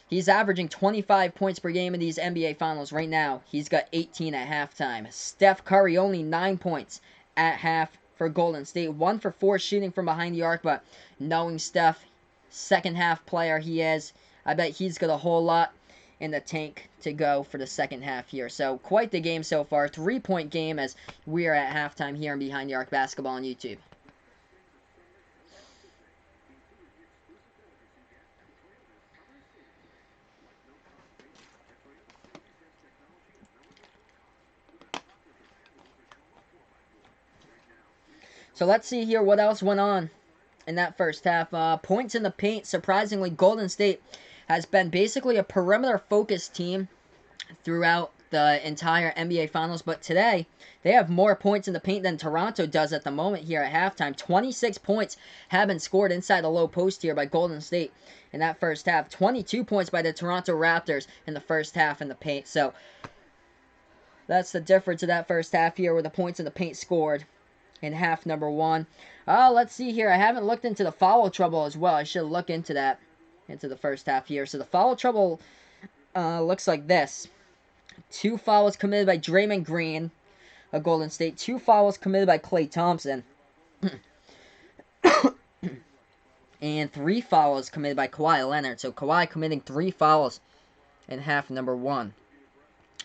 he's averaging 25 points per game in these NBA Finals right now. He's got 18 at halftime. Steph Curry only 9 points at half for Golden State. 1 for 4 shooting from behind the arc, but knowing Steph, second half player he is, I bet he's got a whole lot in the tank to go for the second half here. So, quite the game so far. 3-point game as we are at halftime here in Behind the Arc Basketball on YouTube. So, let's see here what else went on in that first half. Points in the paint. Surprisingly, Golden State has been basically a perimeter-focused team throughout the entire NBA Finals, but today they have more points in the paint than Toronto does at the moment here at halftime. 26 points have been scored inside the low post here by Golden State in that first half. 22 points by the Toronto Raptors in the first half in the paint. So that's the difference of that first half here, with the points in the paint scored in half number 1. Let's see here. I haven't looked into the foul trouble as well. I should look into that into the first half here. So the foul trouble looks like this. 2 fouls committed by Draymond Green of Golden State. 2 fouls committed by Klay Thompson. And 3 fouls committed by Kawhi Leonard. So Kawhi committing 3 fouls in half number 1.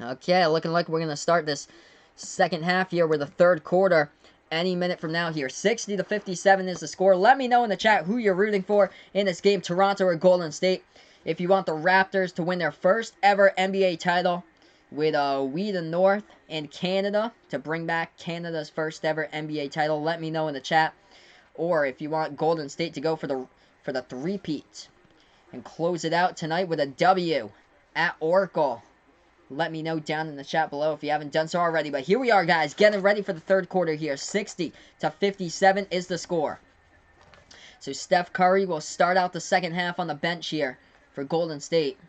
Okay, looking like we're going to start this second half here with the third quarter any minute from now here. 60-57 is the score. Let me know in the chat who you're rooting for in this game, Toronto or Golden State. If you want the Raptors to win their first ever NBA title, with We the North and Canada to bring back Canada's first ever NBA title, let me know in the chat. Or if you want Golden State to go for the three-peat and close it out tonight with a W at Oracle, let me know down in the chat below if you haven't done so already. But here we are, guys, getting ready for the third quarter here. 60-57 is the score. So Steph Curry will start out the second half on the bench here for Golden State,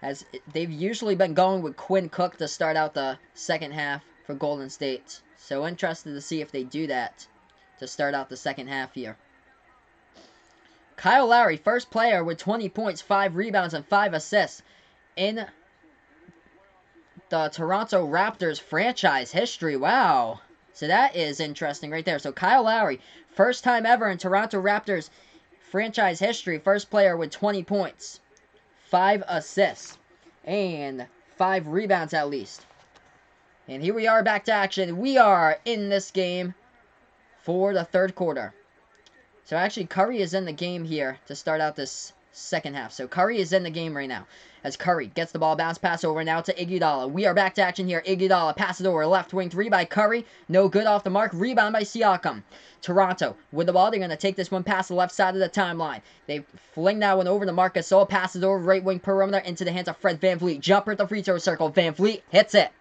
as they've usually been going with Quinn Cook to start out the second half for Golden State. So interested to see if they do that to start out the second half here. Kyle Lowry, first player with 20 points, 5 rebounds, and 5 assists in the Toronto Raptors franchise history. Wow. So that is interesting right there. So Kyle Lowry, first time ever in Toronto Raptors franchise history, first player with 20 points, 5 assists, and 5 rebounds at least. And here we are back to action. We are in this game for the third quarter. So actually, Curry is in the game here to start out this second half. So Curry is in the game right now, as Curry gets the ball, bounce pass over now to Iguodala. We are back to action here. Iguodala passes over, left wing 3 by Curry. No good, off the mark. Rebound by Siakam. Toronto with the ball. They're going to take this one past the left side of the timeline. They fling that one over to Marc Gasol. Passes over right wing perimeter into the hands of Fred VanVleet. Jumper at the free throw circle. VanVleet hits it.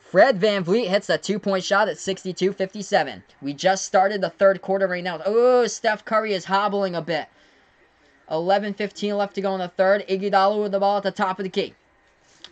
Fred VanVleet hits a 2-point shot at 62-57. We just started the third quarter right now. Oh, Steph Curry is hobbling a bit. 11:15 left to go in the third. Iguodala with the ball at the top of the key.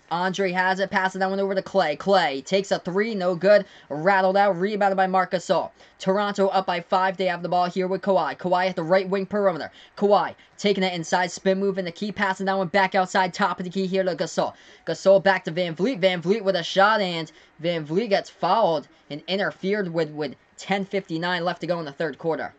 Andre has it, passing that one over to Klay. Klay takes a 3, no good. Rattled out, rebounded by Marc Gasol. Toronto up by 5. They have the ball here with Kawhi. Kawhi at the right wing perimeter. Kawhi taking it inside, spin move in the key, passing that one back outside, top of the key here to Gasol. Gasol back to VanVleet. VanVleet with a shot, and VanVleet gets fouled and interfered with 10:59 left to go in the third quarter.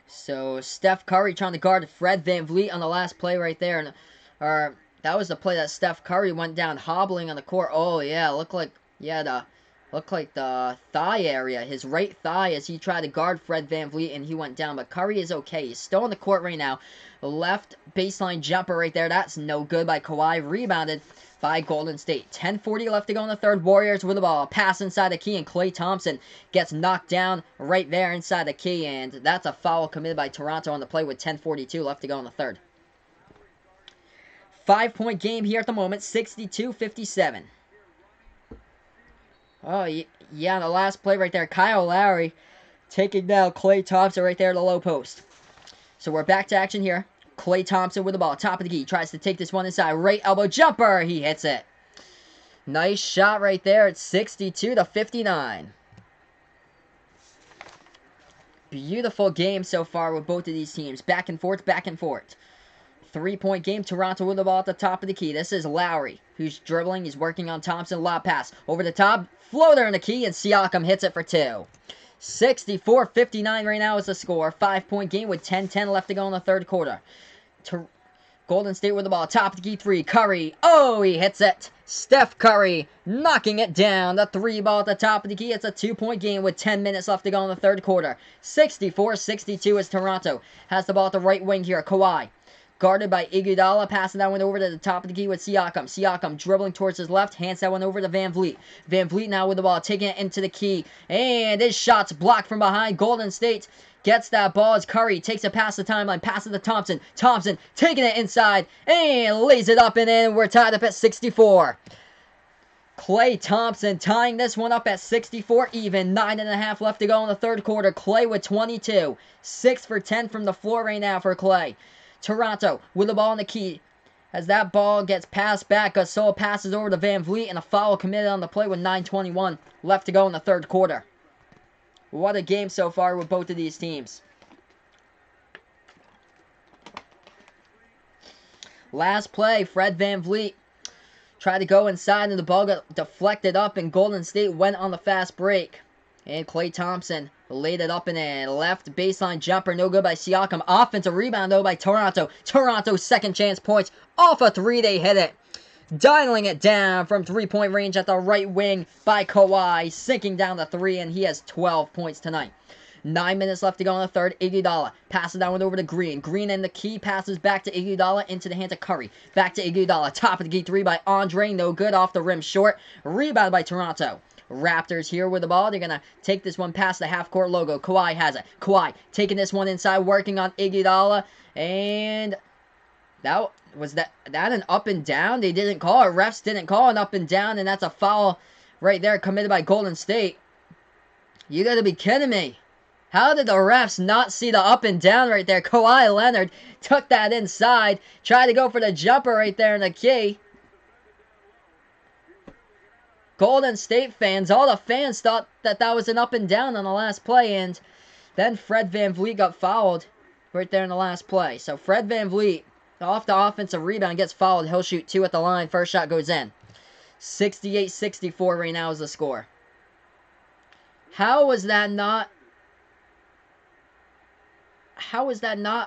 So Steph Curry trying to guard Fred VanVleet on the last play right there. That was the play that Steph Curry went down hobbling on the court. Oh, yeah, looked like he had a Looked like the thigh area, his right thigh, as he tried to guard Fred VanVleet, and he went down. But Curry is okay. He's still on the court right now. Left baseline jumper right there. That's no good by Kawhi. Rebounded by Golden State. 10:40 left to go in the third. Warriors with the ball. Pass inside the key, and Klay Thompson gets knocked down right there inside the key. And that's a foul committed by Toronto on the play with 10:42 left to go in the third. 5-point game here at the moment. 62-57. Oh, yeah, the last play right there. Kyle Lowry taking down Klay Thompson right there at the low post. So we're back to action here. Klay Thompson with the ball. Top of the key. Tries to take this one inside. Right elbow jumper. He hits it. Nice shot right there. It's 62-59. Beautiful game so far with both of these teams. Back and forth, back and forth. 3-point game. Toronto with the ball at the top of the key. This is Lowry, who's dribbling. He's working on Thompson. Lob pass. Over the top. Floater in the key, and Siakam hits it for 2. 64-59 right now is the score. 5-point game with 10:10 left to go in the third quarter. Golden State with the ball. Top of the key 3. Curry. Oh, he hits it. Steph Curry knocking it down. The 3 ball at the top of the key. It's a 2-point game with 10 minutes left to go in the third quarter. 64-62 as Toronto has the ball at the right wing here. Kawhi. Guarded by Iguodala, passing that one over to the top of the key with Siakam. Siakam dribbling towards his left, hands that one over to VanVleet. VanVleet now with the ball, taking it into the key. And his shot's blocked from behind. Golden State gets that ball as Curry takes it past the timeline, passes to Thompson. Thompson taking it inside and lays it up and in. We're tied up at 64. Klay Thompson tying this one up at 64 even. 9.5 left to go in the third quarter. Klay with 22. 6 for 10 from the floor right now for Klay. Toronto with the ball in the key. As that ball gets passed back, Gasol passes over to VanVleet, and a foul committed on the play with 9:21 left to go in the third quarter. What a game so far with both of these teams. Last play, Fred VanVleet tried to go inside, and the ball got deflected up, and Golden State went on the fast break. And Klay Thompson laid it up and in. Left baseline jumper, no good by Siakam. Offensive rebound, though, by Toronto. Toronto's second chance points. Off a 3, they hit it. Dialing it down from 3-point range at the right wing by Kawhi. Sinking down the 3, and he has 12 points tonight. 9 minutes left to go in the third. Iguodala passes that one over to Green. Green in the key, passes back to Iguodala into the hands of Curry. Back to Iguodala. Top of the key 3 by Andre. No good, off the rim short. Rebound by Toronto. Raptors here with the ball. They're going to take this one past the half-court logo. Kawhi has it. Kawhi taking this one inside, working on Iguodala. And was that an up and down? They didn't call it. Refs didn't call an up and down, and that's a foul right there committed by Golden State. You got to be kidding me. How did the refs not see the up and down right there? Kawhi Leonard took that inside, tried to go for the jumper right there in the key. Golden State fans, all the fans thought that was an up and down on the last play, and then Fred VanVleet got fouled right there in the last play. So Fred VanVleet, off the offensive rebound, gets fouled. He'll shoot 2 at the line. First shot goes in. 68-64 right now is the score. How was that not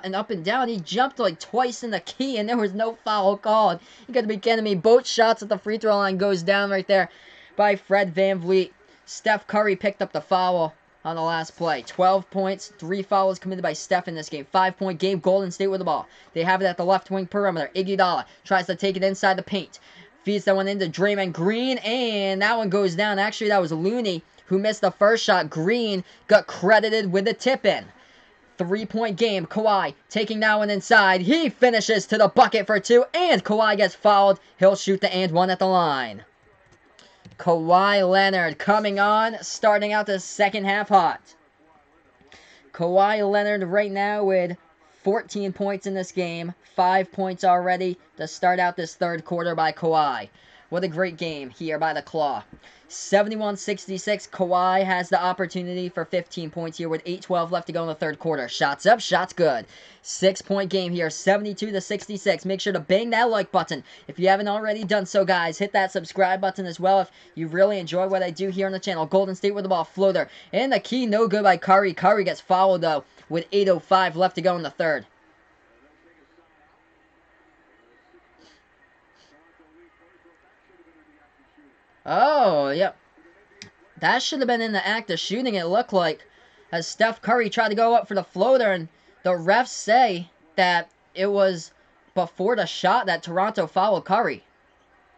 an up and down? He jumped like twice in the key, and there was no foul called. You gotta be kidding me. Both shots at the free throw line goes down right there by Fred VanVleet. Steph Curry picked up the foul on the last play. 12 points, 3 fouls committed by Steph in this game. 5-point game, Golden State with the ball. They have it at the left wing perimeter. Iguodala tries to take it inside the paint. Feeds that one into Draymond Green, and that one goes down. Actually, that was Looney who missed the first shot. Green got credited with the tip-in. 3-point game. Kawhi taking that one inside. He finishes to the bucket for 2, and Kawhi gets fouled. He'll shoot the and 1 at the line. Kawhi Leonard coming on, starting out the second half hot. Kawhi Leonard right now with 14 points in this game. 5 points already to start out this third quarter by Kawhi. What a great game here by the Claw. 71-66. Kawhi has the opportunity for 15 points here with 8:12 left to go in the third quarter. Shots up, shots good. 6-point game here, 72-66. Make sure to bang that like button if you haven't already done so, guys. Hit that subscribe button as well if you really enjoy what I do here on the channel. Golden State with the ball, floater. And the key, no good by Curry. Curry gets fouled, though, with 8:05 left to go in the third. Oh, yep. That should have been in the act of shooting, it looked like, as Steph Curry tried to go up for the floater, and the refs say that it was before the shot that Toronto fouled Curry.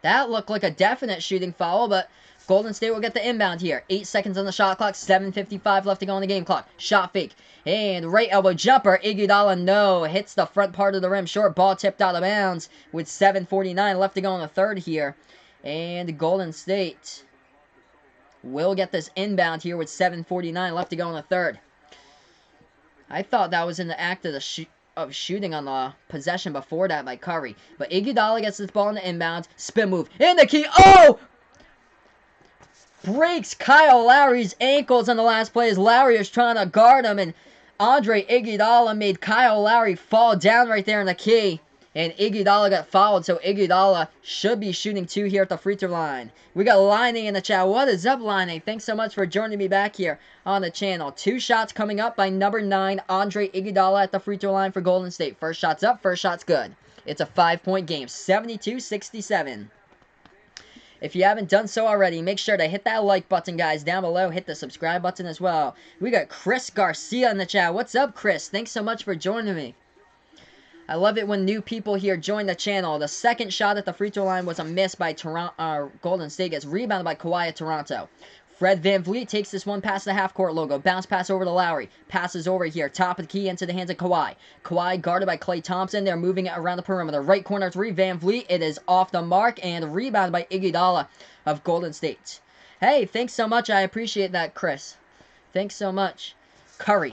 That looked like a definite shooting foul, but Golden State will get the inbound here. 8 seconds on the shot clock, 7:55 left to go on the game clock. Shot fake, and right elbow jumper. Iguodala, no, hits the front part of the rim short. Ball tipped out of bounds with 7:49 left to go in the third here. And Golden State will get this inbound here with 7:49 left to go in the third. I thought that was in the act of the shooting on the possession before that by Curry. But Iguodala gets this ball in the inbound. Spin move. In the key. Oh! Breaks Kyle Lowry's ankles on the last play as Lowry is trying to guard him. And Andre Iguodala made Kyle Lowry fall down right there in the key. And Iguodala got fouled, so Iguodala should be shooting 2 here at the free throw line. We got Line in the chat. What is up, Line? Thanks so much for joining me back here on the channel. 2 shots coming up by number 9, Andre Iguodala at the free throw line for Golden State. First shot's up, first shot's good. It's a 5-point game, 72-67. If you haven't done so already, make sure to hit that like button, guys, down below. Hit the subscribe button as well. We got Chris Garcia in the chat. What's up, Chris? Thanks so much for joining me. I love it when new people here join the channel. The second shot at the free throw line was a miss by Golden State. Gets rebounded by Kawhi at Toronto. Fred VanVleet takes this one past the half-court logo. Bounce pass over to Lowry. Passes over here. Top of the key into the hands of Kawhi. Kawhi guarded by Klay Thompson. They're moving it around the perimeter. Right corner 3, VanVleet. It is off the mark and rebounded by Iguodala of Golden State. Hey, thanks so much. I appreciate that, Chris. Thanks so much. Curry.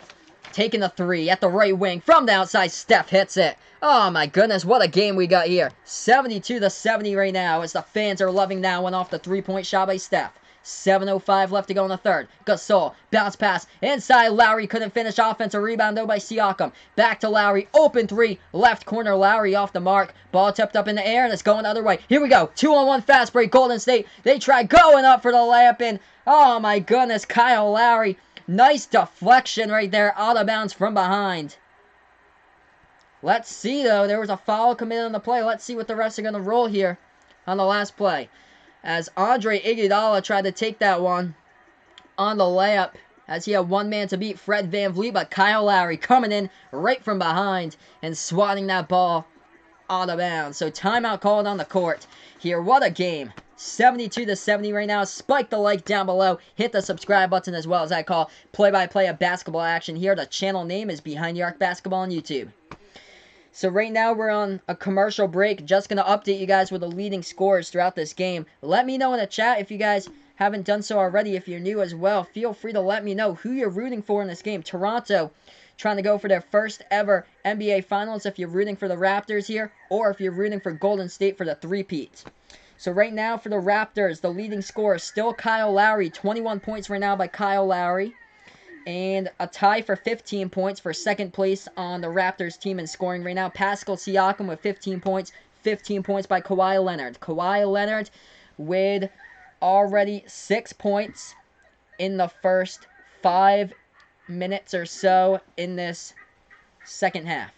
Taking the 3 at the right wing from the outside. Steph hits it. Oh my goodness, what a game we got here. 72-70 right now as the fans are loving that one off the 3-point shot by Steph. 7:05 left to go in the third. Gasol, bounce pass, inside. Lowry couldn't finish. Offensive rebound though by Siakam. Back to Lowry, open 3, left corner. Lowry off the mark. Ball tipped up in the air and it's going the other way. Here we go, 2-on-1 fast break. Golden State, they try going up for the layup and oh my goodness, Kyle Lowry. Nice deflection right there, out of bounds from behind. Let's see, though. There was a foul committed on the play. Let's see what the refs are going to roll here on the last play. As Andre Iguodala tried to take that one on the layup, as he had one man to beat, Fred VanVleet, but Kyle Lowry coming in right from behind and swatting that ball out of bounds. So timeout called on the court here. What a game. 72-70 right now. Spike the like down below. Hit the subscribe button as well as I call play-by-play of basketball action here. The channel name is Behind the Arc Basketball on YouTube. So right now we're on a commercial break. Just going to update you guys with the leading scores throughout this game. Let me know in the chat if you guys haven't done so already. If you're new as well, feel free to let me know who you're rooting for in this game. Toronto trying to go for their first ever NBA Finals if you're rooting for the Raptors here, or if you're rooting for Golden State for the three-peat. So right now for the Raptors, the leading scorer is still Kyle Lowry. 21 points right now by Kyle Lowry. And a tie for 15 points for second place on the Raptors team in scoring right now. Pascal Siakam with 15 points. 15 points by Kawhi Leonard. Kawhi Leonard with already 6 points in the first 5 minutes or so in this second half.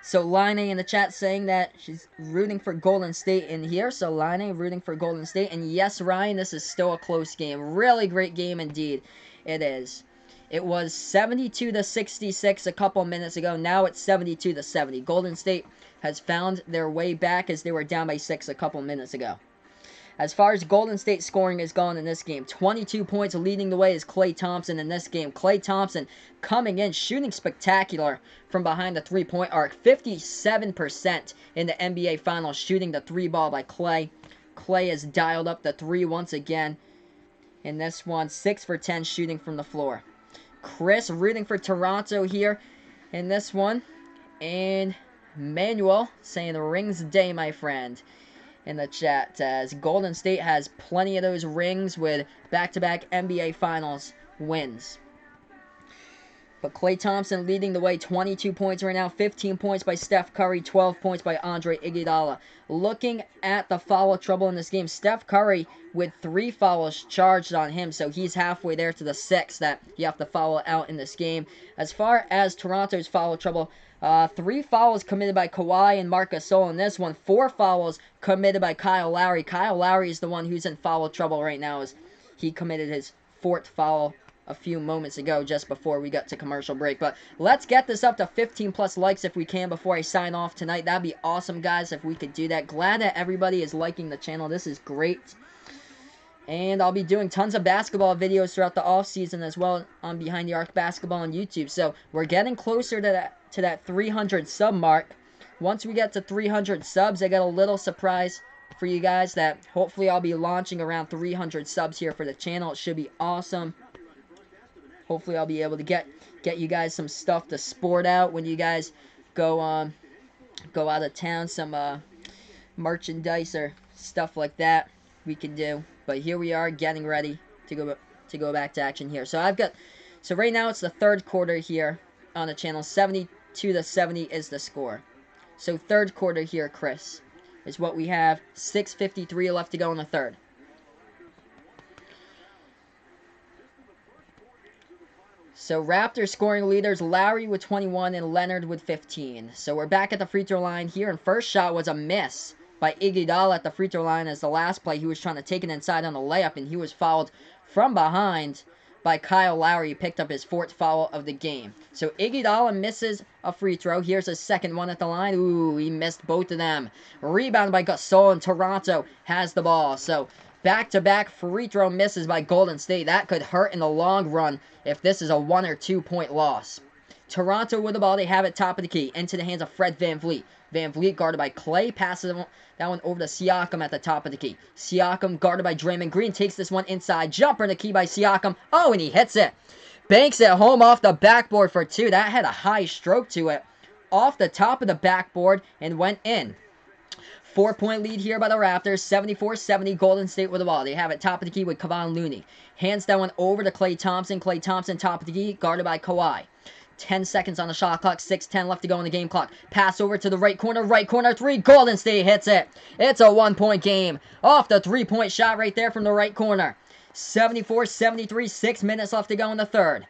So Line in the chat saying that she's rooting for Golden State in here. So Line rooting for Golden State. And yes, Ryan, this is still a close game. Really great game indeed. It is. It was 72-66 a couple minutes ago. Now it's 72-70. Golden State has found their way back as they were down by 6 a couple minutes ago. As far as Golden State scoring is gone in this game, 22 points leading the way is Klay Thompson in this game. Klay Thompson coming in, shooting spectacular from behind the three-point arc. 57% in the NBA Finals shooting the 3 ball by Klay. Klay has dialed up the 3 once again. In this one, 6 for 10 shooting from the floor. Chris rooting for Toronto here in this one. And Manuel saying rings day, my friend, in the chat, as Golden State has plenty of those rings with back-to-back NBA Finals wins. But Klay Thompson leading the way, 22 points right now, 15 points by Steph Curry, 12 points by Andre Iguodala. Looking at the foul trouble in this game, Steph Curry with 3 fouls charged on him, so he's halfway there to the 6 that you have to foul out in this game. As far as Toronto's foul trouble, 3 fouls committed by Kawhi and Marc Gasol in this one. 4 fouls committed by Kyle Lowry. Kyle Lowry is the one who's in foul trouble right now as he committed his 4th foul a few moments ago just before we got to commercial break. But let's get this up to 15 plus likes if we can before I sign off tonight. That'd be awesome, guys, if we could do that. Glad that everybody is liking the channel. This is great. And I'll be doing tons of basketball videos throughout the off season as well on Behind the Arc Basketball on YouTube. So we're getting closer to that 300 sub mark. Once we get to 300 subs, I got a little surprise for you guys that hopefully I'll be launching around 300 subs here for the channel. It should be awesome. Hopefully I'll be able to get you guys some stuff to sport out when you guys go out of town. Some merchandise or stuff like that we can do. But here we are getting ready to go back to action here. So right now it's the 3rd quarter here on the channel. 72-70 is the score. So 3rd quarter here, Chris, is what we have. 6:53 left to go in the 3rd. So Raptors scoring leaders, Lowry with 21 and Leonard with 15. So we're back at the free throw line here, and first shot was a miss by Iguodala at the free throw line. As the last play, he was trying to take it inside on the layup, and he was fouled from behind by Kyle Lowry. He picked up his 4th foul of the game. So Iguodala misses a free throw. Here's his 2nd one at the line. Ooh, he missed both of them. Rebound by Gasol, and Toronto has the ball. So back-to-back free throw misses by Golden State. That could hurt in the long run if this is a 1 or 2 point loss. Toronto with the ball. They have it top of the key. Into the hands of Fred VanVleet. VanVleet guarded by Clay. Passes that one over to Siakam at the top of the key. Siakam guarded by Draymond Green. Takes this one inside. Jumper in the key by Siakam. Oh, and he hits it. Banks it home off the backboard for 2. That had a high stroke to it. Off the top of the backboard and went in. 4-point lead here by the Raptors. 74-70 Golden State with the ball. They have it top of the key with Kevon Looney. Hands that one over to Klay Thompson. Klay Thompson top of the key. Guarded by Kawhi. 10 seconds on the shot clock. 6:10 left to go in the game clock. Pass over to the right corner 3. Golden State hits it. It's a 1-point game. Off the 3-point shot right there from the right corner. 74-73. 6 minutes left to go in the 3rd.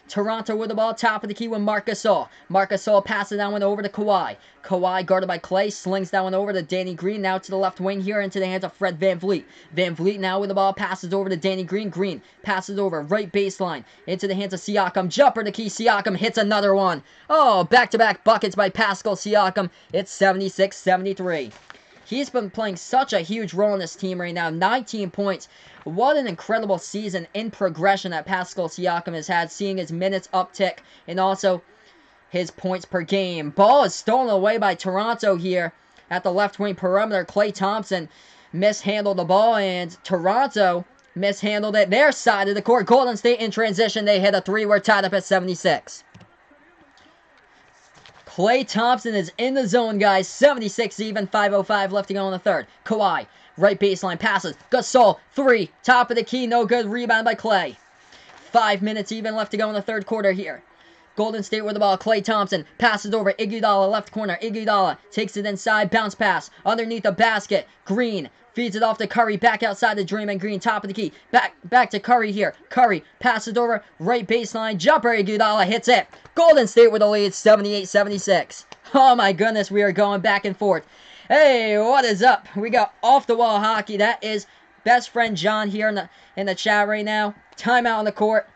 Toronto with the ball, top of the key with Marc Gasol. Marc Gasol passes that one over to Kawhi. Kawhi guarded by Clay, slings that one over to Danny Green. Now to the left wing here into the hands of Fred VanVleet. VanVleet now with the ball, passes over to Danny Green. Green passes over, right baseline, into the hands of Siakam. Jumper to key, Siakam hits another one. Oh, back-to-back buckets by Pascal Siakam. It's 76-73. He's been playing such a huge role in this team right now. 19 points. What an incredible season in progression that Pascal Siakam has had, seeing his minutes uptick and also his points per game. Ball is stolen away by Toronto here at the left wing perimeter. Klay Thompson mishandled the ball, and Toronto mishandled it their side of the court. Golden State in transition. They hit a 3. We're tied up at 76. Klay Thompson is in the zone, guys. 76 even. 5:05 left to go in the 3rd. Kawhi, right baseline, passes. Gasol, 3. Top of the key, no good. Rebound by Klay. 5 minutes even left to go in the 3rd quarter here. Golden State with the ball. Klay Thompson passes over. Iguodala, left corner. Iguodala takes it inside. Bounce pass. Underneath the basket. Green feeds it off to Curry. Back outside to Draymond Green. Top of the key. Back to Curry here. Curry passes over. Right baseline. Jumper. Iguodala hits it. Golden State with the lead. 78-76. Oh my goodness. We are going back and forth. Hey, what is up? We got off the wall hockey. That is best friend John here in the chat right now. Timeout on the court.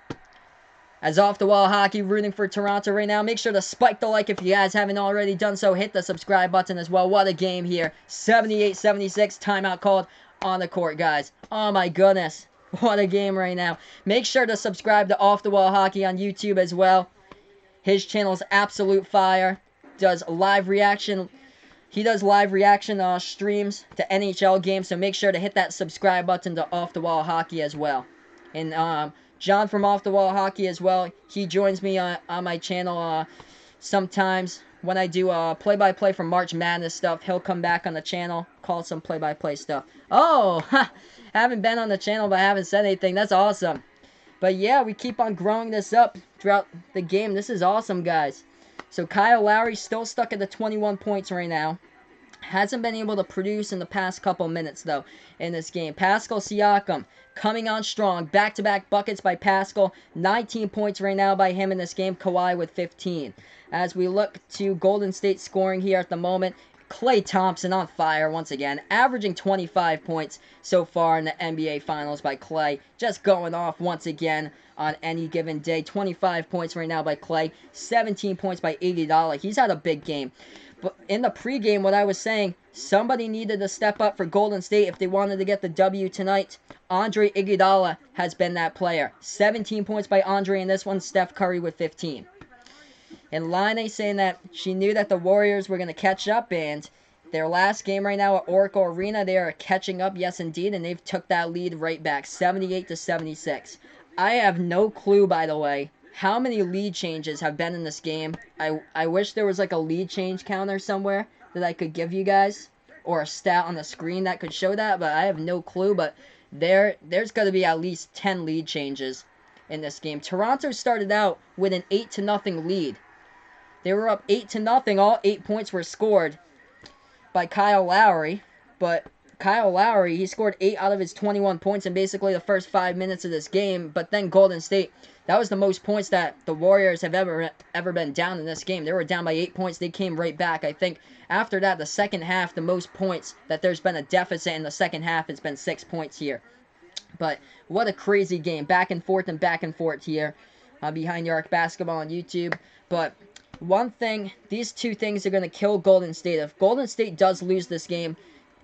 As Off the Wall Hockey rooting for Toronto right now. Make sure to spike the like if you guys haven't already done so. Hit the subscribe button as well. What a game here. 78-76. Timeout called on the court, guys. Oh my goodness. What a game right now. Make sure to subscribe to Off the Wall Hockey on YouTube as well. His channel is absolute fire. Does live reaction. He does live reaction streams to NHL games. So make sure to hit that subscribe button to Off the Wall Hockey as well. And John from Off the Wall Hockey as well. He joins me on my channel sometimes when I do play-by-play for March Madness stuff. He'll come back on the channel, call some play-by-play stuff. Oh, haven't been on the channel but haven't said anything. That's awesome. But yeah, we keep on growing this up throughout the game. This is awesome, guys. So Kyle Lowry still stuck at the 21 points right now. Hasn't been able to produce in the past couple minutes, though, in this game. Pascal Siakam coming on strong. Back-to-back buckets by Pascal. 19 points right now by him in this game. Kawhi with 15. As we look to Golden State scoring here at the moment, Klay Thompson on fire once again, averaging 25 points so far in the NBA Finals by Klay. Just going off once again on any given day. 25 points right now by Klay, 17 points by Iguodala. He's had a big game. But in the pregame, what I was saying, somebody needed to step up for Golden State if they wanted to get the W tonight. Andre Iguodala has been that player. 17 points by Andre in this one, Steph Curry with 15. And Line saying that she knew that the Warriors were going to catch up, and their last game right now at Oracle Arena, they are catching up, yes indeed, and they've took that lead right back, 78-76. I have no clue, by the way, how many lead changes have been in this game. I wish there was like a lead change counter somewhere that I could give you guys, or a stat on the screen that could show that, but I have no clue. But there's got to be at least 10 lead changes in this game. Toronto started out with an 8-0 lead. They were up 8-0. All 8 points were scored by Kyle Lowry. But Kyle Lowry, he scored 8 out of his 21 points in basically the first 5 minutes of this game. But then Golden State, that was the most points that the Warriors have ever been down in this game. They were down by 8 points. They came right back. I think after that, the second half, the most points that there's been a deficit in the second half, it's been 6 points here. But what a crazy game. Back and forth here. Behind the Arc Basketball on YouTube. But one thing, these two things are going to kill Golden State. If Golden State does lose this game,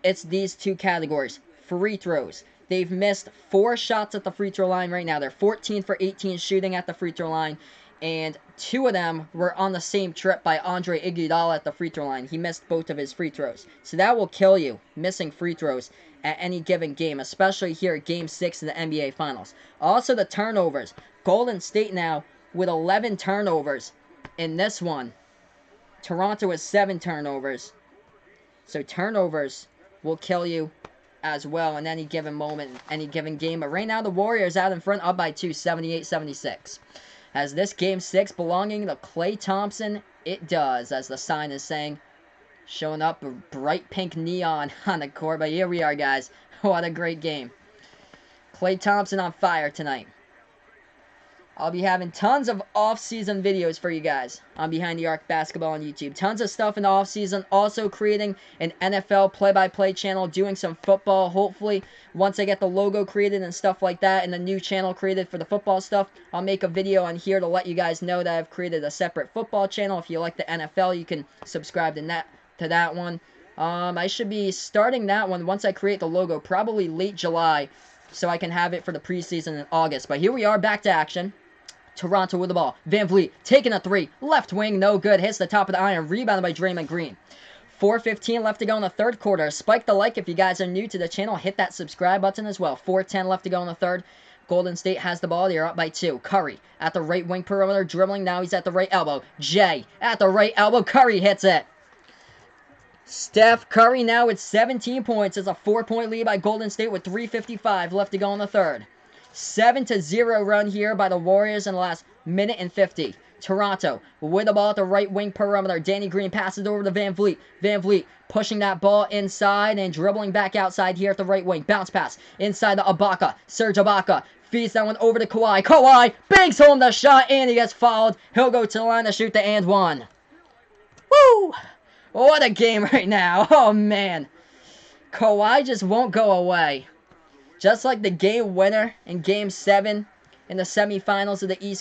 it's these two categories. Free throws. They've missed 4 shots at the free throw line right now. They're 14 for 18 shooting at the free throw line. And 2 of them were on the same trip by Andre Iguodala at the free throw line. He missed both of his free throws. So that will kill you, missing free throws at any given game, especially here at Game 6 of the NBA Finals. Also the turnovers. Golden State now with 11 turnovers in this one. Toronto has 7 turnovers. So turnovers will kill you as well in any given moment, any given game. But right now the Warriors out in front, up by 2, 78-76. As this Game 6 belonging to Klay Thompson, it does, as the sign is saying. Showing up a bright pink neon on the court. But here we are, guys. What a great game. Klay Thompson on fire tonight. I'll be having tons of off-season videos for you guys on Behind the Arc Basketball on YouTube. Tons of stuff in the off-season. Also creating an NFL play-by-play channel. Doing some football. Hopefully, once I get the logo created and stuff like that, and the new channel created for the football stuff, I'll make a video on here to let you guys know that I've created a separate football channel. If you like the NFL, you can subscribe to that one. I should be starting that one once I create the logo. Probably late July, so I can have it for the preseason in August. But here we are, back to action. Toronto with the ball. Van Vliet taking a 3. Left wing, no good. Hits the top of the iron. Rebounded by Draymond Green. 4:15 left to go in the third quarter. Spike the like if you guys are new to the channel. Hit that subscribe button as well. 4:10 left to go in the third. Golden State has the ball. They're up by 2. Curry at the right wing perimeter. Dribbling. Now he's at the right elbow. Jay at the right elbow. Curry hits it. Steph Curry now with 17 points. It's a 4-point lead by Golden State with 3:55 left to go in the third. 7-0 run here by the Warriors in the last minute and 50. Toronto with the ball at the right wing perimeter. Danny Green passes over to Van Vliet. Van Vliet pushing that ball inside and dribbling back outside here at the right wing. Bounce pass inside to Ibaka. Serge Ibaka feeds that one over to Kawhi. Kawhi bangs home the shot and he gets fouled. He'll go to the line to shoot the and one. Woo! What a game right now. Oh, man. Kawhi just won't go away. Just like the game winner in Game 7 in the semifinals of the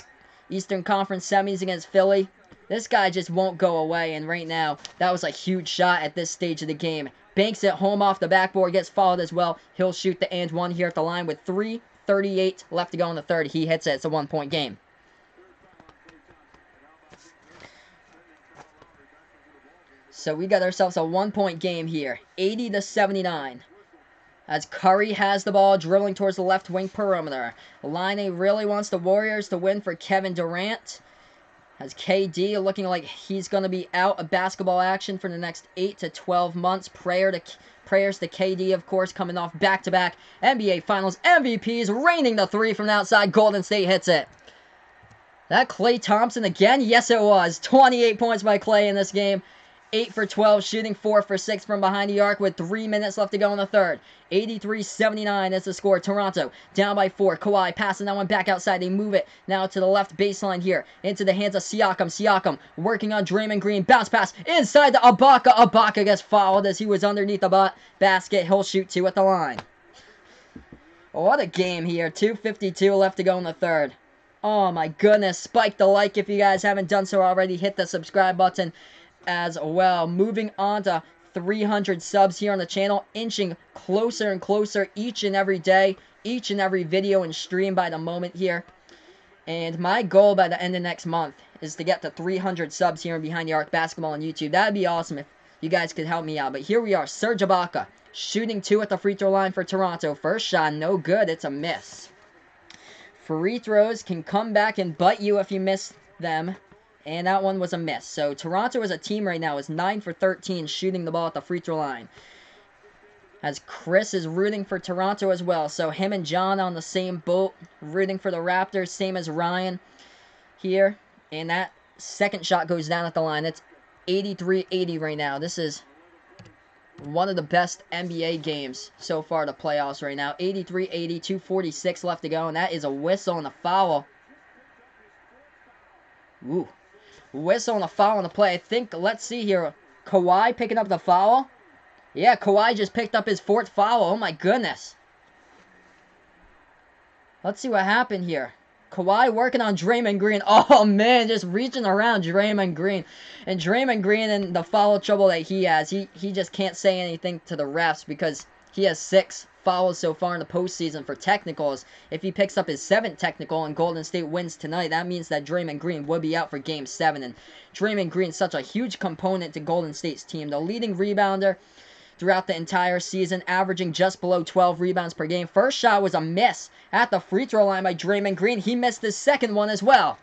Eastern Conference semis against Philly. This guy just won't go away. And right now, that was a huge shot at this stage of the game. Banks it home off the backboard. Gets fouled as well. He'll shoot the and one here at the line with 3:38 left to go in the third. He hits it. It's a 1-point game. So we got ourselves a 1-point game here. 80-79. As Curry has the ball, dribbling towards the left wing perimeter. Line really wants the Warriors to win for Kevin Durant. As KD looking like he's going to be out of basketball action for the next 8 to 12 months. Prayers to KD, of course, coming off back-to-back NBA Finals MVPs, raining the 3 from the outside. Golden State hits it. That Klay Thompson again? Yes, it was. 28 points by Klay in this game. 8 for 12, shooting 4 for 6 from behind the arc with 3 minutes left to go in the third. 83-79 is the score. Toronto down by 4. Kawhi passing that one back outside. They move it now to the left baseline here. Into the hands of Siakam. Siakam working on Draymond Green. Bounce pass inside to Ibaka. Ibaka gets fouled as he was underneath the basket. He'll shoot 2 at the line. What a game here. 2:52 left to go in the third. Oh my goodness. Spike the like if you guys haven't done so already. Hit the subscribe button as well. Moving on to 300 subs here on the channel, inching closer and closer each and every day, each and every video and stream by the moment here. And my goal by the end of next month is to get to 300 subs here in Behind the Arc Basketball on YouTube. That'd be awesome if you guys could help me out. But here we are, Serge Ibaka shooting 2 at the free throw line for Toronto. First shot, no good. It's a miss. Free throws can come back and bite you if you miss them. And that one was a miss. So Toronto as a team right now is 9 for 13 shooting the ball at the free throw line. As Chris is rooting for Toronto as well. So him and John on the same boat. Rooting for the Raptors. Same as Ryan here. And that second shot goes down at the line. It's 83-80 right now. This is one of the best NBA games so far to playoffs right now. 83-80. 2:46 left to go. And that is a whistle and a foul. Ooh. Whistle and a foul on the play. I think, let's see here. Kawhi picking up the foul. Yeah, Kawhi just picked up his 4th foul. Oh my goodness. Let's see what happened here. Kawhi working on Draymond Green. Oh man, just reaching around Draymond Green. And Draymond Green and the foul trouble that he has. He just can't say anything to the refs because he has 6 fouls so far in the postseason for technicals. If he picks up his 7th technical and Golden State wins tonight, that means that Draymond Green will be out for Game 7. And Draymond Green is such a huge component to Golden State's team. The leading rebounder throughout the entire season, averaging just below 12 rebounds per game. First shot was a miss at the free throw line by Draymond Green. He missed his second one as well.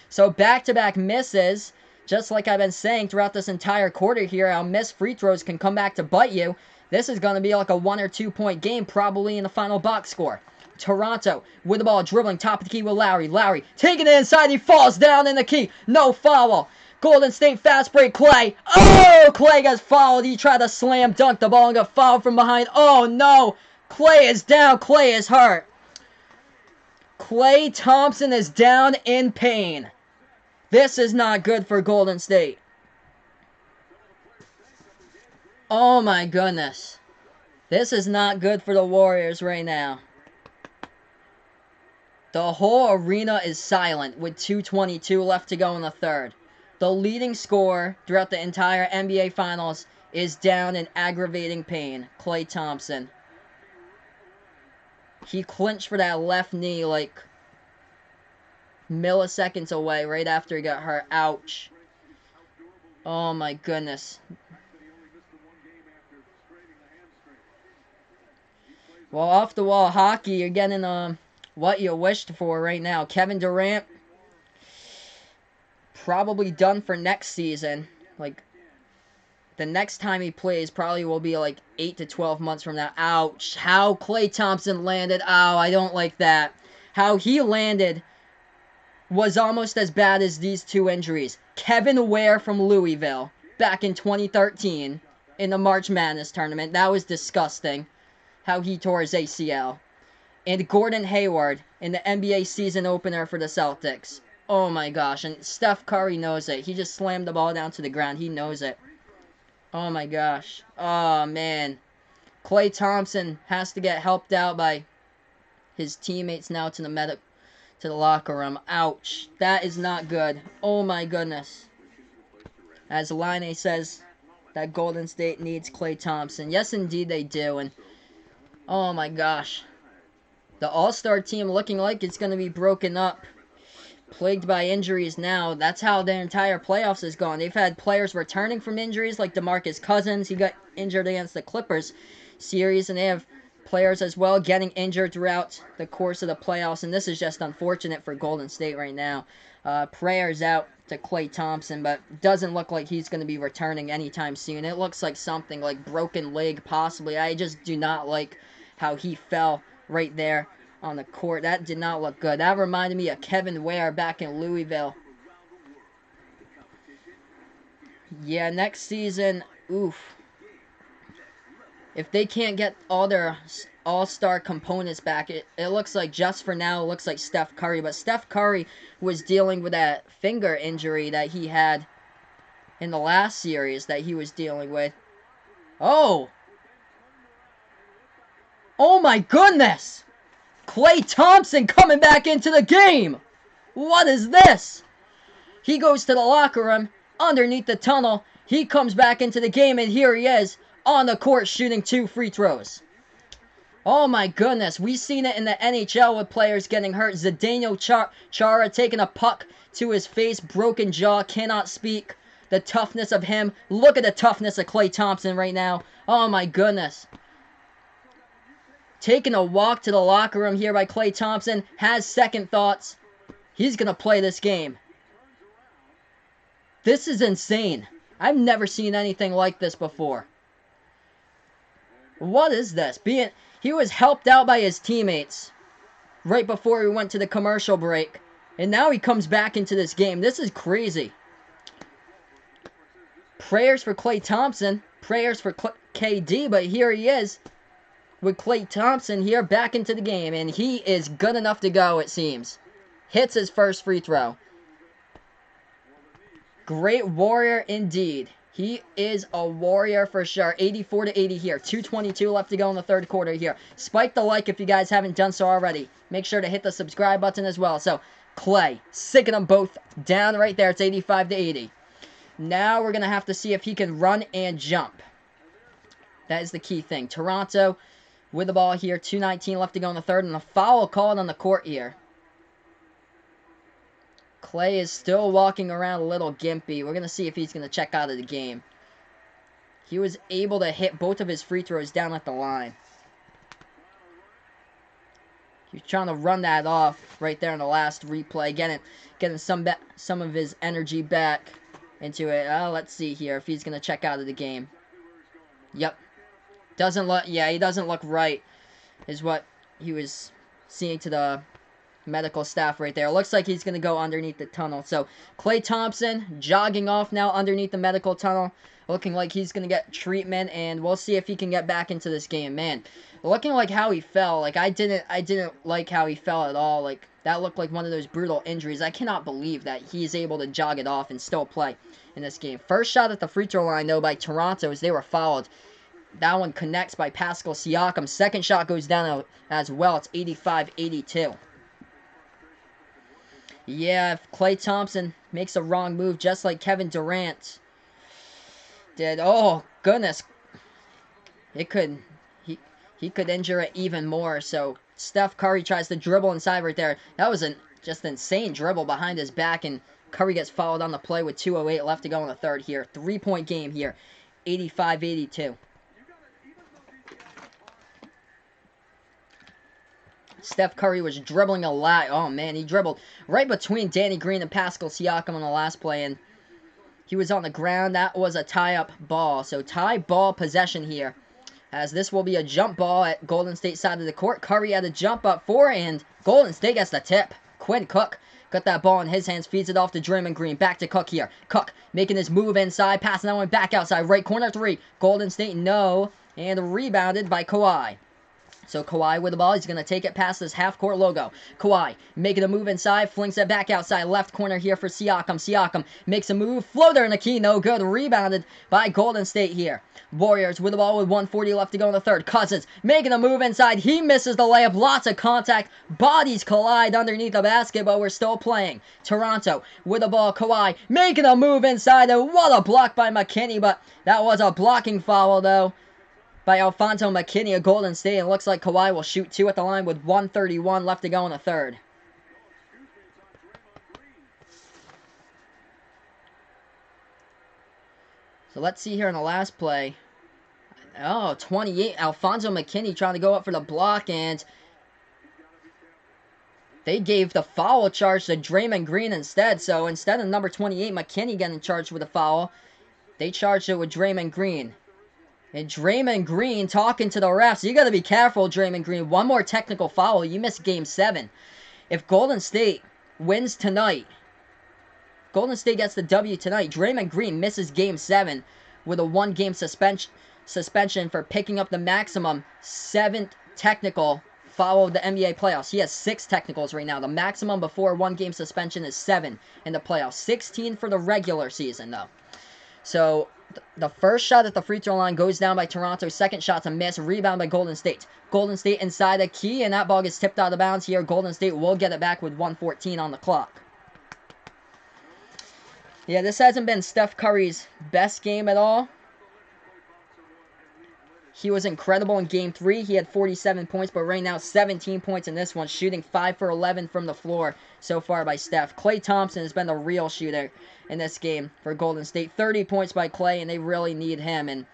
So back-to-back misses, just like I've been saying throughout this entire quarter here, how missed free throws can come back to bite you. This is going to be like a 1 or 2 point game, probably in the final box score. Toronto with the ball, dribbling top of the key with Lowry. Lowry taking it inside. He falls down in the key. No foul. Golden State fast break. Klay. Oh, Klay gets fouled. He tried to slam dunk the ball and got fouled from behind. Oh, no. Klay is down. Klay is hurt. Klay Thompson is down in pain. This is not good for Golden State. Oh my goodness. This is not good for the Warriors right now. The whole arena is silent with 2:22 left to go in the third. The leading scorer throughout the entire NBA Finals is down in aggravating pain. Klay Thompson. He clinched for that left knee like milliseconds away right after he got hurt. Ouch. Oh my goodness. Well, off the wall hockey, you're getting what you wished for right now. Kevin Durant, probably done for next season. Like, the next time he plays probably will be like 8 to 12 months from now. Ouch. How Klay Thompson landed. Oh, I don't like that. How he landed was almost as bad as these 2 injuries. Kevin Ware from Louisville back in 2013 in the March Madness tournament. That was disgusting. How he tore his ACL. And Gordon Hayward in the NBA season opener for the Celtics. Oh my gosh, and Steph Curry knows it. He just slammed the ball down to the ground. He knows it. Oh my gosh. Oh man. Klay Thompson has to get helped out by his teammates now to the locker room. Ouch. That is not good. Oh my goodness. As Line says that Golden State needs Klay Thompson. Yes, indeed they do. And oh my gosh. The All-Star team looking like it's going to be broken up. Plagued by injuries now. That's how their entire playoffs has gone. They've had players returning from injuries like DeMarcus Cousins. He got injured against the Clippers series. And they have players as well getting injured throughout the course of the playoffs. And this is just unfortunate for Golden State right now. Prayers out to Klay Thompson, but doesn't look like he's going to be returning anytime soon. It looks like something like broken leg possibly. I just do not like how he fell right there on the court. That did not look good. That reminded me of Kevin Ware back in Louisville. Yeah, next season, oof. If they can't get all their all-star components back, it looks like, just for now, it looks like Steph Curry. But Steph Curry was dealing with that finger injury that he had in the last series that he was dealing with. Oh! Oh my goodness! Klay Thompson coming back into the game! What is this? He goes to the locker room, underneath the tunnel. He comes back into the game, and here he is, on the court shooting 2 free throws. Oh my goodness, we've seen it in the NHL with players getting hurt. Zdeno Chara taking a puck to his face, broken jaw, cannot speak. The toughness of him. Look at the toughness of Klay Thompson right now. Oh my goodness. Taking a walk to the locker room here by Klay Thompson. Has second thoughts. He's going to play this game. This is insane. I've never seen anything like this before. What is this? He was helped out by his teammates right before we went to the commercial break. And now he comes back into this game. This is crazy. Prayers for Klay Thompson. Prayers for KD. But here he is with Klay Thompson here back into the game. And he is good enough to go, it seems. Hits his first free throw. Great warrior indeed. He is a warrior for sure. 84-80 here. 2:22 left to go in the third quarter here. Spike the like if you guys haven't done so already. Make sure to hit the subscribe button as well. So, Klay, sicking them both down right there. It's 85-80. Now we're going to have to see if he can run and jump. That is the key thing. Toronto with the ball here. 2:19 left to go in the third. And a foul called on the court here. Klay is still walking around a little gimpy. We're going to see if he's going to check out of the game. He was able to hit both of his free throws down at the line. He was trying to run that off right there in the last replay. Getting some of his energy back into it. Let's see here if he's going to check out of the game. Yep. He doesn't look right, is what he was seeing to the medical staff right there. Looks like he's going to go underneath the tunnel. So, Klay Thompson jogging off now underneath the medical tunnel. Looking like he's going to get treatment, and we'll see if he can get back into this game. Man, looking like how he fell. Like, I didn't like how he fell at all. Like, that looked like one of those brutal injuries. I cannot believe that he's able to jog it off and still play in this game. First shot at the free throw line, though, by Toronto as they were fouled. That one connects by Pascal Siakam. Second shot goes down as well. It's 85-82. Yeah, if Klay Thompson makes a wrong move, just like Kevin Durant did, oh goodness, he could injure it even more. So Steph Curry tries to dribble inside right there. That was just an insane dribble behind his back, and Curry gets fouled on the play with 2:08 left to go in the third here. 3-point game here, 85-82. Steph Curry was dribbling a lot. Oh, man, he dribbled right between Danny Green and Pascal Siakam on the last play, and he was on the ground. That was a tie-up ball. So, tie ball possession here, as this will be a jump ball at Golden State side of the court. Curry had a jump up for, and Golden State gets the tip. Quinn Cook got that ball in his hands, feeds it off to Draymond Green. Back to Cook here. Cook making his move inside, passing that one back outside. Right corner three. Golden State, no. And rebounded by Kawhi. So Kawhi with the ball. He's going to take it past this half-court logo. Kawhi making a move inside. Flings it back outside. Left corner here for Siakam. Siakam makes a move. Floater in the key. No good. Rebounded by Golden State here. Warriors with the ball with 1:40 left to go in the third. Cousins making a move inside. He misses the layup. Lots of contact. Bodies collide underneath the basket, but we're still playing. Toronto with the ball. Kawhi making a move inside. And what a block by McKinney, but that was a blocking foul, though, by Alfonso McKinney of Golden State. It looks like Kawhi will shoot 2 at the line with 1:31 left to go in the third. So let's see here in the last play. Oh, 28. Alfonso McKinney trying to go up for the block, and they gave the foul charge to Draymond Green instead. So instead of number 28, McKinney getting charged with a foul, they charged it with Draymond Green. And Draymond Green talking to the refs. You got to be careful, Draymond Green. One more technical foul. You miss Game 7. If Golden State wins tonight, Golden State gets the W tonight. Draymond Green misses Game 7 with a 1-game suspension for picking up the maximum 7th technical foul of the NBA playoffs. He has 6 technicals right now. The maximum before a 1-game suspension is 7 in the playoffs. 16 for the regular season, though. So, the first shot at the free throw line goes down by Toronto. Second shot's a miss. Rebound by Golden State. Golden State inside the key, and that ball gets tipped out of bounds here. Golden State will get it back with 1:14 on the clock. Yeah, this hasn't been Steph Curry's best game at all. He was incredible in Game 3. He had 47 points, but right now 17 points in this one, shooting 5 for 11 from the floor so far by Steph. Klay Thompson has been the real shooter in this game for Golden State. 30 points by Klay, and they really need him, and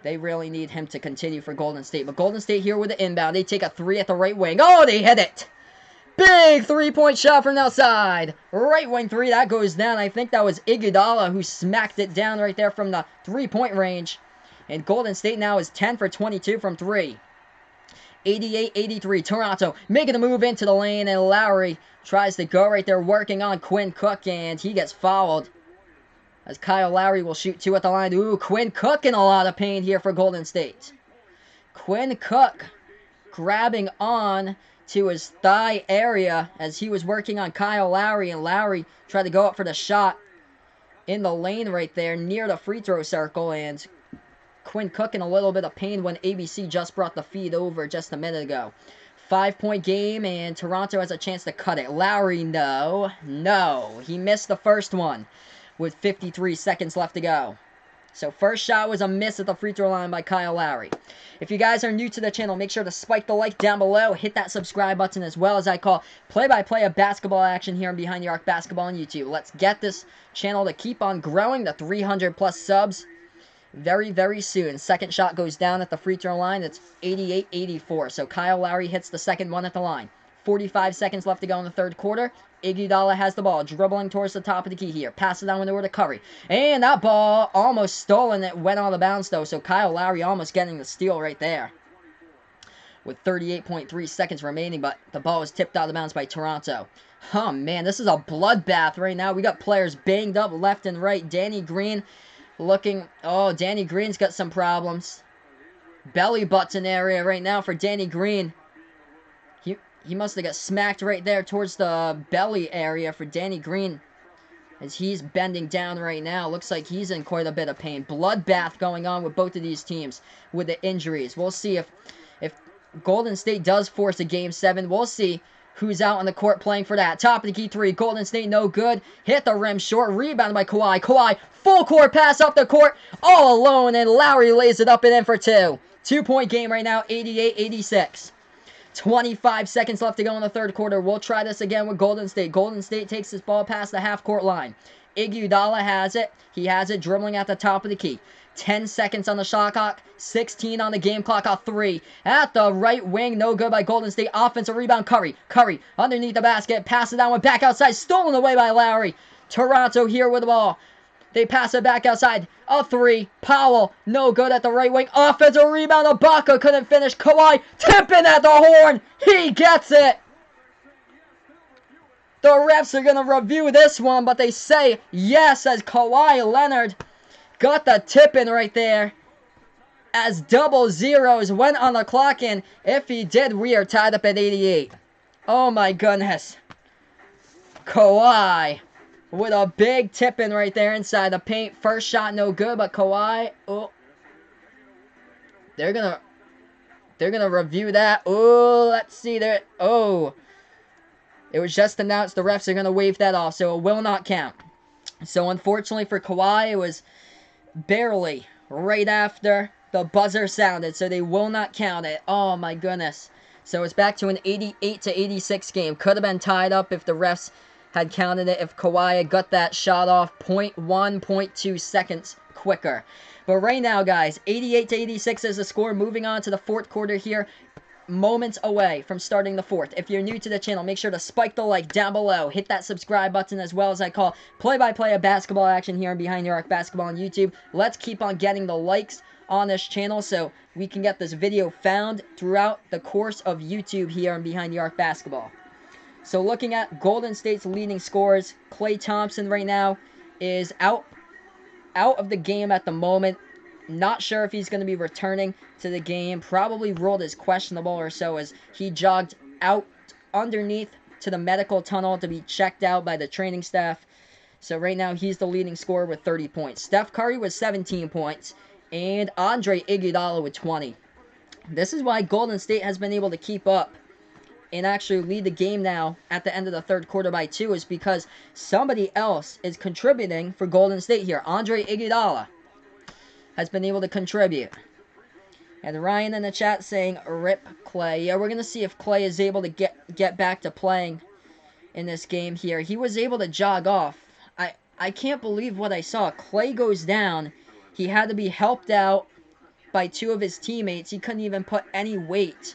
they really need him to continue for Golden State. But Golden State here with the inbound. They take a 3 at the right wing. Oh, they hit it! Big 3-point shot from outside. Right wing 3, that goes down. I think that was Iguodala who smacked it down right there from the 3-point range. And Golden State now is 10 for 22 from 3. 88-83. Toronto making a move into the lane, and Lowry tries to go right there, working on Quinn Cook, and he gets fouled. As Kyle Lowry will shoot 2 at the line. Ooh, Quinn Cook in a lot of pain here for Golden State. Quinn Cook grabbing on to his thigh area as he was working on Kyle Lowry, and Lowry tried to go up for the shot in the lane right there near the free throw circle, and Quinn Cook in a little bit of pain when ABC just brought the feed over just a minute ago. 5-point game, and Toronto has a chance to cut it. Lowry, no. He missed the first one with 53 seconds left to go. So first shot was a miss at the free throw line by Kyle Lowry. If you guys are new to the channel, make sure to spike the like down below. Hit that subscribe button, as well as I call play-by-play of basketball action here on Behind the Arc Basketball on YouTube. Let's get this channel to keep on growing to 300 plus subs very, very soon. Second shot goes down at the free throw line. It's 88-84. So Kyle Lowry hits the second one at the line. 45 seconds left to go in the third quarter. Iguodala has the ball, dribbling towards the top of the key here. Pass it down over to Curry. And that ball almost stolen. It went out of bounds, though. So Kyle Lowry almost getting the steal right there, with 38.3 seconds remaining, but the ball was tipped out of bounds by Toronto. Oh, man, this is a bloodbath right now. We got players banged up left and right. Danny Green looking... Oh, Danny Green's got some problems. Belly button area right now for Danny Green. He must have got smacked right there towards the belly area for Danny Green, as he's bending down right now. Looks like he's in quite a bit of pain. Bloodbath going on with both of these teams with the injuries. We'll see if Golden State does force a Game 7. We'll see who's out on the court playing for that. Top of the key 3. Golden State no good. Hit the rim short. Rebounded by Kawhi. Kawhi, full court pass up the court. All alone, and Lowry lays it up and in for 2. 2-point game right now, 88-86. 25 seconds left to go in the third quarter. We'll try this again with Golden State. Golden State takes this ball past the half-court line. Iguodala has it. He has it dribbling at the top of the key. 10 seconds on the shot clock. 16 on the game clock. A 3 at the right wing. No good by Golden State. Offensive rebound, Curry. Curry underneath the basket. Pass it down, went back outside. Stolen away by Lowry. Toronto here with the ball. They pass it back outside. A 3. Powell, no good at the right wing. Offensive rebound. Ibaka couldn't finish. Kawhi tipping at the horn. He gets it. The refs are going to review this one, but they say yes, as Kawhi Leonard got the tip in right there, as double zeros went on the clock, and if he did, we are tied up at 88. Oh my goodness. Kawhi with a big tip in right there inside the paint. First shot no good, but Kawhi, oh, they're gonna review that. Oh, let's see there. Oh, it was just announced the refs are gonna wave that off, so it will not count. So unfortunately for Kawhi, it was barely right after the buzzer sounded, so they will not count it. Oh my goodness. So it's back to an 88-86 game. Could have been tied up if the refs had counted it, if Kawhi had got that shot off 0.1, 0.2 seconds quicker. But right now, guys, 88-86 is the score. Moving on to the fourth quarter here. Moments away from starting the fourth. If you're new to the channel, make sure to spike the like down below. Hit that subscribe button, as well as I call play-by-play of basketball action here on Behind the Arc Basketball on YouTube. Let's keep on getting the likes on this channel so we can get this video found throughout the course of YouTube here on Behind the Arc Basketball. So looking at Golden State's leading scorers, Klay Thompson right now is out of the game at the moment. Not sure if he's going to be returning to the game. Probably ruled as questionable or so, as he jogged out underneath to the medical tunnel to be checked out by the training staff. So right now he's the leading scorer with 30 points. Steph Curry with 17 points. And Andre Iguodala with 20. This is why Golden State has been able to keep up and actually lead the game now at the end of the third quarter by 2, is because somebody else is contributing for Golden State here. Andre Iguodala has been able to contribute. And Ryan in the chat saying, rip Klay. Yeah, we're going to see if Klay is able to get back to playing in this game here. He was able to jog off. I can't believe what I saw. Klay goes down. He had to be helped out by 2 of his teammates. He couldn't even put any weight.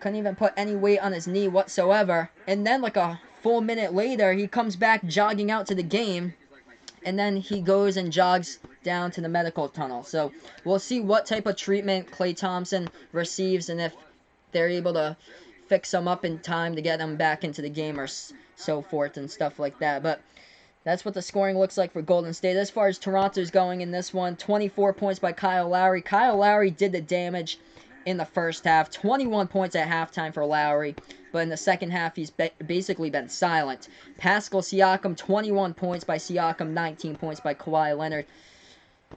Couldn't even put any weight on his knee whatsoever. And then like a full minute later, he comes back jogging out to the game. And then he goes and jogs down to the medical tunnel. So we'll see what type of treatment Klay Thompson receives, and if they're able to fix him up in time to get him back into the game or so forth and stuff like that. But that's what the scoring looks like for Golden State. As far as Toronto's going in this one, 24 points by Kyle Lowry. Kyle Lowry did the damage in the first half. 21 points at halftime for Lowry. But in the second half, he's basically been silent. Pascal Siakam, 21 points by Siakam, 19 points by Kawhi Leonard.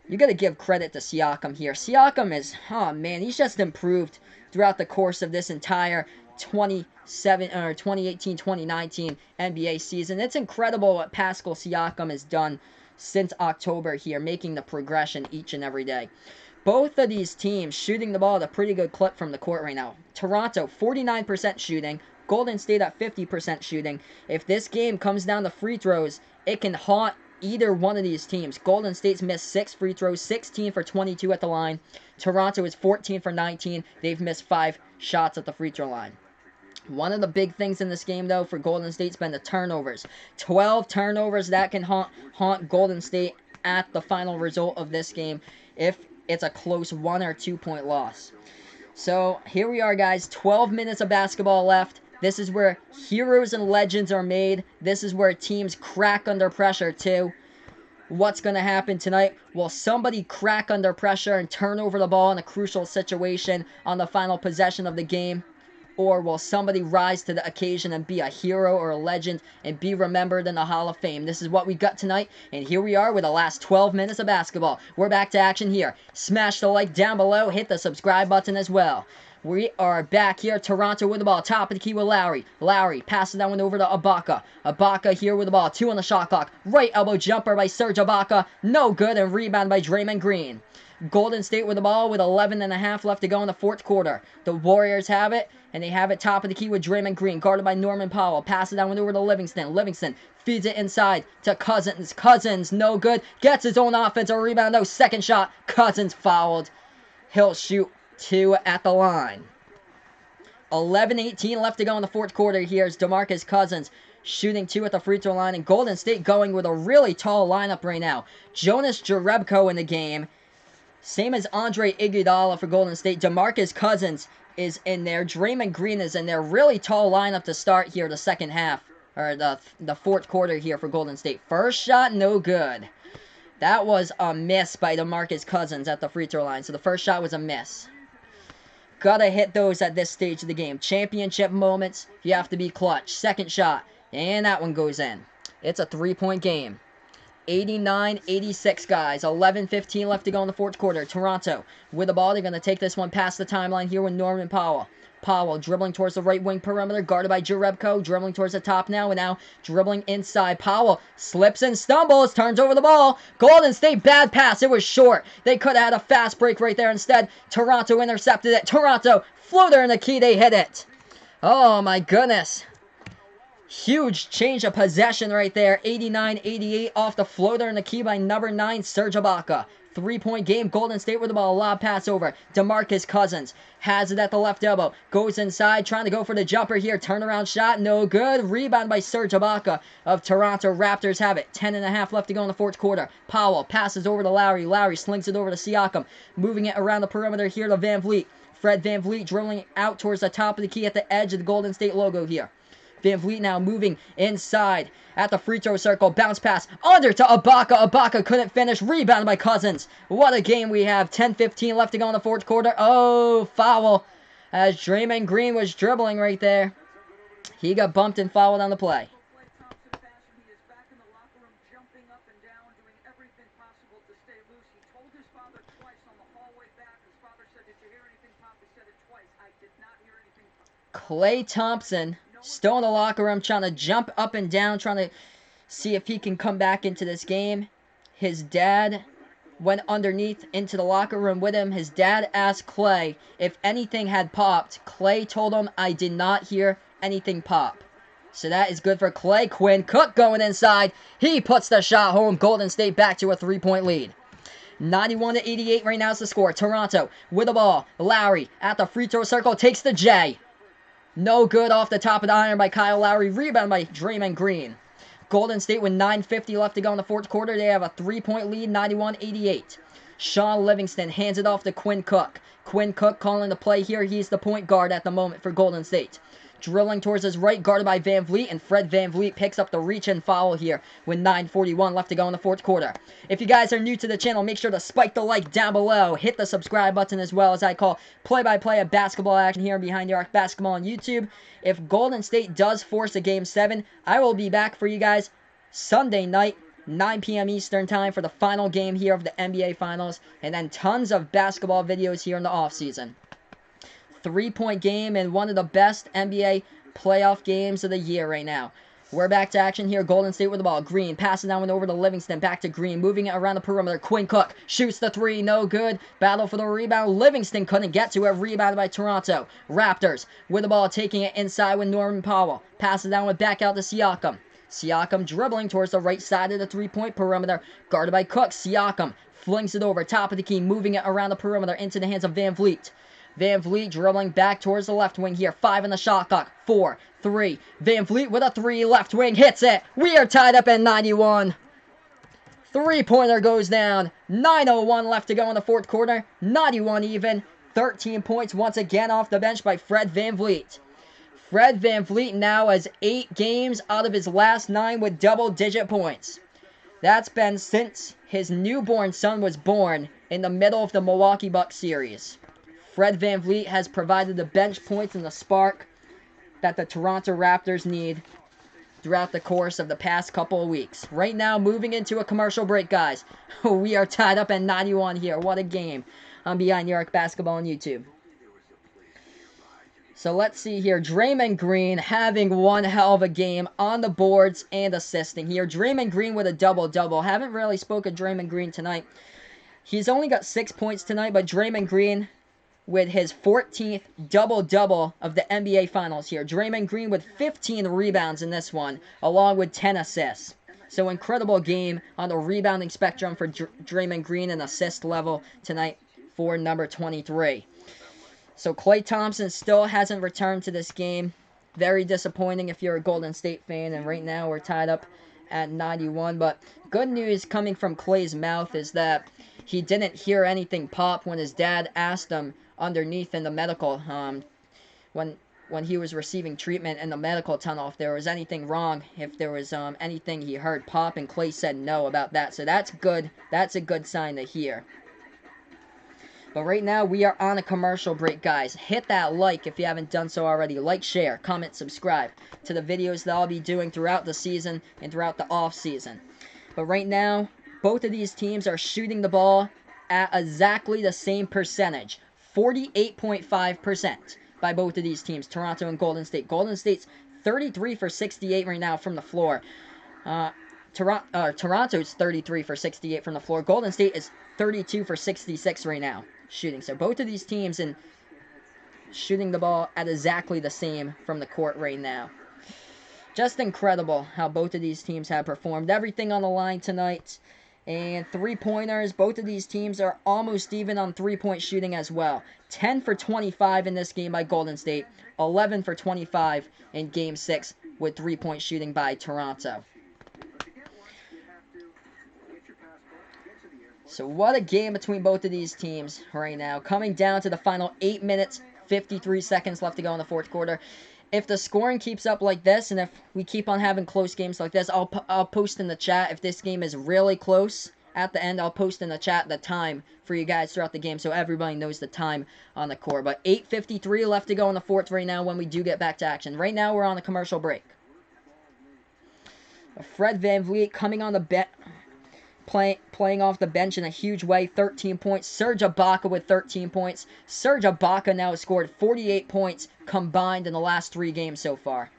You got to give credit to Siakam here. Siakam is, oh man, he's just improved throughout the course of this entire 2018-2019 NBA season. It's incredible what Pascal Siakam has done since October here, making the progression each and every day. Both of these teams shooting the ball at a pretty good clip from the court right now. Toronto, 49% shooting. Golden State at 50% shooting. If this game comes down to free throws, it can haunt either one of these teams. Golden State's missed 6 free throws, 16 for 22 at the line. Toronto is 14 for 19. They've missed 5 shots at the free throw line. One of the big things in this game, though, for Golden State's been the turnovers. 12 turnovers, that can haunt Golden State at the final result of this game if it's a close 1 or 2 point loss. So here we are, guys. 12 minutes of basketball left. This is where heroes and legends are made. This is where teams crack under pressure, too. What's going to happen tonight? Will somebody crack under pressure and turn over the ball in a crucial situation on the final possession of the game? Or will somebody rise to the occasion and be a hero or a legend and be remembered in the Hall of Fame? This is what we got tonight, and here we are with the last 12 minutes of basketball. We're back to action here. Smash the like down below, hit the subscribe button as well. We are back here. Toronto with the ball. Top of the key with Lowry. Lowry passes that one over to Ibaka. Ibaka here with the ball. 2 on the shot clock. Right elbow jumper by Serge Ibaka. No good, and rebound by Draymond Green. Golden State with the ball with 11.5 left to go in the fourth quarter. The Warriors have it, and they have it top of the key with Draymond Green, guarded by Norman Powell. Passes that one over to Livingston. Livingston feeds it inside to Cousins. Cousins, no good. Gets his own offensive rebound. No, second shot. Cousins fouled. He'll shoot 2 at the line. 11:18 left to go in the fourth quarter. Here's DeMarcus Cousins shooting 2 at the free throw line, and Golden State going with a really tall lineup right now. Jonas Jerebko in the game. Same as Andre Iguodala for Golden State. DeMarcus Cousins is in there. Draymond Green is in there. Really tall lineup to start here the second half, or the fourth quarter here for Golden State. First shot, no good. That was a miss by DeMarcus Cousins at the free throw line. So the first shot was a miss. Gotta hit those at this stage of the game. Championship moments, you have to be clutch. Second shot, and that one goes in. It's a 3-point game. 89-86, guys. 11:15 left to go in the fourth quarter. Toronto with the ball. They're going to take this one past the timeline here with Norman Powell. Powell dribbling towards the right wing perimeter, guarded by Jerebko. Dribbling towards the top now, and now dribbling inside. Powell slips and stumbles, turns over the ball. Golden State, bad pass. It was short. They could have had a fast break right there. Instead, Toronto intercepted it. Toronto, floater in the key. They hit it. Oh, my goodness. Huge change of possession right there. 89-88 off the floater in the key by number 9, Serge Ibaka. 3-point game. Golden State with the ball. Lob pass over. DeMarcus Cousins has it at the left elbow. Goes inside, trying to go for the jumper here. Turnaround shot, no good. Rebound by Serge Ibaka of Toronto. Raptors have it. 10.5 left to go in the fourth quarter. Powell passes over to Lowry. Lowry slings it over to Siakam. Moving it around the perimeter here to Van Vliet. Fred VanVleet dribbling out towards the top of the key at the edge of the Golden State logo here. VanVleet now moving inside at the free throw circle. Bounce pass under to Ibaka. Ibaka couldn't finish. Rebounded by Cousins. What a game we have. 10-15 left to go in the fourth quarter. Oh, foul. As Draymond Green was dribbling right there. He got bumped and fouled on the play. Klay Thompson still in the locker room trying to jump up and down, trying to see if he can come back into this game. His dad went underneath into the locker room with him. His dad asked Klay if anything had popped. Klay told him, I did not hear anything pop. So that is good for Klay. Quinn Cook going inside. He puts the shot home. Golden State back to a 3-point lead. 91-88 right now is the score. Toronto with the ball. Lowry at the free throw circle takes the J. No good off the top of the iron by Kyle Lowry. Rebound by Draymond Green. Golden State with 9:50 left to go in the fourth quarter. They have a 3-point lead, 91-88. Sean Livingston hands it off to Quinn Cook. Quinn Cook calling the play here. He's the point guard at the moment for Golden State. Drilling towards his right, guarded by VanVleet, and Fred VanVleet picks up the reach and foul here with 9:41 left to go in the fourth quarter. If you guys are new to the channel, make sure to spike the like down below. Hit the subscribe button as well, as I call play-by-play of basketball action here Behind the Arc Basketball on YouTube. If Golden State does force a Game 7, I will be back for you guys Sunday night, 9 p.m. Eastern time for the final game here of the NBA Finals, and then tons of basketball videos here in the offseason. 3-point game and one of the best NBA playoff games of the year right now. We're back to action here. Golden State with the ball. Green passing that one over to Livingston. Back to Green. Moving it around the perimeter. Quinn Cook shoots the three. No good. Battle for the rebound. Livingston couldn't get to it. Rebounded by Toronto. Raptors with the ball. Taking it inside with Norman Powell. Passes that one back out to Siakam. Siakam dribbling towards the right side of the 3-point perimeter. Guarded by Cook. Siakam flings it over. Top of the key. Moving it around the perimeter into the hands of VanVleet. VanVleet dribbling back towards the left wing here. 5 in the shot clock. 4, 3. VanVleet with a 3. Left wing hits it. We are tied up at 91. 3-pointer goes down. 9:01 left to go in the fourth quarter. 91 even. 13 points once again off the bench by Fred VanVleet. Fred VanVleet now has 8 games out of his last 9 with double-digit points. That's been since his newborn son was born in the middle of the Milwaukee Bucks series. Fred VanVleet has provided the bench points and the spark that the Toronto Raptors need throughout the course of the past couple of weeks. Right now, moving into a commercial break, guys. We are tied up at 91 here. What a game. I'm Behind the Arc Basketball on YouTube. So let's see here. Draymond Green having one hell of a game on the boards and assisting here. Draymond Green with a double-double. Haven't really spoken Draymond Green tonight. He's only got 6 points tonight, but Draymond Green with his 14th double-double of the NBA Finals here. Draymond Green with 15 rebounds in this one, along with 10 assists. So incredible game on the rebounding spectrum for Draymond Green and assist level tonight for number 23. So Klay Thompson still hasn't returned to this game. Very disappointing if you're a Golden State fan, and right now we're tied up at 91. But good news coming from Klay's mouth is that he didn't hear anything pop when his dad asked him underneath in the medical, when he was receiving treatment in the medical tunnel, if there was anything wrong, if there was anything he heard pop, and Klay said no about that. So that's good. That's a good sign to hear. But right now, we are on a commercial break, guys. Hit that like if you haven't done so already. Like, share, comment, subscribe to the videos that I'll be doing throughout the season and throughout the off-season. But right now, both of these teams are shooting the ball at exactly the same percentage. 48.5% by both of these teams, Toronto and Golden State. Golden State's 33 for 68 right now from the floor. Toronto's 33 for 68 from the floor. Golden State is 32 for 66 right now shooting. So both of these teams in shooting the ball at exactly the same from the court right now. Just incredible how both of these teams have performed. Everything on the line tonight. And 3-pointers, both of these teams are almost even on 3-point shooting as well. 10 for 25 in this game by Golden State. 11 for 25 in Game 6 with 3-point shooting by Toronto. So what a game between both of these teams right now. Coming down to the final 8 minutes, 53 seconds left to go in the fourth quarter. If the scoring keeps up like this, and if we keep on having close games like this, I'll post in the chat if this game is really close. At the end, I'll post in the chat the time for you guys throughout the game so everybody knows the time on the court. But 8:53 left to go in the fourth right now when we do get back to action. Right now, we're on a commercial break. Fred VanVleet coming on the bench. Playing off the bench in a huge way, 13 points. Serge Ibaka with 13 points. Serge Ibaka now has scored 48 points combined in the last 3 games so far.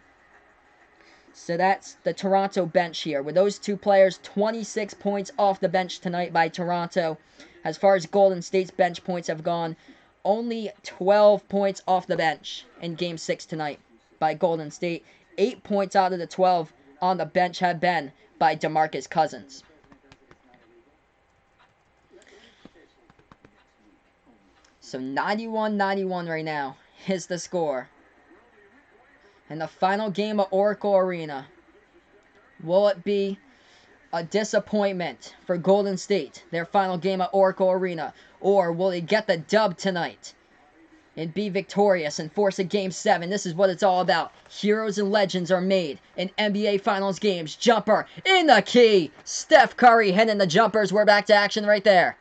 So that's the Toronto bench here. With those two players, 26 points off the bench tonight by Toronto. As far as Golden State's bench points have gone, only 12 points off the bench in Game 6 tonight by Golden State. 8 points out of the 12 on the bench have been by DeMarcus Cousins. So 91-91 right now is the score. In the final game of Oracle Arena, will it be a disappointment for Golden State, their final game at Oracle Arena, or will they get the dub tonight and be victorious and force a Game 7? This is what it's all about. Heroes and legends are made in NBA Finals games. Jumper in the key. Steph Curry hitting the jumpers. We're back to action right there.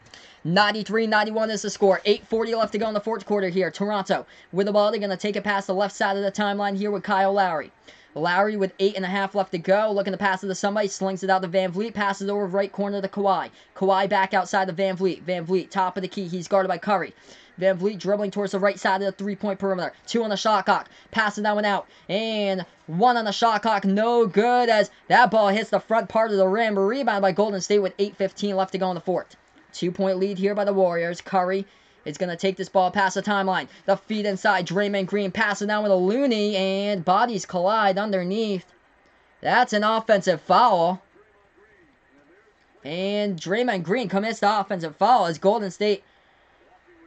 93-91 is the score. 8:40 left to go in the fourth quarter here. Toronto with the ball. They're going to take it past the left side of the timeline here with Kyle Lowry. Lowry with 8.5 left to go. Looking to pass it to somebody. Slings it out to VanVleet. Passes over right corner to Kawhi. Kawhi back outside to VanVleet. VanVleet, top of the key. He's guarded by Curry. VanVleet dribbling towards the right side of the three-point perimeter. 2 on the shot clock. Passing that one out. And 1 on the shot clock. No good as that ball hits the front part of the rim. Rebound by Golden State with 8:15 left to go in the fourth. 2-point lead here by the Warriors. Curry is going to take this ball past the timeline. The feed inside. Draymond Green passing down with a Looney. And bodies collide underneath. That's an offensive foul. And Draymond Green commits the offensive foul as Golden State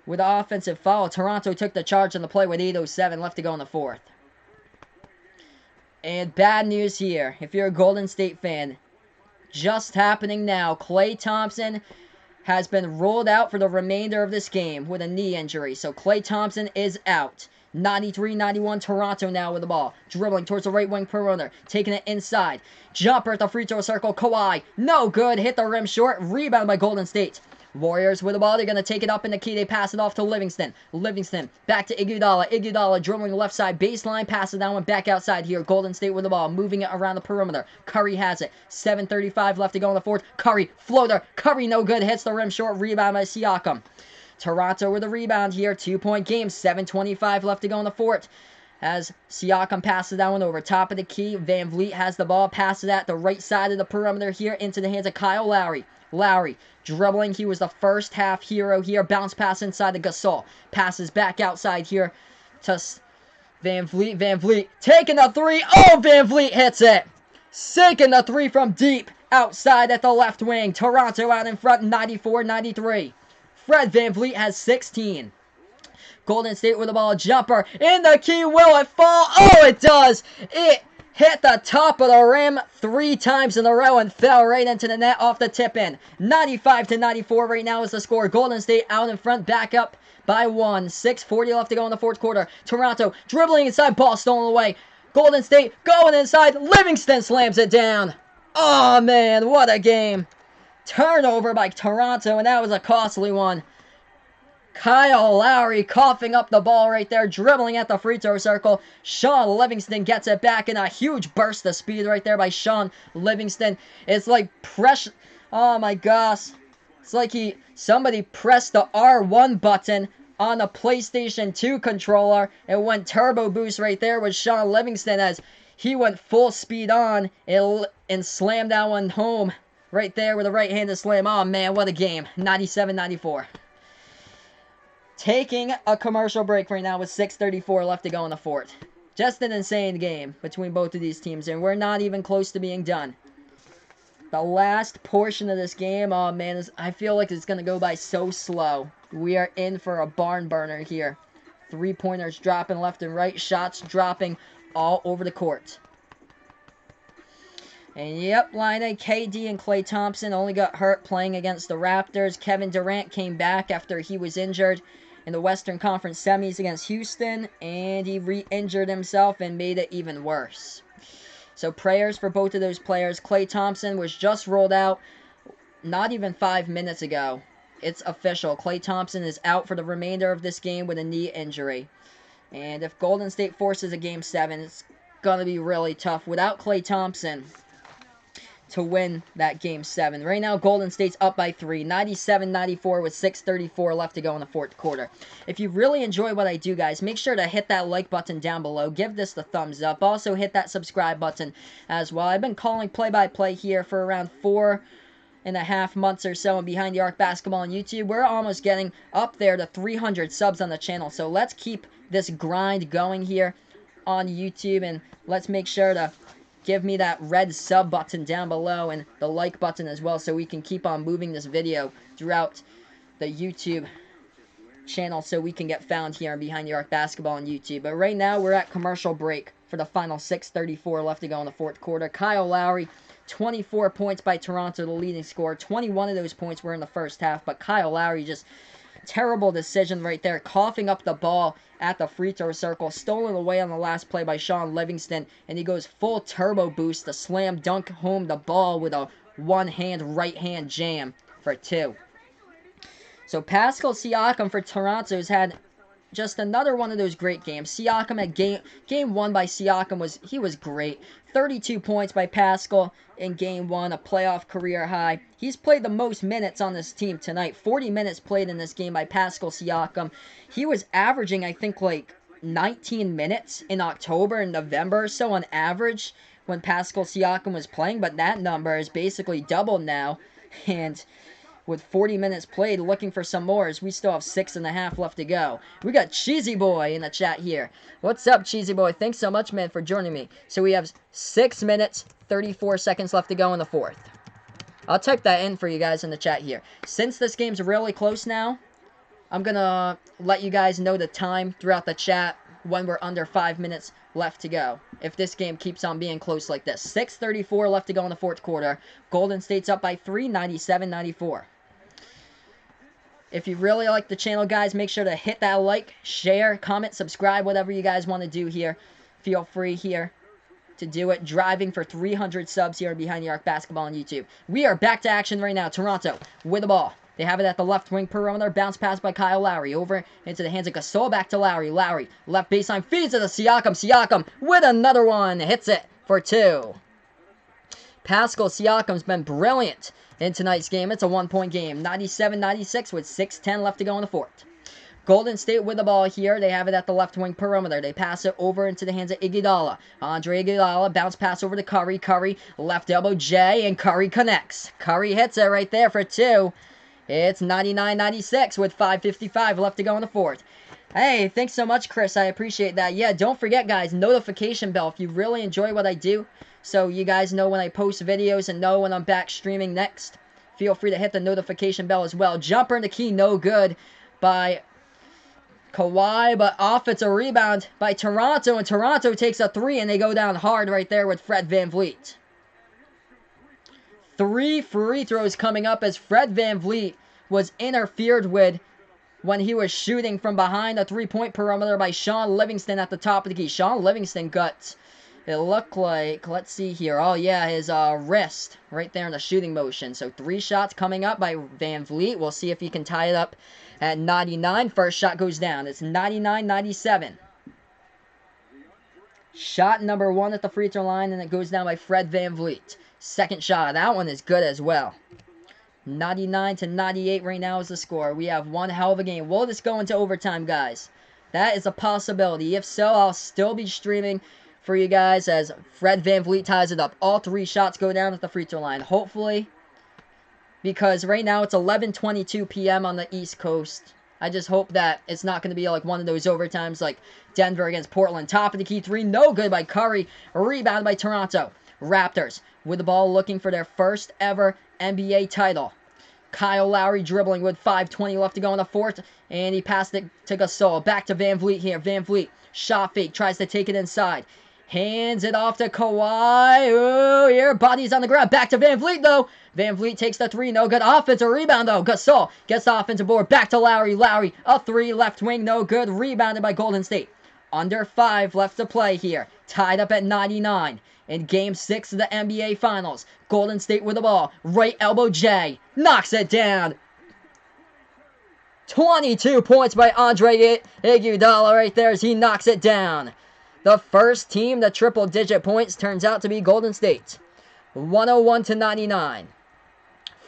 with the offensive foul. Toronto took the charge on the play with 8:07 left to go in the fourth. And bad news here. If you're a Golden State fan, just happening now. Klay Thompson has been ruled out for the remainder of this game with a knee injury. So Klay Thompson is out. 93-91 Toronto now with the ball. Dribbling towards the right wing perimeter. Taking it inside. Jumper at the free throw circle. Kawhi. No good. Hit the rim short. Rebound by Golden State. Warriors with the ball. They're going to take it up in the key. They pass it off to Livingston. Livingston back to Iguodala. Iguodala dribbling left side baseline. Passes that one back outside here. Golden State with the ball. Moving it around the perimeter. Curry has it. 7:35 left to go in the fourth. Curry. Floater. Curry no good. Hits the rim short. Rebound by Siakam. Toronto with a rebound here. 2-point game. 7:25 left to go in the fourth. As Siakam passes that one over top of the key. VanVleet has the ball. Passes at the right side of the perimeter here into the hands of Kyle Lowry. Lowry dribbling. He was the first half hero here. Bounce pass inside the Gasol. Passes back outside here to VanVleet. VanVleet taking the three. Oh, VanVleet hits it. Sinking the three from deep outside at the left wing. Toronto out in front 94-93. Fred VanVleet has 16. Golden State with the ball. Jumper in the key. Will it fall? Oh, it does. It hit the top of the rim 3 times in a row and fell right into the net off the tip in. 95-94 right now is the score. Golden State out in front, back up by 1. 6:40 left to go in the fourth quarter. Toronto dribbling inside, ball stolen away. Golden State going inside. Livingston slams it down. Oh, man, what a game. Turnover by Toronto, and that was a costly one. Kyle Lowry coughing up the ball right there, dribbling at the free throw circle. Sean Livingston gets it back in a huge burst of speed right there by Sean Livingston. It's like pressure. Oh my gosh. It's like somebody pressed the R1 button on the PlayStation 2 controller. It went turbo boost right there with Sean Livingston as he went full speed on and slammed that one home right there with a right-handed slam. Oh man, what a game. 97-94. Taking a commercial break right now with 6:34 left to go in the fourth. Just an insane game between both of these teams, and we're not even close to being done. The last portion of this game, oh man, I feel like it's going to go by so slow. We are in for a barn burner here. 3-pointers dropping left and right, shots dropping all over the court. And yep, Line KD and Klay Thompson only got hurt playing against the Raptors. Kevin Durant came back after he was injured in the Western Conference semis against Houston, and he re-injured himself and made it even worse. So prayers for both of those players. Klay Thompson was just rolled out not even 5 minutes ago. It's official. Klay Thompson is out for the remainder of this game with a knee injury. And if Golden State forces a Game 7, it's going to be really tough without Klay Thompson to win that Game 7. Right now, Golden State's up by 3, 97-94 with 6:34 left to go in the fourth quarter. If you really enjoy what I do, guys, make sure to hit that like button down below. Give this the thumbs up. Also, hit that subscribe button as well. I've been calling play-by-play here for around 4.5 months or so on Behind the Arc Basketball on YouTube. We're almost getting up there to 300 subs on the channel, so let's keep this grind going here on YouTube, and let's make sure to give me that red sub button down below and the like button as well so we can keep on moving this video throughout the YouTube channel so we can get found here on Behind the Arc Basketball on YouTube. But right now, we're at commercial break for the final 6:34 left to go in the fourth quarter. Kyle Lowry, 24 points by Toronto, the leading scorer. 21 of those points were in the first half, but Kyle Lowry just terrible decision right there, coughing up the ball at the free throw circle, stolen away on the last play by Shaun Livingston, and he goes full turbo boost to slam dunk home the ball with a one-hand, right-hand jam for 2. So Pascal Siakam for Toronto has had just another one of those great games. Siakam at game 1 by Siakam was great. 32 points by Pascal in game 1, a playoff career high. He's played the most minutes on this team tonight. 40 minutes played in this game by Pascal Siakam. He was averaging, I think, like 19 minutes in October and November, so on average when Pascal Siakam was playing, but that number is basically doubled now, and with 40 minutes played, looking for some more as we still have 6.5 left to go. We got Cheesy Boy in the chat here. What's up, Cheesy Boy? Thanks so much, man, for joining me. So we have 6 minutes, 34 seconds left to go in the fourth. I'll type that in for you guys in the chat here. Since this game's really close now, I'm going to let you guys know the time throughout the chat when we're under 5 minutes left to go. If this game keeps on being close like this. 6:34 left to go in the fourth quarter. Golden State's up by 3, 97-94. If you really like the channel, guys, make sure to hit that like, share, comment, subscribe, whatever you guys want to do here. Feel free here to do it. Driving for 300 subs here Behind the Arc Basketball on YouTube. We are back to action right now. Toronto with the ball. They have it at the left wing perimeter. Bounce pass by Kyle Lowry. Over into the hands of Gasol. Back to Lowry. Lowry, left baseline, feeds it to Siakam. Siakam with another one. Hits it for 2. Pascal Siakam's been brilliant in tonight's game. It's a 1-point game. 97-96 with 6:10 left to go in the fourth. Golden State with the ball here. They have it at the left wing perimeter. They pass it over into the hands of Iguodala. Andre Iguodala, bounce pass over to Curry. Curry, left elbow J, and Curry connects. Curry hits it right there for 2. It's 99-96 with 5:55 left to go in the fourth. Hey, thanks so much, Chris. I appreciate that. Yeah, don't forget, guys, notification bell if you really enjoy what I do, so you guys know when I post videos and know when I'm back streaming next. Feel free to hit the notification bell as well. Jumper in the key, no good by Kawhi, but off it's a rebound by Toronto, and Toronto takes a 3, and they go down hard right there with Fred VanVleet. 3 free throws coming up as Fred VanVleet was interfered with when he was shooting from behind the three-point perimeter by Shaun Livingston at the top of the key. Shaun Livingston got, it looked like, let's see here. Oh, yeah, his wrist right there in the shooting motion. So 3 shots coming up by VanVleet. We'll see if he can tie it up at 99. First shot goes down. It's 99-97. Shot number 1 at the free throw line, and it goes down by Fred VanVleet. Second shot. That one is good as well. 99-98 right now is the score. We have one hell of a game. Will this go into overtime, guys? That is a possibility. If so, I'll still be streaming for you guys as Fred VanVleet ties it up. All 3 shots go down at the free throw line. Hopefully, because right now it's 11:22 p.m. on the East Coast. I just hope that it's not going to be like one of those overtimes like Denver against Portland. Top of the key 3, no good by Curry. Rebound by Toronto. Raptors with the ball looking for their first ever NBA title. Kyle Lowry dribbling with 5:20 left to go in the fourth, and he passed it to Gasol. Back to VanVleet here. VanVleet, shot fake, tries to take it inside. Hands it off to Kawhi. Ooh, here, body's on the ground. Back to Van Vliet, though. Van Vliet takes the three. No good. Offensive rebound, though. Gasol gets the offensive board. Back to Lowry. Lowry, a three. Left wing, no good. Rebounded by Golden State. Under 5 left to play here. Tied up at 99 in Game 6 of the NBA Finals. Golden State with the ball. Right elbow J. Knocks it down. 22 points by Andre Iguodala right there as he knocks it down. The first team to triple-digit points turns out to be Golden State. 101 to 99.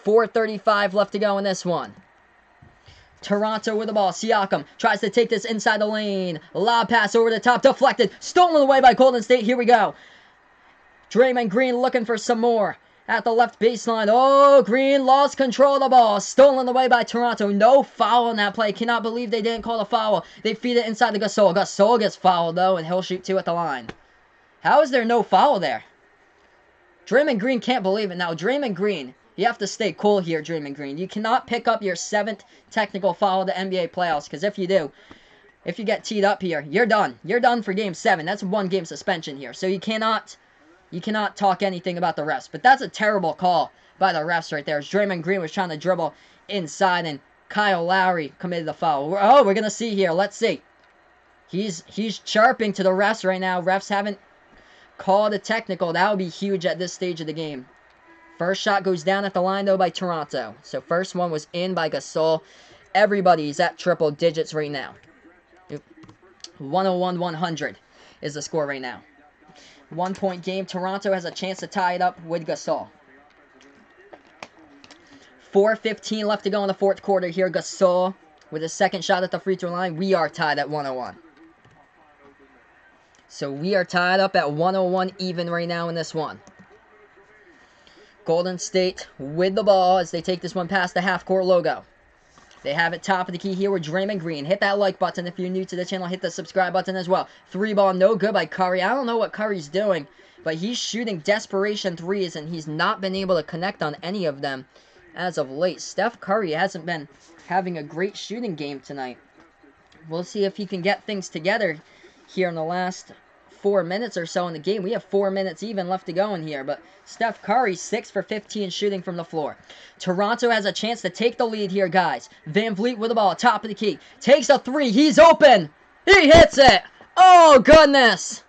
4:35 left to go in this one. Toronto with the ball. Siakam tries to take this inside the lane. Lob pass over the top. Deflected. Stolen away by Golden State. Here we go. Draymond Green looking for some more. At the left baseline. Oh, Green lost control of the ball. Stolen away by Toronto. No foul on that play. Cannot believe they didn't call a foul. They feed it inside the Gasol. Gasol gets fouled, though, and he'll shoot 2 at the line. How is there no foul there? Draymond Green can't believe it. Now, Draymond Green, you have to stay cool here, Draymond Green. You cannot pick up your 7th technical foul of the NBA playoffs, because if you do, if you get teed up here, you're done. You're done for Game 7. That's a 1-game suspension here. So you cannot talk anything about the refs. But that's a terrible call by the refs right there. As Draymond Green was trying to dribble inside, and Kyle Lowry committed the foul. Oh, we're going to see here. Let's see. He's chirping to the refs right now. Refs haven't called a technical. That would be huge at this stage of the game. First shot goes down at the line, though, by Toronto. So first one was in by Gasol. Everybody's at triple digits right now. 101-100 is the score right now. 1-point game. Toronto has a chance to tie it up with Gasol. 4:15 left to go in the fourth quarter here. Gasol with his second shot at the free throw line. We are tied at 101. So we are tied up at 101 even right now in this one. Golden State with the ball as they take this one past the half-court logo. They have it top of the key here with Draymond Green. Hit that like button if you're new to the channel. Hit the subscribe button as well. 3-ball, no good by Curry. I don't know what Curry's doing, but he's shooting desperation threes, and he's not been able to connect on any of them as of late. Steph Curry hasn't been having a great shooting game tonight. We'll see if he can get things together here in the last 4 minutes or so in the game. We have 4 minutes even left to go in here, but Steph Curry 6 for 15 shooting from the floor. Toronto has a chance to take the lead here, guys. Van Vliet with the ball, top of the key, takes a three. He's open. He hits it. Oh goodness.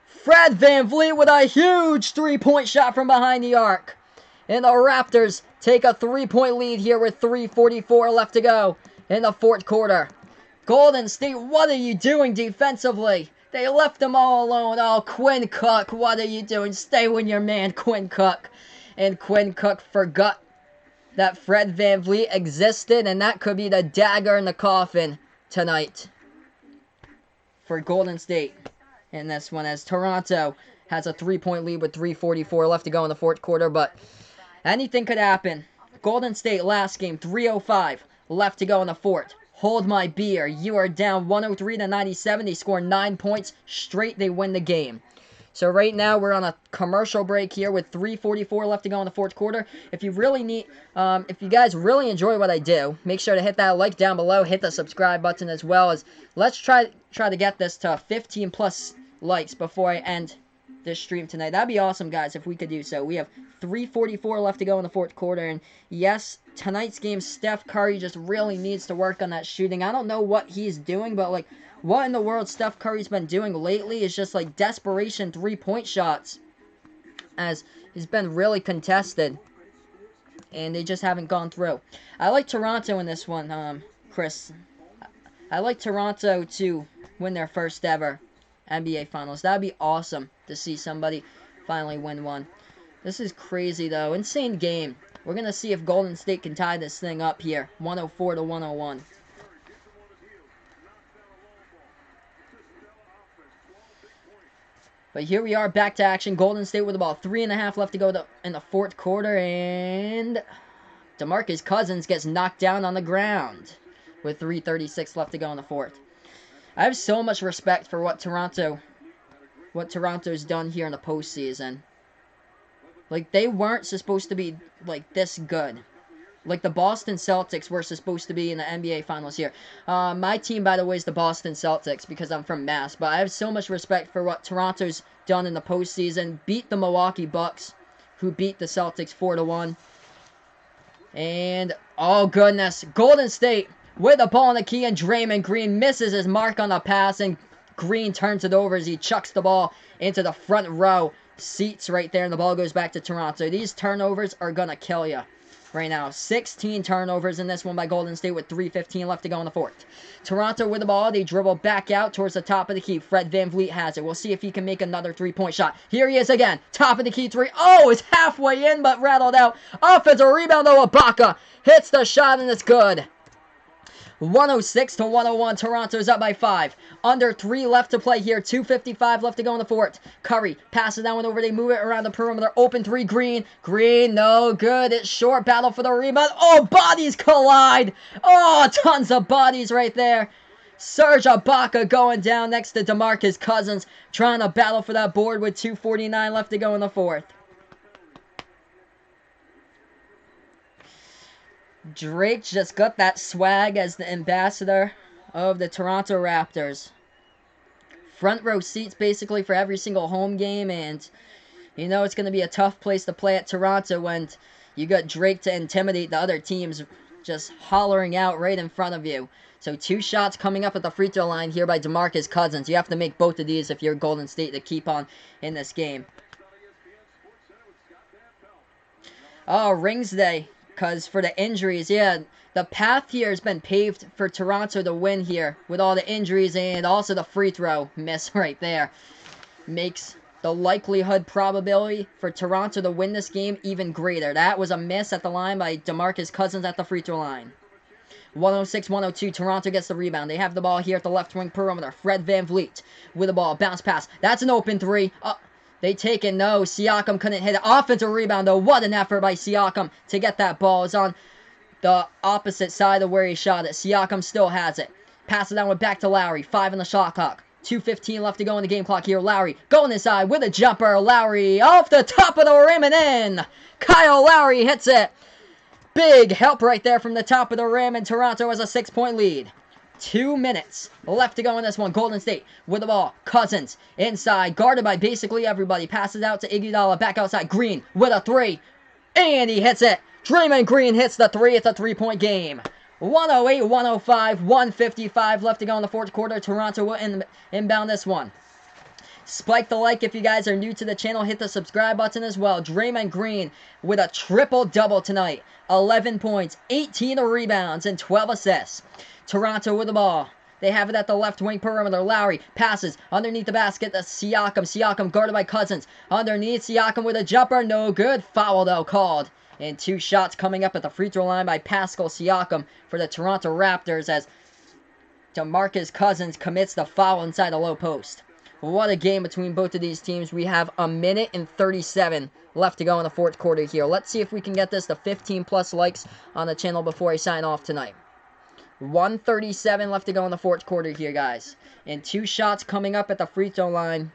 Fred Van Vliet with a huge 3-point shot from behind the arc. And the Raptors take a 3-point lead here with 3:44 left to go in the fourth quarter. Golden State, what are you doing defensively? They left them all alone. Oh, Quinn Cook, what are you doing? Stay with your man, Quinn Cook. And Quinn Cook forgot that Fred Van Vliet existed, and that could be the dagger in the coffin tonight for Golden State in this one, as Toronto has a 3-point lead with 3:44 left to go in the fourth quarter, but anything could happen. Golden State last game, 3:05 left to go in the fourth. Hold my beer. You are down 103 to 97. They score 9 points straight. They win the game. So right now we're on a commercial break here with 3:44 left to go in the fourth quarter. If you really need, if you guys really enjoy what I do, make sure to hit that like down below. Hit the subscribe button as well, as let's try to get this to 15 plus likes before I end this stream tonight. That'd be awesome, guys, if we could do so. We have 3:44 left to go in the fourth quarter, and yes, tonight's game, Steph Curry just really needs to work on that shooting. I don't know what he's doing, but like, what in the world Steph Curry's been doing lately is just like desperation 3-point shots, as he's been really contested, and they just haven't gone through. I like Toronto in this one, Chris. I like Toronto to win their first ever NBA Finals. That'd be awesome to see somebody finally win one. This is crazy, though. Insane game. We're going to see if Golden State can tie this thing up here. 104 to 101. But here we are, back to action. Golden State with about 3.5 left to go in the fourth quarter. And DeMarcus Cousins gets knocked down on the ground with 3:36 left to go in the fourth. I have so much respect for what Toronto's done here in the postseason. Like, they weren't supposed to be, like, this good. Like the Boston Celtics were supposed to be in the NBA Finals here. My team, by the way, is the Boston Celtics because I'm from Mass. But I have so much respect for what Toronto's done in the postseason. Beat the Milwaukee Bucks, who beat the Celtics 4-1. And, oh goodness, Golden State with the ball in the key, and Draymond Green misses his mark on the pass, and Green turns it over as he chucks the ball into the front row seats right there, and the ball goes back to Toronto. These turnovers are going to kill you right now. 16 turnovers in this one by Golden State with 3:15 left to go in the fourth. Toronto with the ball. They dribble back out towards the top of the key. Fred VanVleet has it. We'll see if he can make another three-point shot. Here he is again. Top of the key three. Oh, it's halfway in but rattled out. Offensive rebound though. Ibaka hits the shot and it's good. 106-101. Toronto's up by 5. Under 3 left to play here. 2:55 left to go in the fourth. Curry passes that one over. They move it around the perimeter. Open 3. Green. Green, no good. It's short. Battle for the rebound. Oh, bodies collide. Oh, tons of bodies right there. Serge Ibaka going down next to DeMarcus Cousins. Trying to battle for that board with 2:49 left to go in the fourth. Drake just got that swag as the ambassador of the Toronto Raptors. Front row seats basically for every single home game, and you know it's going to be a tough place to play at Toronto when you got Drake to intimidate the other teams just hollering out right in front of you. So 2 shots coming up at the free throw line here by DeMarcus Cousins. You have to make both of these if you're Golden State to keep on in this game. Oh, rings day. Because for the injuries, yeah, the path here has been paved for Toronto to win here with all the injuries, and also the free throw miss right there makes the likelihood probability for Toronto to win this game even greater. That was a miss at the line by DeMarcus Cousins at the free throw line. 106-102, Toronto gets the rebound. They have the ball here at the left wing perimeter. Fred VanVleet with the ball. Bounce pass. That's an open 3. They take it. No, Siakam couldn't hit it. Offensive rebound, though. What an effort by Siakam to get that ball. It's on the opposite side of where he shot it. Siakam still has it. Pass it down back to Lowry. 5 in the shot clock. 2:15 left to go in the game clock here. Lowry going inside with a jumper. Lowry off the top of the rim and in. Kyle Lowry hits it. Big help right there from the top of the rim, and Toronto has a 6-point lead. 2 minutes left to go in this one. Golden State with the ball. Cousins inside, guarded by basically everybody. Passes out to Iguodala, back outside. Green with a 3, and he hits it. Draymond Green hits the 3. It's a 3-point game. 108-105, 1:55 left to go in the fourth quarter. Toronto will inbound this one. Spike the like if you guys are new to the channel. Hit the subscribe button as well. Draymond Green with a triple-double tonight. 11 points, 18 rebounds, and 12 assists. Toronto with the ball. They have it at the left wing perimeter. Lowry passes underneath the basket to Siakam. Siakam guarded by Cousins. Underneath, Siakam with a jumper. No good. Foul, though, called. And 2 shots coming up at the free throw line by Pascal Siakam for the Toronto Raptors as DeMarcus Cousins commits the foul inside the low post. What a game between both of these teams. We have 1 minute and 37 left to go in the fourth quarter here. Let's see if we can get this to 15+ likes on the channel before I sign off tonight. 1:37 left to go in the fourth quarter here, guys. And 2 shots coming up at the free throw line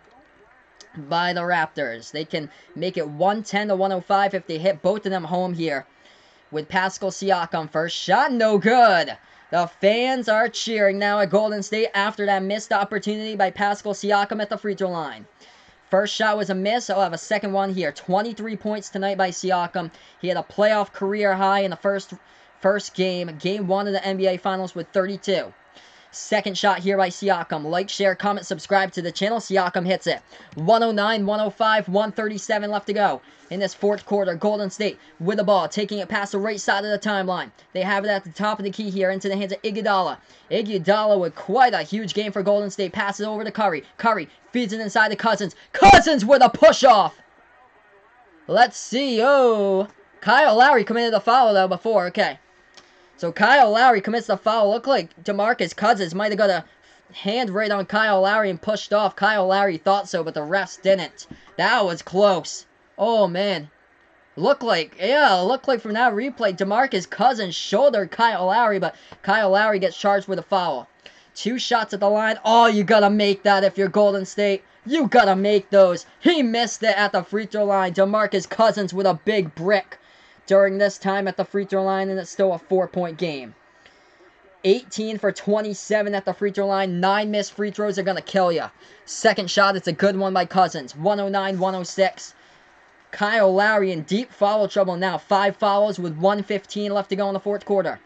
by the Raptors. They can make it 110-105 if they hit both of them home here. With Pascal Siakam, first shot, no good. The fans are cheering now at Golden State after that missed opportunity by Pascal Siakam at the free throw line. First shot was a miss. I'll have a second one here. 23 points tonight by Siakam. He had a playoff career high in the first game, game 1 of the NBA Finals with 32. Second shot here by Siakam. Like, share, comment, subscribe to the channel. Siakam hits it. 109-105, 137 left to go in this fourth quarter. Golden State with the ball, taking it past the right side of the timeline. They have it at the top of the key here into the hands of Iguodala. Iguodala with quite a huge game for Golden State. Passes over to Curry. Curry feeds it inside to Cousins. Cousins with a push-off. Let's see. Oh, Kyle Lowry committed the foul, though, before. Okay. So Kyle Lowry commits the foul. Looked like DeMarcus Cousins might have got a hand right on Kyle Lowry and pushed off. Kyle Lowry thought so, but the refs didn't. That was close. Oh, man. Looked like from that replay, DeMarcus Cousins shouldered Kyle Lowry, but Kyle Lowry gets charged with a foul. 2 shots at the line. Oh, you gotta make that if you're Golden State. You gotta make those. He missed it at the free throw line. DeMarcus Cousins with a big brick during this time at the free throw line, and it's still a 4-point game. 18 for 27 at the free throw line. 9 missed free throws are going to kill you. Second shot, it's a good one by Cousins. 109-106. Kyle Lowry in deep foul trouble now. 5 fouls with 1:15 left to go in the fourth quarter.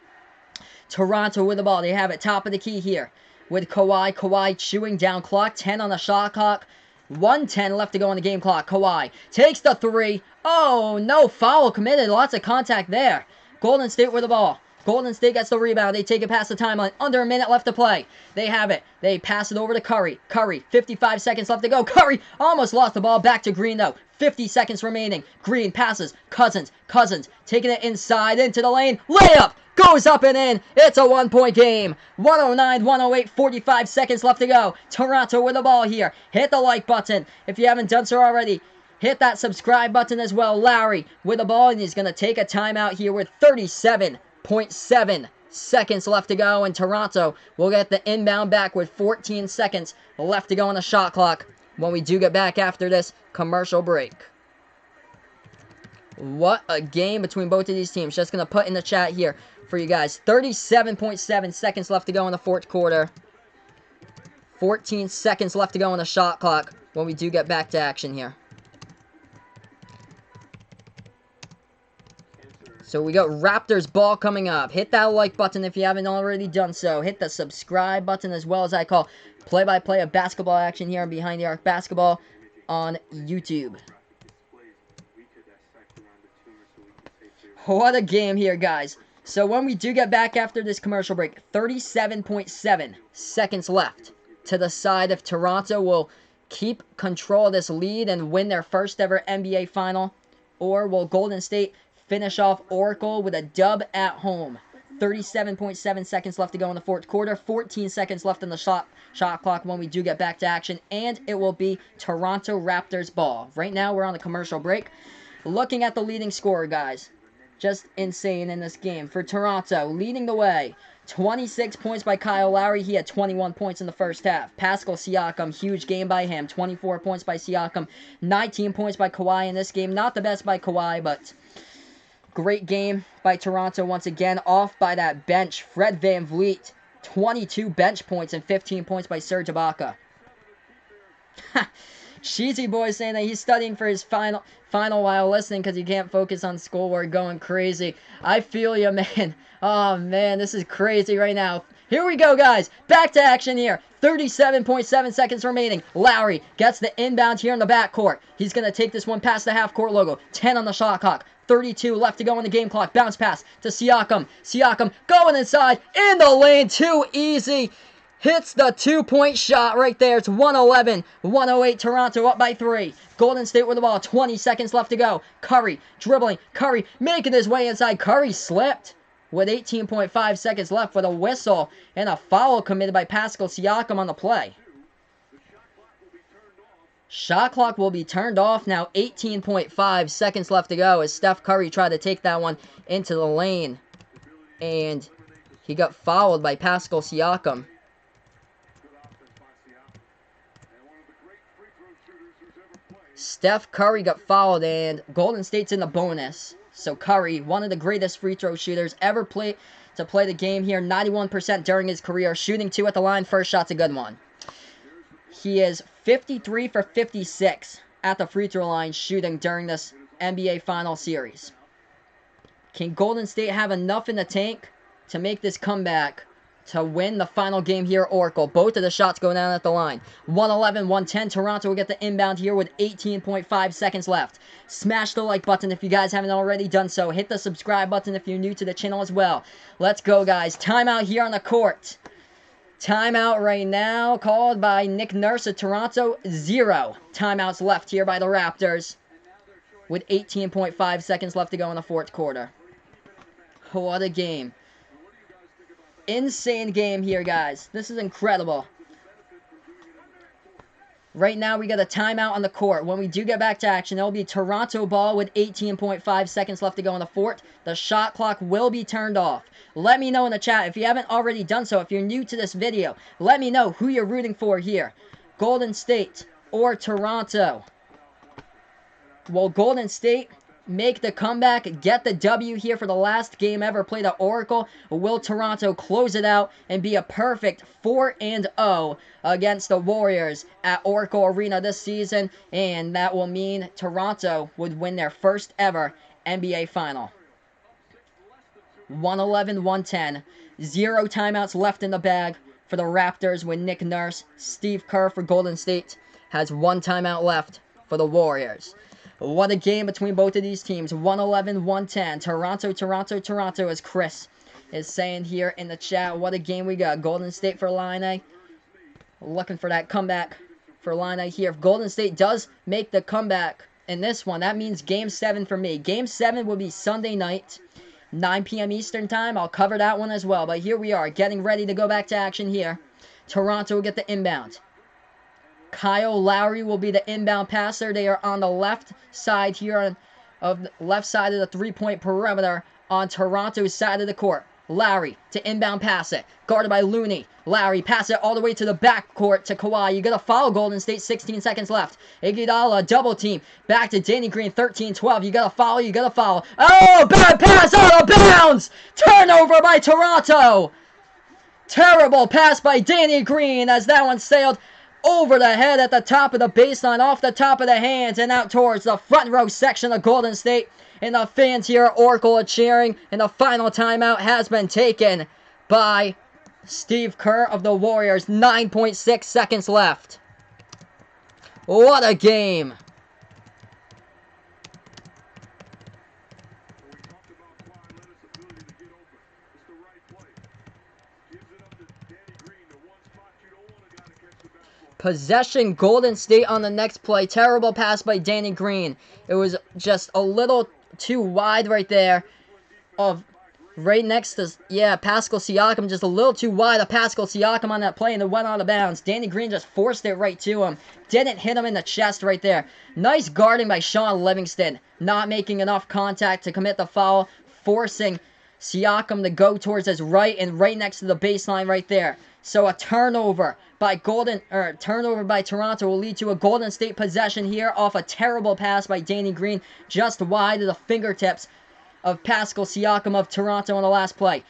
Toronto with the ball. They have it top of the key here with Kawhi. Kawhi chewing down clock. 10 on the shot clock. 1:10 left to go on the game clock. Kawhi takes the 3. Oh, no foul committed. Lots of contact there. Golden State with the ball. Golden State gets the rebound. They take it past the timeline. Under a minute left to play. They have it. They pass it over to Curry. Curry, 55 seconds left to go. Curry almost lost the ball. Back to Green, though. 50 seconds remaining. Green passes. Cousins. Cousins taking it inside into the lane. Layup goes up and in. It's a 1-point game. 109-108. 45 seconds left to go. Toronto with the ball here. Hit the like button if you haven't done so already. Hit that subscribe button as well. Lowry with the ball, and he's going to take a timeout here with 37.7 seconds left to go, and Toronto will get the inbound back with 14 seconds left to go on the shot clock when we do get back after this commercial break. What a game between both of these teams. Just going to put in the chat here for you guys. 37.7 seconds left to go in the fourth quarter. 14 seconds left to go on the shot clock when we do get back to action here. So we got Raptors ball coming up. Hit that like button if you haven't already done so. Hit the subscribe button as well, as I call play-by-play of basketball action here on Behind the Arc Basketball on YouTube. What a game here, guys. So when we do get back after this commercial break, 37.7 seconds left to decide if Toronto will keep control of this lead and win their first ever NBA final, or will Golden State finish off Oracle with a dub at home. 37.7 seconds left to go in the fourth quarter. 14 seconds left in the shot clock when we do get back to action. And it will be Toronto Raptors ball. Right now we're on the commercial break. Looking at the leading scorer, guys. Just insane in this game. For Toronto, leading the way. 26 points by Kyle Lowry. He had 21 points in the first half. Pascal Siakam, huge game by him. 24 points by Siakam. 19 points by Kawhi in this game. Not the best by Kawhi, but great game by Toronto once again. Off by that bench, Fred VanVleet. 22 bench points and 15 points by Serge Ibaka. Sheezy Boy saying that he's studying for his final while listening because he can't focus on schoolwork. Going crazy. I feel you, man. Oh, man, this is crazy right now. Here we go, guys. Back to action here. 37.7 seconds remaining. Lowry gets the inbound here in the backcourt. He's going to take this one past the half-court logo. 10 on the shot clock. 32 left to go on the game clock. Bounce pass to Siakam. Siakam going inside. In the lane. Too easy. Hits the 2-point shot right there. It's 111-108. Toronto up by 3. Golden State with the ball. 20 seconds left to go. Curry dribbling. Curry making his way inside. Curry slipped with 18.5 seconds left with a whistle and a foul committed by Pascal Siakam on the play. Shot clock will be turned off now. 18.5 seconds left to go as Steph Curry tried to take that one into the lane. And he got fouled by Pascal Siakam. Steph Curry got fouled, and Golden State's in the bonus. So Curry, one of the greatest free throw shooters ever play the game here. 91% during his career. Shooting 2 at the line. First shot's a good one. He is 53 for 56 at the free throw line shooting during this NBA Final Series. Can Golden State have enough in the tank to make this comeback to win the final game here, Oracle? Both of the shots go down at the line. 111-110. Toronto will get the inbound here with 18.5 seconds left. Smash the like button if you guys haven't already done so. Hit the subscribe button if you're new to the channel as well. Let's go, guys. Timeout here on the court. Timeout right now called by Nick Nurse of Toronto. 0 timeouts left here by the Raptors with 18.5 seconds left to go in the fourth quarter. What a game. Insane game here, guys. This is incredible. Right now, we got a timeout on the court. When we do get back to action, it'll be Toronto ball with 18.5 seconds left to go in the fourth. The shot clock will be turned off. Let me know in the chat if you haven't already done so. If you're new to this video, let me know who you're rooting for here. Golden State or Toronto. Well, Golden State make the comeback, get the W here for the last game ever played at Oracle? Or will Toronto close it out and be a perfect 4-0 against the Warriors at Oracle Arena this season? And that will mean Toronto would win their first ever NBA final. 111-110. 0 timeouts left in the bag for the Raptors with Nick Nurse. Steve Kerr for Golden State has 1 timeout left for the Warriors. What a game between both of these teams. 111-110. Toronto, Toronto, Toronto, as Chris is saying here in the chat. What a game we got. Golden State for Line. Looking for that comeback for Line here. If Golden State does make the comeback in this one, that means Game 7 for me. Game 7 will be Sunday night, 9 p.m. Eastern Time. I'll cover that one as well. But here we are, getting ready to go back to action here. Toronto will get the inbound. Kyle Lowry will be the inbound passer. They are on the left side here of the left side of the three-point perimeter on Toronto's side of the court. Lowry to inbound pass it. Guarded by Looney. Lowry pass it all the way to the backcourt to Kawhi. You got to foul Golden State. 16 seconds left. Iguodala double team. Back to Danny Green. 13-12. You got to foul. You got to foul. Oh, bad pass out of bounds. Turnover by Toronto. Terrible pass by Danny Green as that one sailed over the head at the top of the baseline, off the top of the hands, and out towards the front row section of Golden State. And the fans here at Oracle are cheering, and the final timeout has been taken by Steve Kerr of the Warriors. 9.6 seconds left. What a game. Possession, Golden State on the next play. Terrible pass by Danny Green. It was just a little too wide right there. Right next to, Pascal Siakam. Just a little too wide of Pascal Siakam on that play, and it went out of bounds. Danny Green just forced it right to him. Didn't hit him in the chest right there. Nice guarding by Sean Livingston. Not making enough contact to commit the foul. Forcing Siakam to go towards his right, and right next to the baseline right there. So a turnover by Toronto will lead to a Golden State possession here off a terrible pass by Danny Green, just wide of the fingertips of Pascal Siakam of Toronto on the last play.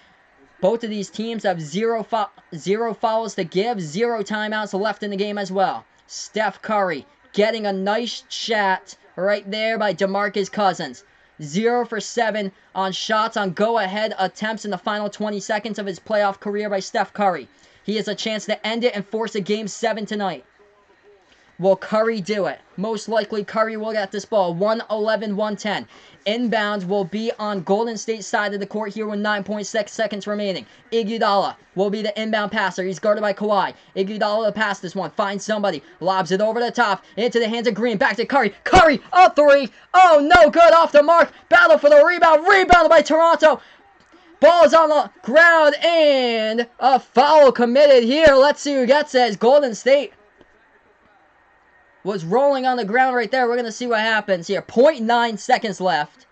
Both of these teams have zero fouls to give, 0 timeouts left in the game as well. Steph Curry getting a nice shot right there by DeMarcus Cousins. 0 for 7 on shots on go-ahead attempts in the final 20 seconds of his playoff career by Steph Curry. He has a chance to end it and force a Game 7 tonight. Will Curry do it? Most likely Curry will get this ball. 111-110. Inbounds will be on Golden State's side of the court here with 9.6 seconds remaining. Iguodala will be the inbound passer. He's guarded by Kawhi. Iguodala to pass this one. Finds somebody. Lobs it over the top. Into the hands of Green. Back to Curry. Curry, a 3. Oh, no good. Off the mark. Battle for the rebound. Rebounded by Toronto. Ball's on the ground, and a foul committed here. Let's see who gets it. Golden State was rolling on the ground right there. We're going to see what happens here. 0.9 seconds left.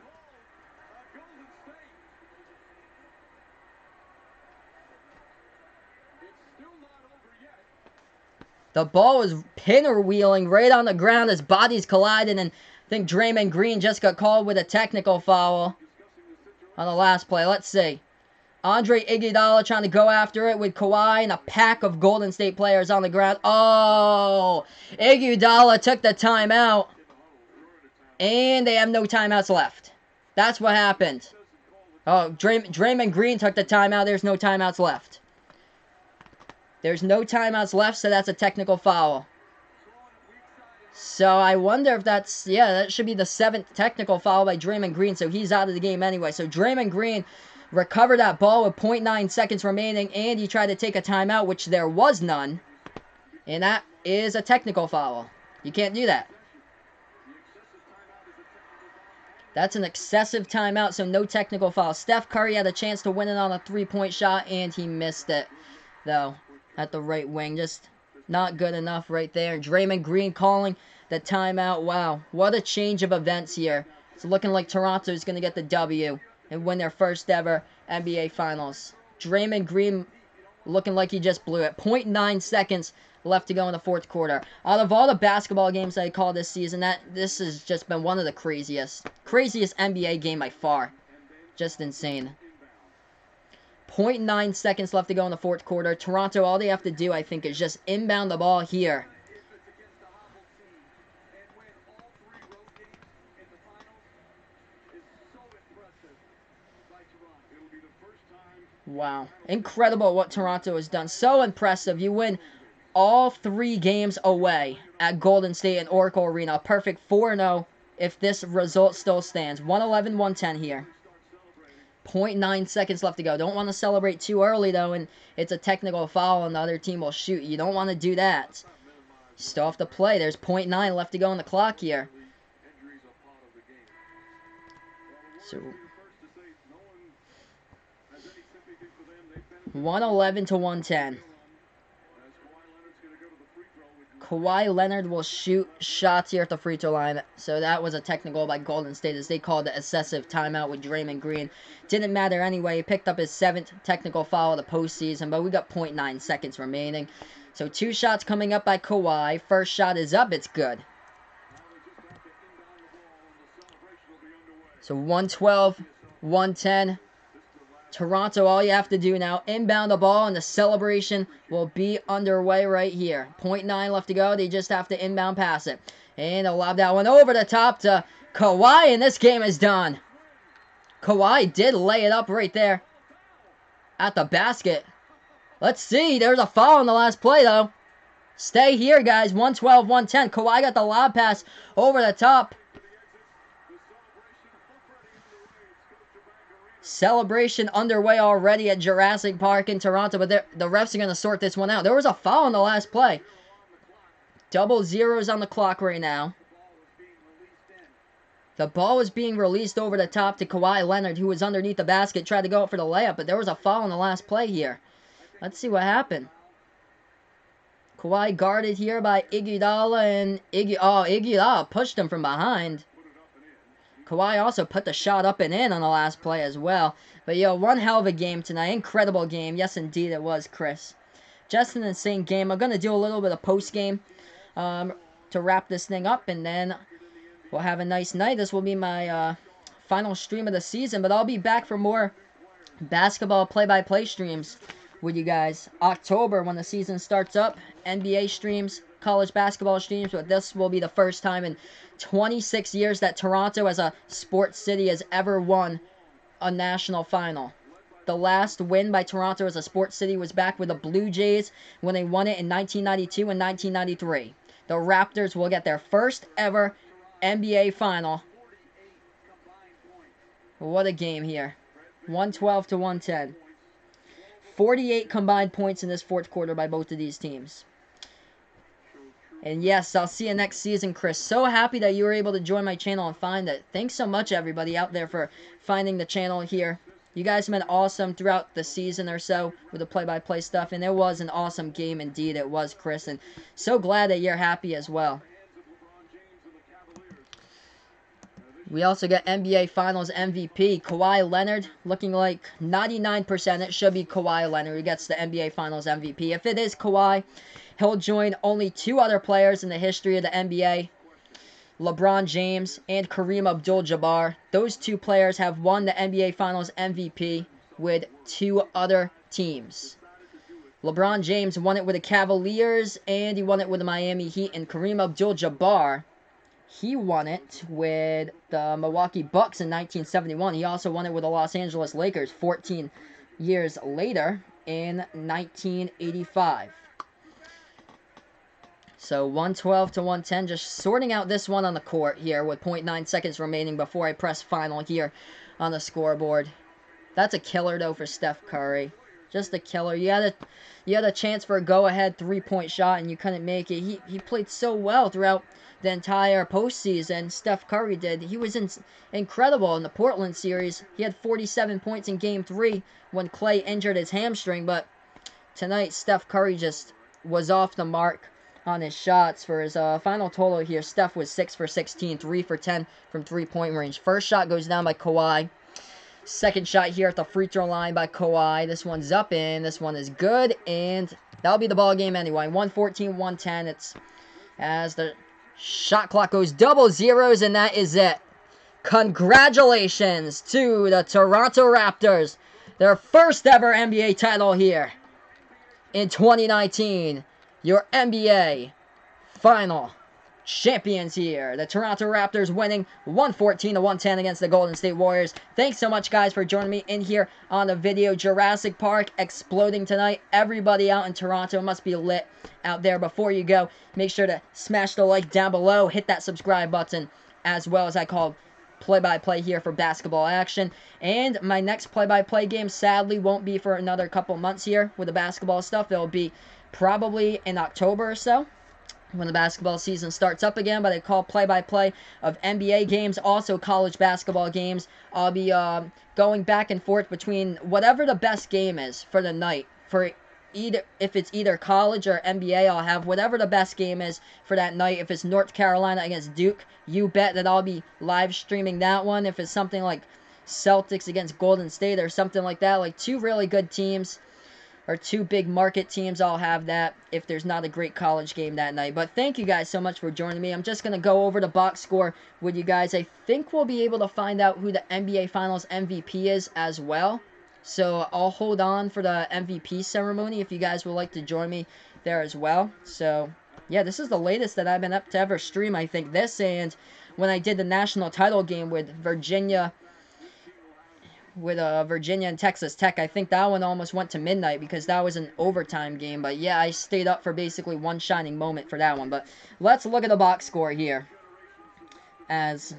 The ball was pinwheeling right on the ground as bodies collided, and I think Draymond Green just got called with a technical foul on the last play. Let's see. Andre Iguodala trying to go after it with Kawhi and a pack of Golden State players on the ground. Oh, Iguodala took the timeout. And they have no timeouts left. That's what happened. Oh, Draymond Green took the timeout. There's no timeouts left. There's no timeouts left, so that's a technical foul. So I wonder if that's, that should be the 7th technical foul by Draymond Green, so he's out of the game anyway. So Draymond Green recovered that ball with 0.9 seconds remaining, and he tried to take a timeout, which there was none. And that is a technical foul. You can't do that. That's an excessive timeout, so no technical foul. Steph Curry had a chance to win it on a 3-point shot, and he missed it, though, at the right wing. Just not good enough right there. Draymond Green calling the timeout. Wow, what a change of events here. It's looking like Toronto is going to get the W and win their first ever NBA Finals. Draymond Green looking like he just blew it. 0.9 seconds left to go in the fourth quarter. Out of all the basketball games I call this season, this has just been one of the craziest NBA game by far. Just insane. 0.9 seconds left to go in the fourth quarter. Toronto, all they have to do, I think, is just inbound the ball here. Wow. Incredible what Toronto has done. So impressive. You win all 3 games away at Golden State and Oracle Arena. Perfect 4-0 if this result still stands. 111-110 here. 0.9 seconds left to go. Don't want to celebrate too early, though, and it's a technical foul and the other team will shoot. You don't want to do that. Still have to play. There's 0.9 left to go on the clock here. So 111-110. Kawhi Leonard will shoot shots here at the free throw line. So that was a technical by Golden State as they called the excessive timeout with Draymond Green. Didn't matter anyway. He picked up his 7th technical foul of the postseason, but we got 0.9 seconds remaining. So 2 shots coming up by Kawhi. First shot is up. It's good. So 112-110. Toronto, all you have to do now, inbound the ball, and the celebration will be underway right here. 0.9 left to go. They just have to inbound pass it. And they'll lob that one over the top to Kawhi, and this game is done. Kawhi did lay it up right there at the basket. Let's see. There's a foul on the last play, though. Stay here, guys. 112-110. Kawhi got the lob pass over the top. Celebration underway already at Jurassic Park in Toronto, but the refs are going to sort this one out. There was a foul on the last play. Double zeros on the clock right now. The ball was being released over the top to Kawhi Leonard, who was underneath the basket, tried to go up for the layup, but there was a foul on the last play here. Let's see what happened. Kawhi guarded here by Iguodala, and Iguodala pushed him from behind. Kawhi also put the shot up and in on the last play as well. But, one hell of a game tonight. Incredible game. Yes, indeed, it was, Chris. Just an insane game. I'm going to do a little bit of post-game to wrap this thing up, and then we'll have a nice night. This will be my final stream of the season, but I'll be back for more basketball play-by-play streams with you guys. October, when the season starts up, NBA streams, college basketball streams, but this will be the first time in 26 years that Toronto as a sports city has ever won a national final. The last win by Toronto as a sports city was back with the Blue Jays when they won it in 1992 and 1993. The Raptors will get their first ever NBA final. What a game here. 112-110. 48 combined points in this fourth quarter by both of these teams. And yes, I'll see you next season, Chris. So happy that you were able to join my channel and find it. Thanks so much, everybody out there, for finding the channel here. You guys have been awesome throughout the season or so with the play-by-play stuff. And it was an awesome game indeed. It was, Chris. And so glad that you're happy as well. We also got NBA Finals MVP, Kawhi Leonard, looking like 99% it should be Kawhi Leonard who gets the NBA Finals MVP. If it is Kawhi, he'll join only 2 other players in the history of the NBA, LeBron James and Kareem Abdul-Jabbar. Those 2 players have won the NBA Finals MVP with 2 other teams. LeBron James won it with the Cavaliers, and he won it with the Miami Heat, and Kareem Abdul-Jabbar, he won it with the Milwaukee Bucks in 1971. He also won it with the Los Angeles Lakers 14 years later in 1985. So 112-110, just sorting out this one on the court here with 0.9 seconds remaining before I press final here on the scoreboard. That's a killer, though, for Steph Curry. Just a killer. You had a chance for a go-ahead 3-point shot, and you couldn't make it. He played so well throughout the entire postseason. Steph Curry did. He was incredible in the Portland series. He had 47 points in Game 3 when Klay injured his hamstring, but tonight Steph Curry just was off the mark on his shots. For his final total here, Steph was 6 for 16, 3 for 10 from 3-point range. First shot goes down by Kawhi. Second shot here at the free throw line by Kawhi. This one's up in. This one is good, and that'll be the ball game anyway. 114-110. It's as the shot clock goes double zeros, and that is it. Congratulations to the Toronto Raptors. Their first ever NBA title here in 2019. Your NBA final champions here. The Toronto Raptors winning 114-110 against the Golden State Warriors. Thanks so much, guys, for joining me in here on the video. Jurassic Park exploding tonight. Everybody out in Toronto must be lit out there. Before you go, make sure to smash the like down below. Hit that subscribe button, as well as I call play-by-play here for basketball action. And my next play-by-play game sadly won't be for another couple months here with the basketball stuff. It'll be probably in October or so, when the basketball season starts up again, but I call play-by-play of NBA games, also college basketball games. I'll be going back and forth between whatever the best game is for the night. For either, if it's either college or NBA, I'll have whatever the best game is for that night. If it's North Carolina against Duke, you bet that I'll be live streaming that one. If it's something like Celtics against Golden State or something like that, like two really good teams, or two big market teams, I'll have that if there's not a great college game that night. But thank you guys so much for joining me. I'm just going to go over the box score with you guys. I think we'll be able to find out who the NBA Finals MVP is as well. So I'll hold on for the MVP ceremony if you guys would like to join me there as well. So yeah, this is the latest that I've been up to ever stream. I think this, and when I did the national title game with Virginia and Texas Tech, I think that one almost went to midnight because that was an overtime game. But yeah, I stayed up for basically one shining moment for that one. But let's look at the box score here. Let's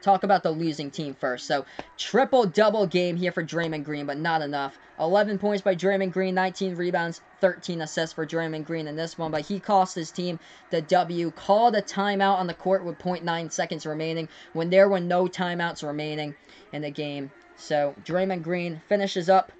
talk about the losing team first. So, triple-double game here for Draymond Green, but not enough. 11 points by Draymond Green, 19 rebounds, 13 assists for Draymond Green in this one. But he cost his team the W. Called a timeout on the court with 0.9 seconds remaining when there were no timeouts remaining in the game. So, Draymond Green finishes up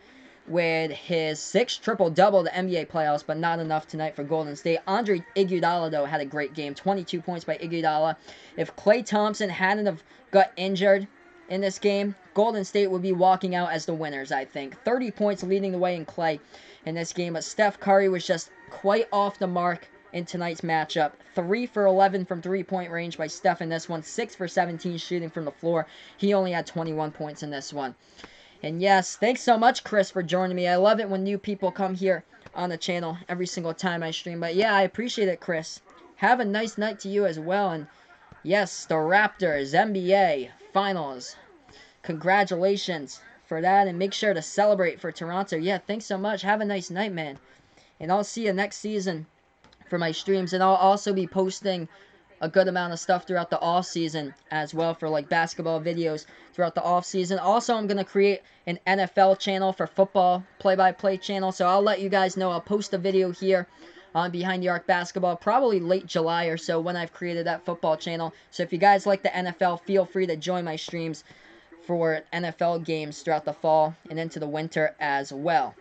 with his 6th triple-double the NBA playoffs, but not enough tonight for Golden State. Andre Iguodala, though, had a great game. 22 points by Iguodala. If Klay Thompson hadn't have got injured in this game, Golden State would be walking out as the winners, I think. 30 points leading the way in Klay in this game, but Steph Curry was just quite off the mark in tonight's matchup. 3 for 11 from three-point range by Steph in this one. 6 for 17 shooting from the floor. He only had 21 points in this one. And yes, thanks so much, Chris, for joining me. I love it when new people come here on the channel every single time I stream. But yeah, I appreciate it, Chris. Have a nice night to you as well. And yes, the Raptors NBA Finals. Congratulations for that. And make sure to celebrate for Toronto. Yeah, thanks so much. Have a nice night, man. And I'll see you next season for my streams. And I'll also be posting a good amount of stuff throughout the off season as well, for like basketball videos throughout the off season. Also, I'm going to create an NFL channel for football play-by-play channel, so I'll let you guys know. I'll post a video here on Behind the Arc Basketball probably late July or so when I've created that football channel. So if you guys like the NFL, feel free to join my streams for NFL games throughout the fall and into the winter as well.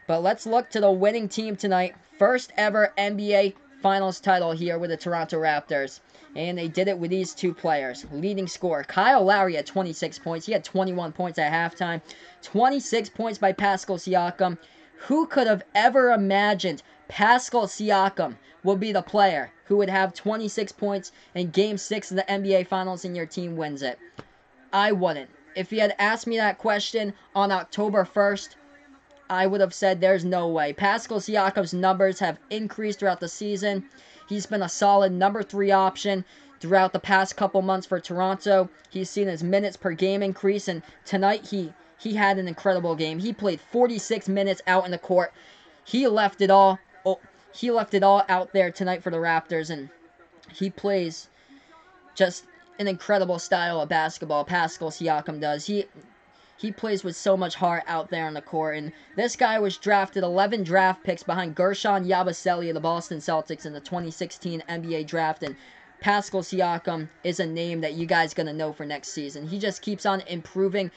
But let's look to the winning team tonight. First ever NBA Finals title here with the Toronto Raptors. And they did it with these two players. Leading scorer, Kyle Lowry had 26 points. He had 21 points at halftime. 26 points by Pascal Siakam. Who could have ever imagined Pascal Siakam would be the player who would have 26 points in Game 6 of the NBA Finals and your team wins it? I wouldn't. If you had asked me that question on October 1st, I would have said there's no way. Pascal Siakam's numbers have increased throughout the season. He's been a solid number 3 option throughout the past couple months for Toronto. He's seen his minutes per game increase, and tonight he had an incredible game. He played 46 minutes out in the court. He left it all out there tonight for the Raptors, and he plays just an incredible style of basketball. Pascal Siakam does. He plays with so much heart out there on the court. And this guy was drafted 11 draft picks behind Gershon Yabusele of the Boston Celtics in the 2016 NBA draft. And Pascal Siakam is a name that you guys going to know for next season. He just keeps on improving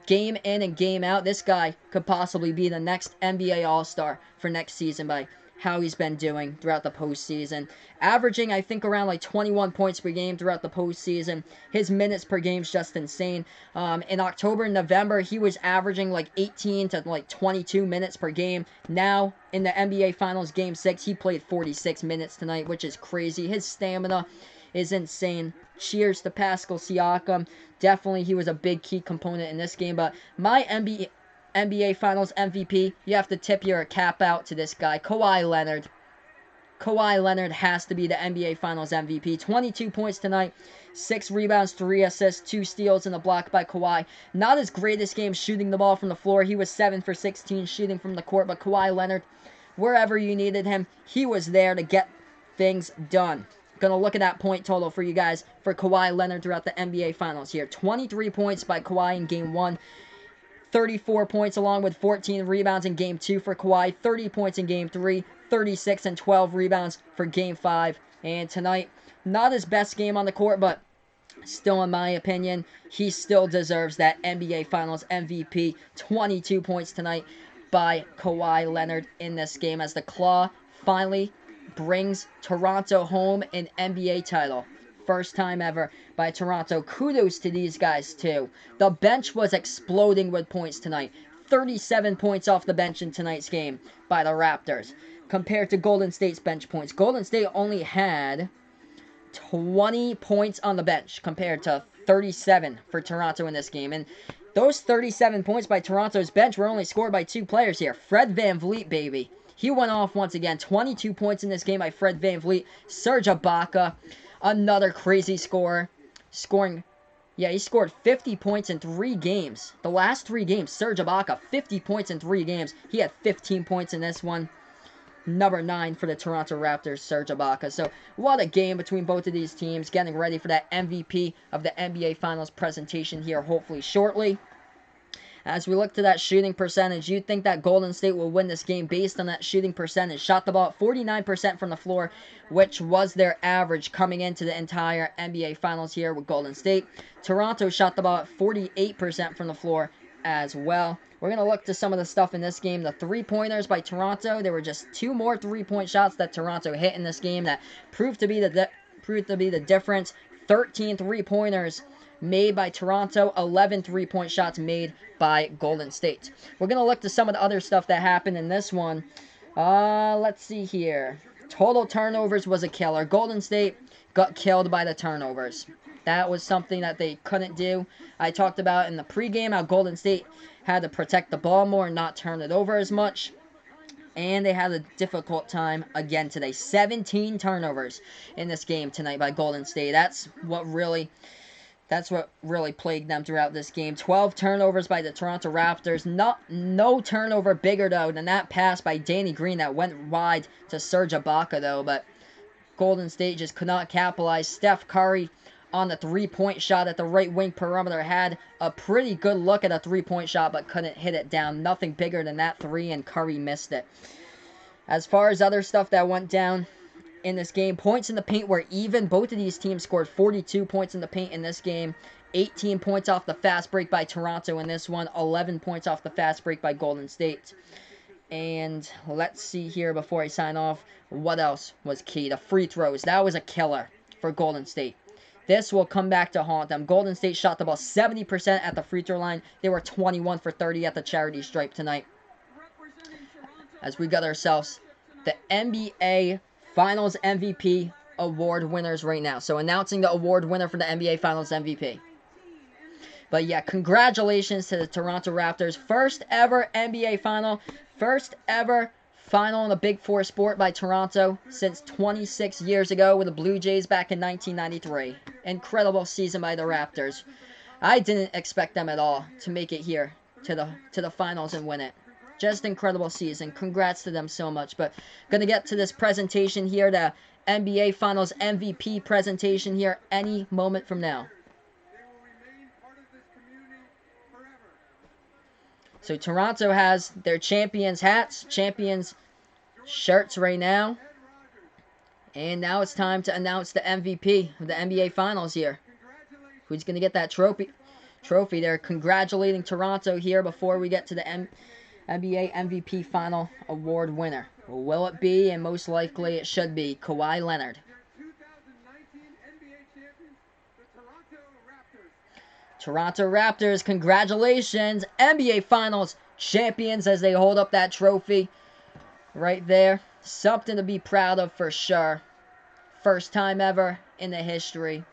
game in and game out. This guy could possibly be the next NBA All-Star for next season by how he's been doing throughout the postseason. Averaging, I think, around like 21 points per game throughout the postseason. His minutes per game is just insane. In October and November, he was averaging like 18 to like 22 minutes per game. Now, in the NBA Finals Game 6, he played 46 minutes tonight, which is crazy. His stamina is insane. Cheers to Pascal Siakam. Definitely, he was a big key component in this game. But my NBA Finals MVP, you have to tip your cap out to this guy, Kawhi Leonard. Kawhi Leonard has to be the NBA Finals MVP. 22 points tonight, 6 rebounds, 3 assists, 2 steals, and a block by Kawhi. Not his greatest game shooting the ball from the floor. He was 7 for 16 shooting from the court, but Kawhi Leonard, wherever you needed him, he was there to get things done. Gonna look at that point total for you guys for Kawhi Leonard throughout the NBA Finals here. 23 points by Kawhi in Game 1. 34 points along with 14 rebounds in Game 2 for Kawhi. 30 points in Game 3. 36 and 12 rebounds for Game 5. And tonight, not his best game on the court, but still, in my opinion, he still deserves that NBA Finals MVP. 22 points tonight by Kawhi Leonard in this game as the Claw finally brings Toronto home an NBA title. First time ever by Toronto. Kudos to these guys, too. The bench was exploding with points tonight. 37 points off the bench in tonight's game by the Raptors compared to Golden State's bench points. Golden State only had 20 points on the bench compared to 37 for Toronto in this game. And those 37 points by Toronto's bench were only scored by 2 players here. Fred VanVleet, baby. He went off once again. 22 points in this game by Fred VanVleet. Serge Ibaka, another crazy scorer. He scored 50 points in 3 games. The last 3 games, Serge Ibaka, 50 points in 3 games. He had 15 points in this one. Number 9 for the Toronto Raptors, Serge Ibaka. So, what a game between both of these teams. Getting ready for that MVP of the NBA Finals presentation here, hopefully shortly. As we look to that shooting percentage, you'd think that Golden State will win this game based on that shooting percentage. Shot the ball at 49% from the floor, which was their average coming into the entire NBA Finals here with Golden State. Toronto shot the ball at 48% from the floor as well. We're going to look to some of the stuff in this game. The three-pointers by Toronto, there were just 2 more three-point shots that Toronto hit in this game that proved to be the difference. 13 three-pointers made by Toronto, 11 three-point shots made by Golden State. We're going to look to some of the other stuff that happened in this one. Let's see here. Total turnovers was a killer. Golden State got killed by the turnovers. That was something that they couldn't do. I talked about in the pregame how Golden State had to protect the ball more and not turn it over as much. And they had a difficult time again today. 17 turnovers in this game tonight by Golden State. That's what really plagued them throughout this game. 12 turnovers by the Toronto Raptors. No turnover bigger, though, than that pass by Danny Green that went wide to Serge Ibaka, though. But Golden State just could not capitalize. Steph Curry on the three-point shot at the right wing perimeter had a pretty good look at a three-point shot, but couldn't hit it down. Nothing bigger than that three, and Curry missed it. As far as other stuff that went down in this game, points in the paint were even. Both of these teams scored 42 points in the paint in this game. 18 points off the fast break by Toronto in this one. 11 points off the fast break by Golden State. And let's see here before I sign off, what else was key? The free throws. That was a killer for Golden State. This will come back to haunt them. Golden State shot the ball 70% at the free throw line. They were 21 for 30 at the charity stripe tonight. As we got ourselves the NBA Finals MVP award winners right now. So announcing the award winner for the NBA Finals MVP. But yeah, congratulations to the Toronto Raptors. First ever NBA Final. First ever final in the Big Four sport by Toronto since 26 years ago with the Blue Jays back in 1993. Incredible season by the Raptors. I didn't expect them at all to make it here to the finals and win it. Just incredible season. Congrats to them so much. But gonna get to this presentation here, the NBA Finals MVP presentation here any moment from now. So Toronto has their champions hats, champions shirts right now. And now it's time to announce the MVP of the NBA Finals here. Who's going to get that trophy? They're congratulating Toronto here before we get to the NBA MVP Final award winner. Will it be? And most likely it should be Kawhi Leonard. Toronto Raptors, congratulations, NBA Finals champions, as they hold up that trophy right there. Something to be proud of for sure. First time ever in the history.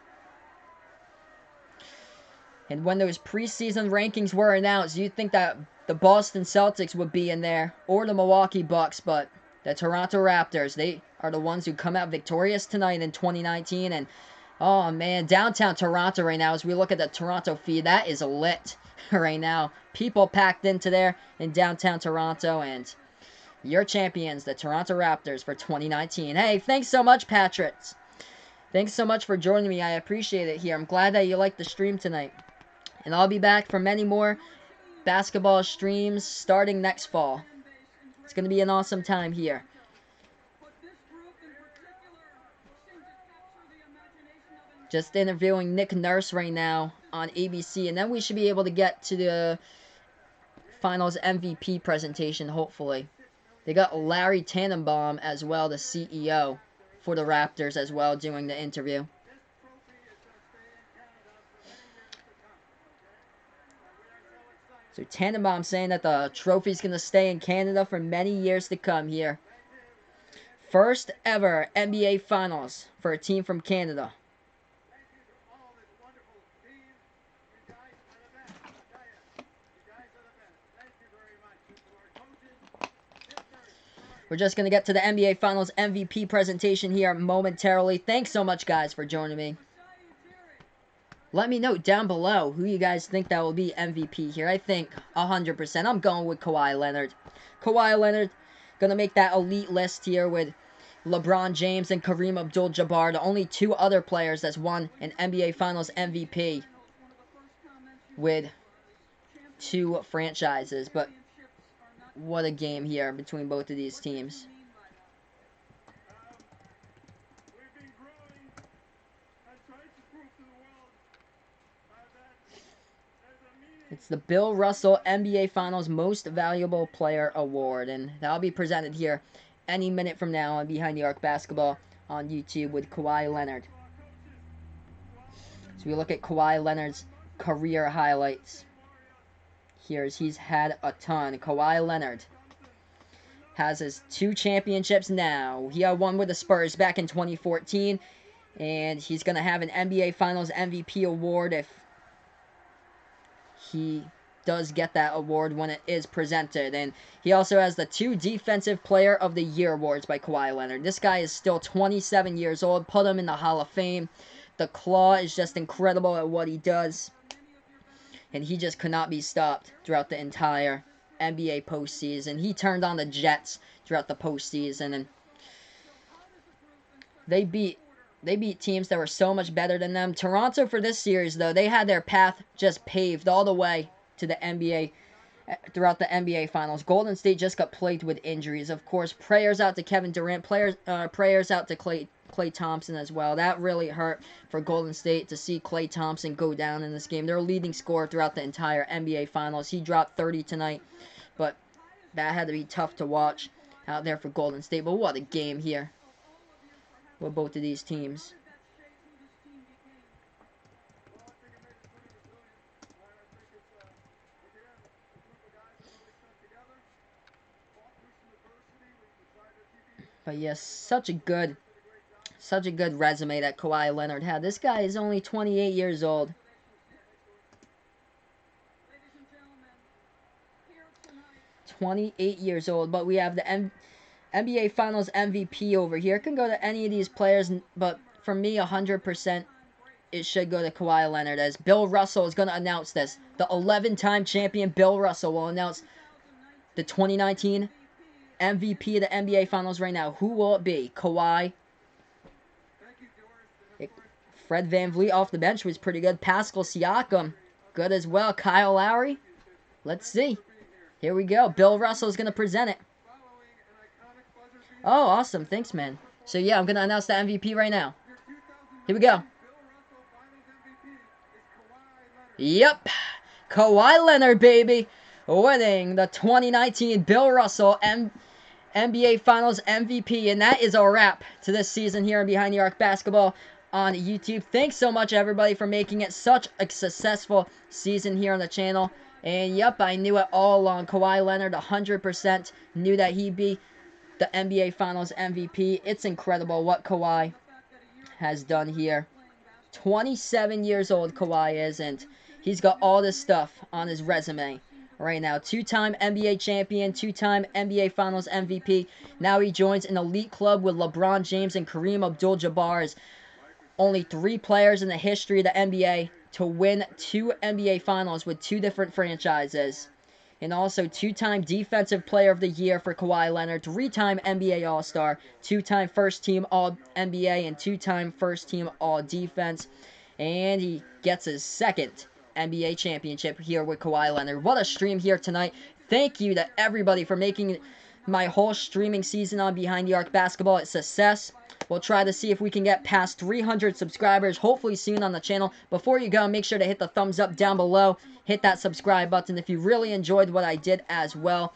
And when those preseason rankings were announced, you'd think that the Boston Celtics would be in there, or the Milwaukee Bucks, but the Toronto Raptors, they are the ones who come out victorious tonight in 2019. And oh man, downtown Toronto right now, as we look at the Toronto feed, that is lit right now. People packed into there in downtown Toronto, and your champions, the Toronto Raptors, for 2019. Hey, thanks so much, Patriots. Thanks so much for joining me. I appreciate it here. I'm glad that you liked the stream tonight. And I'll be back for many more basketball streams starting next fall. It's going to be an awesome time here. Just interviewing Nick Nurse right now on ABC, and then we should be able to get to the Finals MVP presentation, hopefully. They got Larry Tannenbaum as well, the CEO for the Raptors as well, doing the interview. So Tannenbaum saying that the trophy's going to stay in Canada for many years to come here. First ever NBA Finals for a team from Canada. We're just going to get to the NBA Finals MVP presentation here momentarily. Thanks so much, guys, for joining me. Let me know down below who you guys think that will be MVP here. I think 100%. I'm going with Kawhi Leonard. Kawhi Leonard going to make that elite list here with LeBron James and Kareem Abdul-Jabbar, the only two other players that's won an NBA Finals MVP with two franchises. But what a game here between both of these teams. It's the Bill Russell NBA Finals Most Valuable Player Award, and that'll be presented here any minute from now on Behind the Arc Basketball on YouTube with Kawhi Leonard. So we look at Kawhi Leonard's career highlights. Here's he's had a ton. Kawhi Leonard has his 2 championships now. He had one with the Spurs back in 2014, and he's going to have an NBA Finals MVP award if he does get that award when it is presented. And he also has the 2 Defensive Player of the Year awards by Kawhi Leonard. This guy is still 27 years old. Put him in the Hall of Fame. The Claw is just incredible at what he does. And he just could not be stopped throughout the entire NBA postseason. He turned on the Jets throughout the postseason, and they beat teams that were so much better than them. Toronto, for this series, though, they had their path just paved all the way to the NBA, throughout the NBA Finals. Golden State just got plagued with injuries. Of course, prayers out to Kevin Durant, prayers out to Klay Thompson as well. That really hurt for Golden State to see Klay Thompson go down in this game. Their leading scorer throughout the entire NBA Finals. He dropped 30 tonight, but that had to be tough to watch out there for Golden State. But what a game here with both of these teams. But yes, such a good resume that Kawhi Leonard had. This guy is only 28 years old. But we have the NBA Finals MVP over here. It can go to any of these players, but for me, 100%, it should go to Kawhi Leonard, as Bill Russell is going to announce this. The 11-time champion Bill Russell will announce the 2019 MVP of the NBA Finals right now. Who will it be? Kawhi. Fred VanVleet off the bench was pretty good. Pascal Siakam, good as well. Kyle Lowry. Let's see. Here we go. Bill Russell is going to present it. Oh, awesome. Thanks, man. So, yeah, I'm going to announce the MVP right now. Here we go. Yep. Kawhi Leonard, baby. Winning the 2019 Bill Russell NBA Finals MVP. And that is a wrap to this season here on Behind the Arc Basketball on YouTube. Thanks so much, everybody, for making it such a successful season here on the channel. And yep, I knew it all along. Kawhi Leonard 100% knew that he'd be the NBA Finals MVP. It's incredible what Kawhi has done here. 27 years old Kawhi is, and he's got all this stuff on his resume right now. Two-time NBA champion, two-time NBA Finals MVP. Now he joins an elite club with LeBron James and Kareem Abdul-Jabbar as only 3 players in the history of the NBA to win 2 NBA Finals with 2 different franchises. And also 2-time Defensive Player of the Year for Kawhi Leonard, 3-time NBA All-Star, 2-time First-Team All-NBA, and 2-time First-Team All-Defense. And he gets his second NBA championship here with Kawhi Leonard. What a stream here tonight. Thank you to everybody for making my whole streaming season on Behind the Arc Basketball a success. We'll try to see if we can get past 300 subscribers, hopefully soon on the channel. Before you go, make sure to hit the thumbs up down below. Hit that subscribe button if you really enjoyed what I did as well.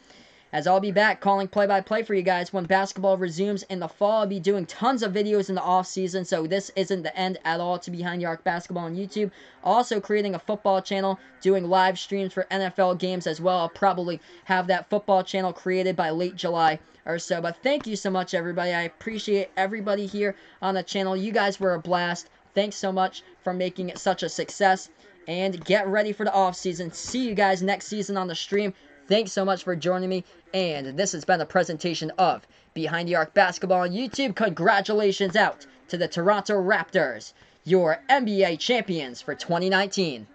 As I'll be back calling play-by-play for you guys when basketball resumes in the fall. I'll be doing tons of videos in the off-season, so this isn't the end at all to Behind the Arc Basketball on YouTube. Also creating a football channel, doing live streams for NFL games as well. I'll probably have that football channel created by late July or so. But thank you so much, everybody. I appreciate everybody here on the channel. You guys were a blast. Thanks so much for making it such a success. And get ready for the off-season. See you guys next season on the stream. Thanks so much for joining me, and this has been a presentation of Behind the Arc Basketball on YouTube. Congratulations out to the Toronto Raptors, your NBA champions for 2019.